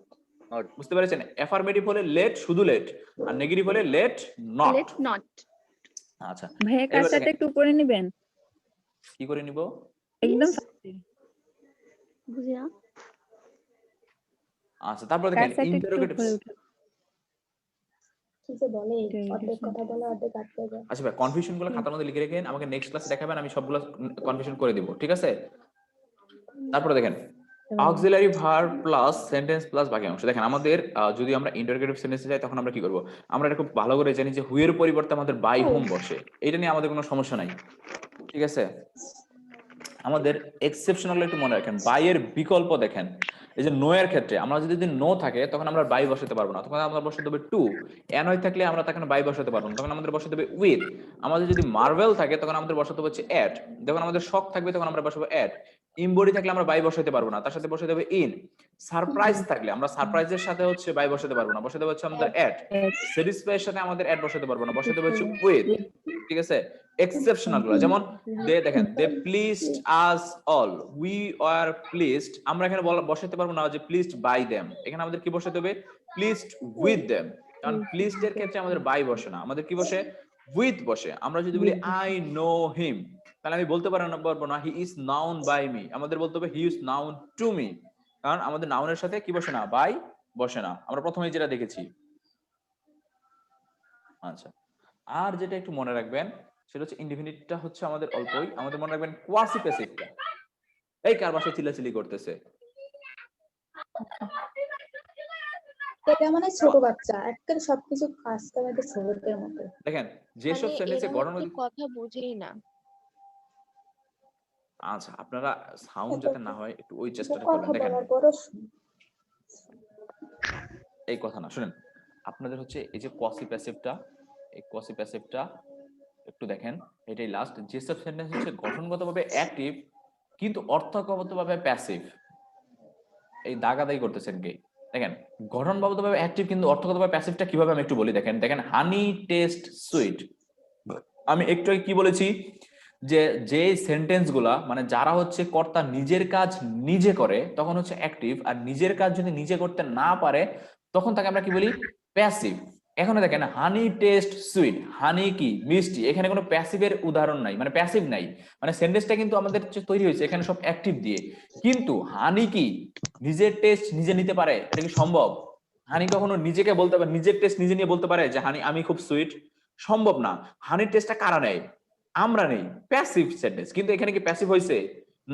বুঝতে পেরেছেন? অ্যাফার্মেটিভ হলে লেট, শুধু লেট, আর নেগেটিভ হলে লেট নট। Let not. আচ্ছা, ভাইয়া এবার কাজটা দেখেন। একটু করে নেবেন কি করে নিব? একদম বুঝি না। আচ্ছা, তারপর দেখেন কাজটা একটু ইন্টারোগেটিভ। উপরে উঠান। কি যে বলে ঠিক অর্ধেক আছে। কথা বলে অর্ধেক আটকে যায়। আচ্ছা ভাই, কনফিউশন গুলো খাতার মধ্যে লিখে রাখেন, আমাকে নেক্সট ক্লাসে দেখাবেন, আমি সবগুলো কনফিউশন করে দিব। ঠিক আছে, তারপরে দেখেন auxiliary verb plus sentence plus বাকি অংশ। দেখেন আমাদের যদি আমরা ইন্টারোগেটিভ সেন্টেন্সে যাই, তখন আমরা কি করব, আমরা এটা খুব ভালো করে জানি যে হু এর পরিবর্তে আমাদের বাই হোম বসে, এটা নিয়ে আমাদের কোনো সমস্যা নাই। ঠিক আছে, আমাদের এক্সেপশনাল একটু মনে রাখেন, বাই এর বিকল্প দেখেন, এই যে নো এর ক্ষেত্রে আমরা যদি নো থাকে, তখন আমরা বাই বসাতে পারবো না, তখন আমরা বসাতে হবে টু। এনয় থাকলে আমরা তখন বাই বসাতে পারবো না, তখন আমাদের বসাতে হবে উইথ। আমাদের যদি মার্ভেল থাকে, তখন আমাদের বসাতে হচ্ছে এট। যখন আমাদের শক থাকবে, তখন আমরা বসাবো এট। ইমবডি থাকলে আমরা বাই বসাতে পারবো না, তার সাথে বসাতে হবে ইন। সারপ্রাইজ থাকলে আমরা সারপ্রাইজের সাথে হচ্ছে বাই বসাতে পারবো না, বসাতে হচ্ছে আমাদের এট। স্যাটিসফাই এর সাথে আমাদের এট বসাতে পারবো না, বসাতে হচ্ছে উইথ। ঠিক আছে, এক্সেপশনাল গুলো যেমন দে, দেখেন they pleased us all, we are pleased, আমরা এখানে বসাতে পারবো না যে প্লিজড বাই দেম, এখানে আমাদের কি বসাতে হবে প্লিজড উইথ দেম। কারণ প্লিজড এর ক্ষেত্রে আমাদের বাই বসে না, আমাদের কি বসে উইথ বসে। আমরা যদি বলি আই নো হিম, তাহলে আমি বলতে পারবো না he is known by me, আমাদের বলতে হবে he is known to me, কারণ আমাদের নাউনের সাথে কি বসে না, বাই বসে না, আমরা প্রথমেই যেটা দেখেছি। আচ্ছা, আর যেটা একটু মনে রাখবেন সেটা হচ্ছে ইনডিফিনিটটা হচ্ছে আমাদের অল্পই, আমাদের মনে রাখবেন কোয়াসি প্যাসিভটা। এই কার বাসায় চিল্লাচিল্লি করতেছে? এটা মানে ছোট বাচ্চা একবারে সবকিছু কাজ করে ছোটদের মতো। দেখেন যেসব সেন্টেন্সে গঠন, কথা বুঝেই না। আচ্ছা আপনারা সাউন্ড যাতে না হয় একটু ওই চেষ্টাটা কথা করবেন। দেখেন বলার পরও এই কথা না, শুনেন আপনাদের হচ্ছে এই যে কোয়াসি প্যাসিভটা, এই কোয়াসি প্যাসিভটা একটু দেখেন, এটাই লাস্ট। যেসব সেন্টেন্স হচ্ছে গঠনগতভাবে অ্যাক্টিভ কিন্তু অর্থগতভাবে প্যাসিভ, এই দাগাদাগি করতেছেন কি? দেখেন গঠনগতভাবে অ্যাক্টিভ কিন্তু অর্থগতভাবে প্যাসিভটা কিভাবে আমি একটু বলি। দেখেন দেখেন হানি টেস্ট সুইট, আমি একটু আগে কি বলেছি যে যে সেন্টেন্স গুলা মানে যারা হচ্ছে কর্তা নিজের কাজ নিজে করে, তখন হচ্ছে অ্যাক্টিভ, আর নিজের কাজ যদি নিজে করতে না পারে, তখন তাকে আমরা কি বলি প্যাসিভ। এখন দেখেন হানি টেস্ট সুইট, হানি কি মিষ্টি, এখানে কোনো প্যাসিভের উদাহরণ নাই, মানে প্যাসিভ নাই, মানে সেন্টেন্সটা কিন্তু আমাদের তৈরি হয়েছে এখানে সব অ্যাক্টিভ দিয়ে। কিন্তু হানি কি নিজের টেস্ট নিজে নিতে পারে? এটা কি সম্ভব? হানি কখনো নিজেকে বলতে পারে, নিজের টেস্ট নিজে নিয়ে বলতে পারে যে হানি আমি খুব সুইট? সম্ভব না। হানির টেস্টটা কারা নেয়? আমরা নেই, প্যাসিভ সেন্টেন্স। কিন্তু এখানে কি প্যাসিভ হয়েছে?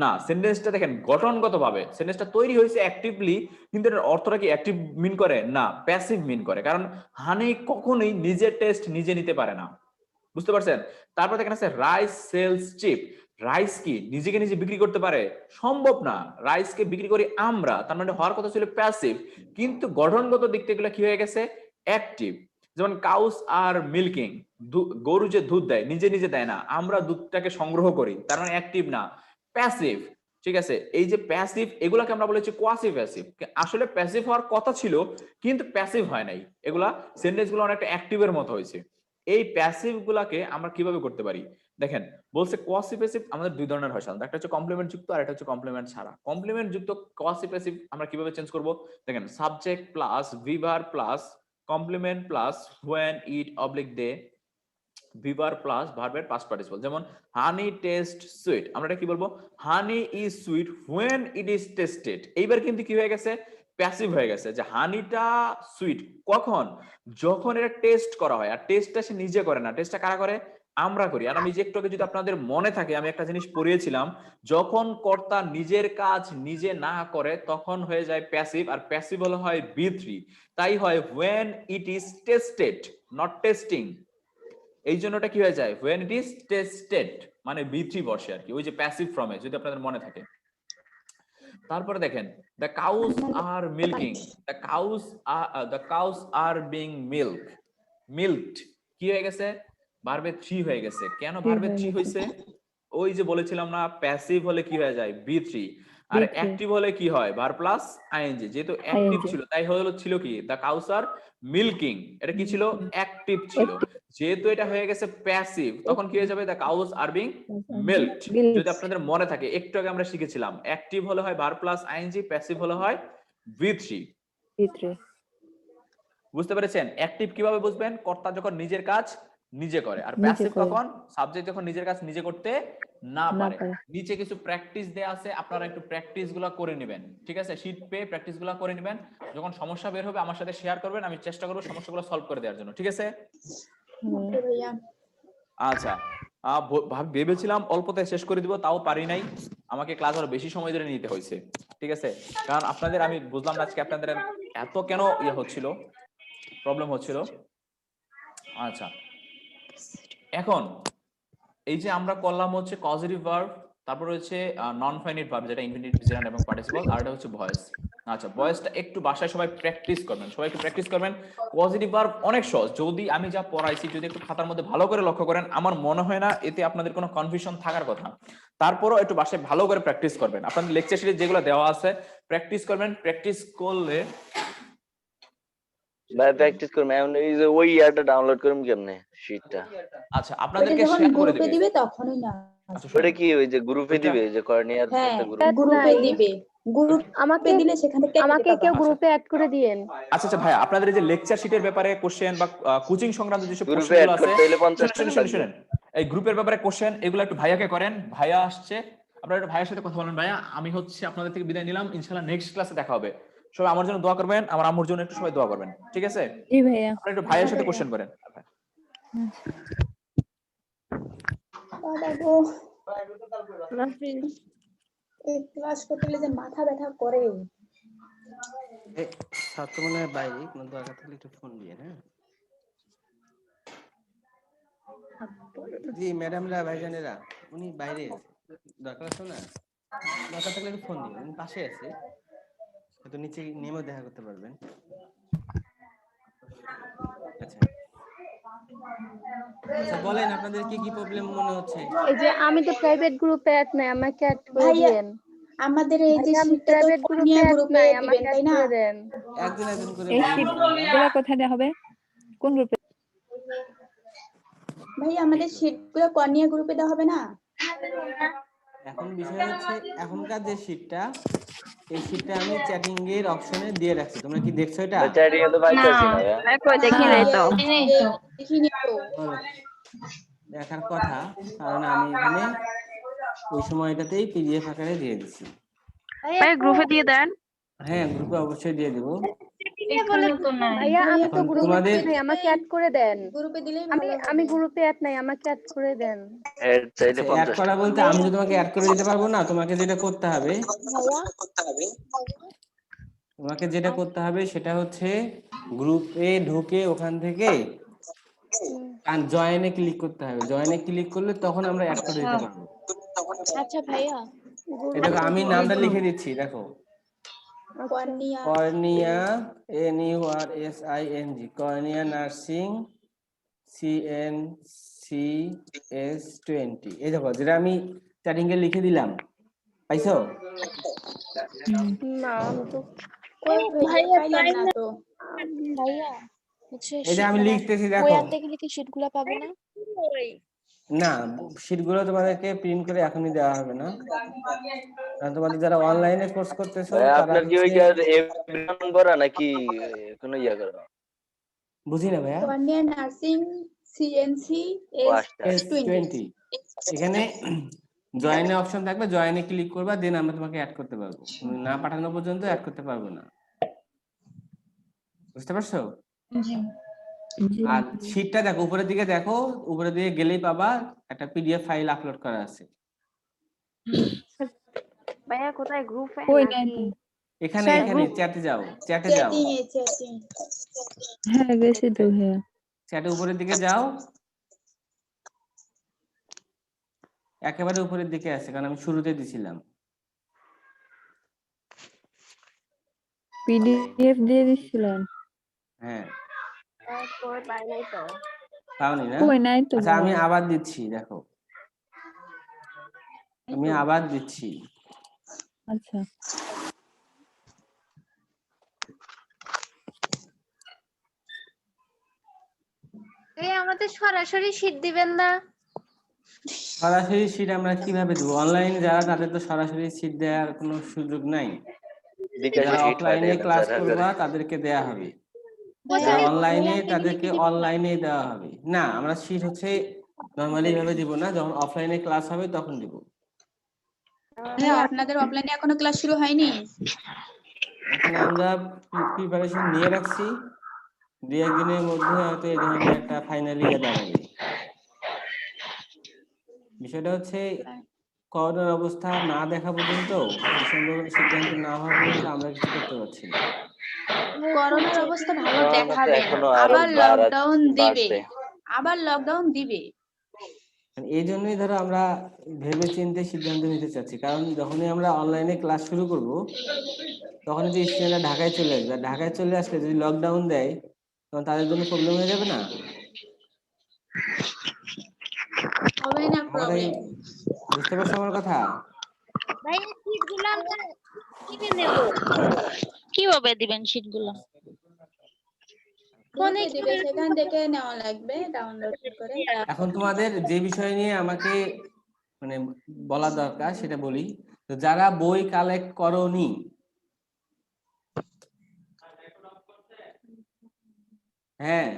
না, সেন্টেন্সটা দেখেন গঠনগতভাবে সেন্টেন্সটা তৈরি হয়েছে অ্যাক্টিভলি, কিন্তু এর অর্থটা কি অ্যাক্টিভ মিন করে? না, প্যাসিভ মিন করে, কারণ হানি কখনোই নিজের টেস্ট নিজে নিতে পারে না। বুঝতে পারছেন? তারপর দেখেন আছে রাইস সেলস চিপ, রাইস কি নিজেকে নিজে বিক্রি করতে পারে? সম্ভব না, রাইসকে বিক্রি করি আমরা, তার মানে হওয়ার কথা ছিল প্যাসিভ, কিন্তু গঠনগত দিক থেকে এগুলো কি হয়ে গেছে অ্যাক্টিভ। যেমন কাউস আর মিল্কিং, গরু যে দুধ দেয় নিজে নিজে দেয় না, আমরা দুধটাকে সংগ্রহ করি, তার মানে অ্যাক্টিভ না, প্যাসিভ। ঠিক আছে, এই যে প্যাসিভ এগুলাকে আমরা বলেছি কোয়াসি প্যাসিভ। আসলে প্যাসিভ হওয়ার কথা ছিল কিন্তু প্যাসিভ হয় নাই, এগুলা সেন্টেন্স গুলো অনেকটা অ্যাক্টিভের মতো হয়েছে। এই প্যাসিভ গুলাকে আমরা কিভাবে করতে পারি? দেখেন বলছে কোয়াসি প্যাসিভ আমাদের দুই ধরনের হয় সাধারণত, একটা হচ্ছে কমপ্লিমেন্ট যুক্ত আর একটা হচ্ছে কমপ্লিমেন্ট ছাড়া। কমপ্লিমেন্ট যুক্ত কোয়াসি প্যাসিভ আমরা কিভাবে চেঞ্জ করব? দেখেন সাবজেক্ট প্লাস ভিভার plus complement plus when it oblique they, ভিভার প্লাস ভার্বের পাস্ট পার্টিসিপল। যেমন হানি টেস্ট সুইট, আমরা এটা কি বলবো? Honey is sweet when it is tasted। এইবার কিন্তু কি হয়ে গেছে প্যাসিভ হয়ে গেছে, যে হানিটা সুইট কখন? যখন এটা টেস্ট করা হয়, আর টেস্টটা সে নিজে করে না, টেস্টটা কারা করে? আমরা করি। আর আমি যে একটু আগে যদি আপনাদের মনে থাকে আমি একটা জিনিস পড়িয়েছিলাম, যখন কর্তা নিজের কাজ নিজে না করে তখন হয়ে যায় প্যাসিভ, আর প্যাসিভ হলো হয় বি3, তাই হয় when it is tested not testing। এই জন্য ওটা কি হয়ে যায় when it is tested মানে B3 বসে আর কি, ওই যে প্যাসিভ ফর্মে, যদি আপনাদের মনে থাকে। তারপরে দেখেন the cows are milking, the cows are being milked কি হয়ে গেছে, ভার্বে 3 হয়ে গেছে। কেন ভার্বে 3 হইছে? ওই যে বলেছিলাম না প্যাসিভ হলে কি হয়ে যায় B3, আর অ্যাক্টিভ হলে কি হয় ভার্ব প্লাস আইএনজি। যেহেতু অ্যাক্টিভ ছিল তাই ছিল কি the cows are milking, এটা কি ছিল অ্যাক্টিভ ছিল। যেহেতু এটা হয়ে গেছে প্যাসিভ তখন কি হয়ে যাবে the cows are being milked। যদি আপনাদের মনে থাকে একটু আগে আমরা শিখেছিলাম অ্যাক্টিভ হলে হয় ভার্ব প্লাস আইএনজি, প্যাসিভ হলে হয় V3। বুঝতে পেরেছেন? অ্যাক্টিভ কিভাবে বুঝবেন? কর্তা যখন নিজের কাজ নিজে করে, আর প্যাসিভ কখন? সাবজেক্ট যখন নিজের কাজ নিজে করতে না পারে। নিচে কিছু প্র্যাকটিস দেয়া আছে, আপনারা একটু প্র্যাকটিস গুলা করে নেবেন, ঠিক আছে? শীট পেয়ে প্র্যাকটিস গুলা করে নেবেন, যখন সমস্যা বের হবে আমার সাথে শেয়ার করবেন, আমি চেষ্টা করব সমস্যাগুলো সলভ করে দেওয়ার জন্য, ঠিক আছে? ভাইয়া আচ্ছা, ভেবেছিলাম অল্পতে শেষ করে দিব, তাও পারি নাই, আমাকে ক্লাস আরো বেশি সময় ধরে নিতে হয়েছে, ঠিক আছে? কারণ আপনাদের আমি বুঝলাম না আজকে আপনাদের এত কেন ইয়ে হচ্ছিল, প্রবলেম হচ্ছিল। আচ্ছা, এখন এই যে আমরা করলাম হচ্ছে কজেটিভ ভার্ব, তারপর হচ্ছে নন ফাইনাইট ভার্ব যেটা ইনফিনিটিভ, জেরান্ড এবং পার্টিসিপল, আর এটা হচ্ছে ভয়েস। আচ্ছা, ভয়েসটা একটু বাসায় সবাই প্র্যাকটিস করবেন, সবাই একটু প্র্যাকটিস করবেন। পজিটিভ ভার্ব অনেক সহজ, যদি আমি যা পড়াইছি যদি একটু খাতার মধ্যে ভালো করে লক্ষ্য করেন, আমার মনে হয় না এতে আপনাদের কোনো কনফিউশন থাকার কথা। তারপরও একটু বাসায় ভালো করে প্র্যাকটিস করবেন, আপনাদের লেকচার শিটে যেগুলো দেওয়া আছে প্র্যাকটিস করবেন। প্র্যাকটিস করলে ভাই প্র্যাকটিস করব, আমি এই যে ওই ইয়াটা ডাউনলোড করব কেমনে শিটটা? আচ্ছা, আপনাদেরকে শেয়ার করে গ্রুপে দিবে তখনই না। আচ্ছা, ওটা কি ওই যে গ্রুপে দিবে, যে কর্নিয়ার একটা গ্রুপ? গ্রুপে দিবে, গ্রুপ আমাকে দিলে সেখান থেকে আমাকে কেউ গ্রুপে অ্যাড করে দিয়েন। আচ্ছা আচ্ছা ভাই, আপনাদের এই যে লেকচার শিটের ব্যাপারে কোশ্চেন বা কোচিং সংক্রান্ত যেসব গ্রুপে কোশ্চেনগুলো অ্যাড আছে, করতে হলে 50 টাকা লাগবে। শুনেন, এই গ্রুপের ব্যাপারে কোশ্চেন এগুলো একটু ভাইয়াকে করেন, ভাইয়া আসছে, আপনারা একটু ভাইয়ার সাথে কথা বলেন। ভাইয়া, আমি হচ্ছে আপনাদের থেকে বিদায় নিলাম, ইনশাআল্লাহ নেক্সট ক্লাসে দেখা হবে। সবাই আমার জন্য দোয়া করবেন, আমার আম্মুর জন্য একটু সবাই দোয়া করবেন, ঠিক আছে? জি ভাইয়া। আপনারা একটু ভাইয়ার সাথে কোশ্চেন করেন। বাবা গো, এই ক্লাস করতে গেলে যে মাথা ব্যথা করে। ছাত্র মনে হয় বাইরে, কোনো দরকার থাকলে একটু ফোন দিয়ে। হ্যাঁ জি ম্যাডামরা, ভাইজানেরা, উনি বাইরে দরকার আছে না, দরকার থাকলে একটু ফোন দিন, উনি পাশে আছে, হয়তো নিচে নেমেও দেখা করতে পারবেন। আচ্ছা আচ্ছা, বলেন আপনাদের কি কি প্রবলেম মনে হচ্ছে? এই যে আমি তো প্রাইভেট গ্রুপে অ্যাড নাই, আমাকে অ্যাড করে দেন। আমাদের এই যে আমি শীটটা তো প্রাইভেট গ্রুপে কর্নিয়া অ্যাড গ্রুপে নাই, দিবেন আমাকে তাই অ্যাড না? করে দেন। একজন একজন করে এই শীটগুলো কোথায় দেওয়া হবে? কোন গ্রুপে? ভাই আমাদের শীটগুলো কর্নিয়া গ্রুপে দেওয়া হবে না? এখন বিষয় হচ্ছে এখনকার যে শীটটা, এই শীটটা আমি চ্যাটিং এর অপশনে দিয়ে রাখছি, তোমরা কি দেখছো এটা? চ্যাটিং এ তো পাইতেছি না ভাই। দেখি নাই তো। দেখিনি তো। দেখার কথা, কারণ আমি এখানে ওই সময়টাতেই পিডিএফ আকারে দিয়ে দিচ্ছি। ভাই গ্রুপে দিয়ে দেন। হ্যাঁ, গ্রুপে অবশ্যই দিয়ে দেব। ভাইয়া আমি তো গ্রুপে তোমাদের- নাই, আমাকে অ্যাড করে দেন। গ্রুপে দিলেই আমি ভালো আমি হবে। গ্রুপে অ্যাড নাই, আমাকে অ্যাড করে দেন। এড চাইলে অ্যাড 50 করা টাকা। বলতে আমি তো তোমাকে অ্যাড করে দিতে পারবো না, তোমাকে যেটা করতে হবে সেটা হচ্ছে গ্রুপে ঢুকে ওখান থেকে জয়েনে ক্লিক করতে হবে। জয়েনে ক্লিক করলে তখন আমরা অ্যাড করে দিতে পারবো। আচ্ছা ভাইয়া, এই দেখো আমি নামটা লিখে দিচ্ছি, দেখো cornea cornea NURSING, cornea nursing CNCS20। এই দেখো যেটা আমি চ্যাটিং এ লিখে দিলাম, পাইছো? না আমি তো ভাইয়া পাইলাম না তো। ভাইয়া হচ্ছে এই যে আমি লিখতেছি, দেখো আনতে গেলে কি শীটগুলো পাবো না? না, শীটগুলো তোমাদেরকে প্রিন্ট করে এখনই দেওয়া হবে না, কারণ তোমাদের যারা অনলাইনে কোর্স করতেছো ভাই তারা আপনার কি ওই এমন করা নাকি কোনো ইয়া করা? বুঝি না ভাইয়া। কর্নিয়া নার্সিং CNCS20 এখানে জয়েনে অপশন থাকবে, জয়েনে ক্লিক করবা, দেন আমরা তোমাকে অ্যাড করতে পারবো। তুমি না পাঠানো পর্যন্ত অ্যাড করতে পারবো না, বুঝতে পারছো? আর শীটটা দেখো, উপরের দিকে দেখো, উপরের দিকে গেলেই পাবা একটা পিডিএফ ফাইল আপলোড করা আছে। ভাইয়া কোথায় গ্রুপে? কই নাই তো। এখানে এখানে চ্যাটে যাও, চ্যাটে যাও, চ্যাটিং হ্যাঁ গেছি তো ভাইয়া। চ্যাটে উপরের দিকে যাও, একেবারে উপরের দিকে আছে, কারণ আমি শুরুতে দিছিলাম। পিডিএফ দিয়ে দিছিলেন? হ্যাঁ, কই পাই নাই তো। পাওনি না? কই নাই তো আচ্ছা, আমি ভাই। আবার দিচ্ছি, দেখো আমি আবার দিচ্ছি। আচ্ছা আমাদের সরাসরি শীট দিবেন না? সরাসরি সিট আমরা কিভাবে দেবো? অনলাইনে যারা, তাদের তো সরাসরি সিট দেওয়ার কোনো সুযোগ নাই। বিকাশে যারা sheet অফলাইনে পাঠিয়ে দেন ক্লাস স্যার করবা হাজারে। তাদেরকে দেয়া হবে, কোথায় যারা দিব? অনলাইনে তাদেরকে অনলাইনে দেওয়া হবে। না, আমরা সিট হচ্ছে নরমালি ভাবে দিব না, যখন অফলাইনে ক্লাস হবে তখন দিব। আপনাদের অফলাইনে এখনো ক্লাস শুরু হয়নি? এখন আমরা প্রিপারেশন নিয়ে রাখছি, 2-1 দিনের মধ্যে হয়তো এই ধরনের একটা ফাইনালি দাঁড়াবে। বিষয়টা হচ্ছে করোনার অবস্থা না দেখা পর্যন্ত, সিদ্ধান্ত না হওয়া পর্যন্ত আমরা কিছু করতে পারছি না। করোনার অবস্থা ভালো করোনা তো দেখাবে, এখনো আরো আবার লকডাউন দিবে, বাড়ছে। আবার লকডাউন দিবে। এই জন্যই ধরো আমরা ভেবে চিন্তে সিদ্ধান্ত নিতে চাচ্ছি, কারণ যখনই আমরা অনলাইনে ক্লাস শুরু করব তখন যে স্টুডেন্টরা ঢাকায় চলে আসবে, আর ঢাকায় চলে আসলে যদি লকডাউন দেয় তখন তাদের জন্য প্রবলেম হয়ে যাবে না? হবে না প্রবলেম। বুঝতে পারছো আমার কথা? ভাই শীটগুলো আমরা কিনে নেব। কিভাবে দিবেন শীটগুলো? ফোনে দিবে, সেখান থেকে নেওয়া লাগবে ডাউনলোড করে। এখন তোমাদের যে বিষয় নিয়ে আমাকে মানে বলা দরকার সেটা বলি। তো যারা বই কালেক্ট করোনি, হ্যাঁ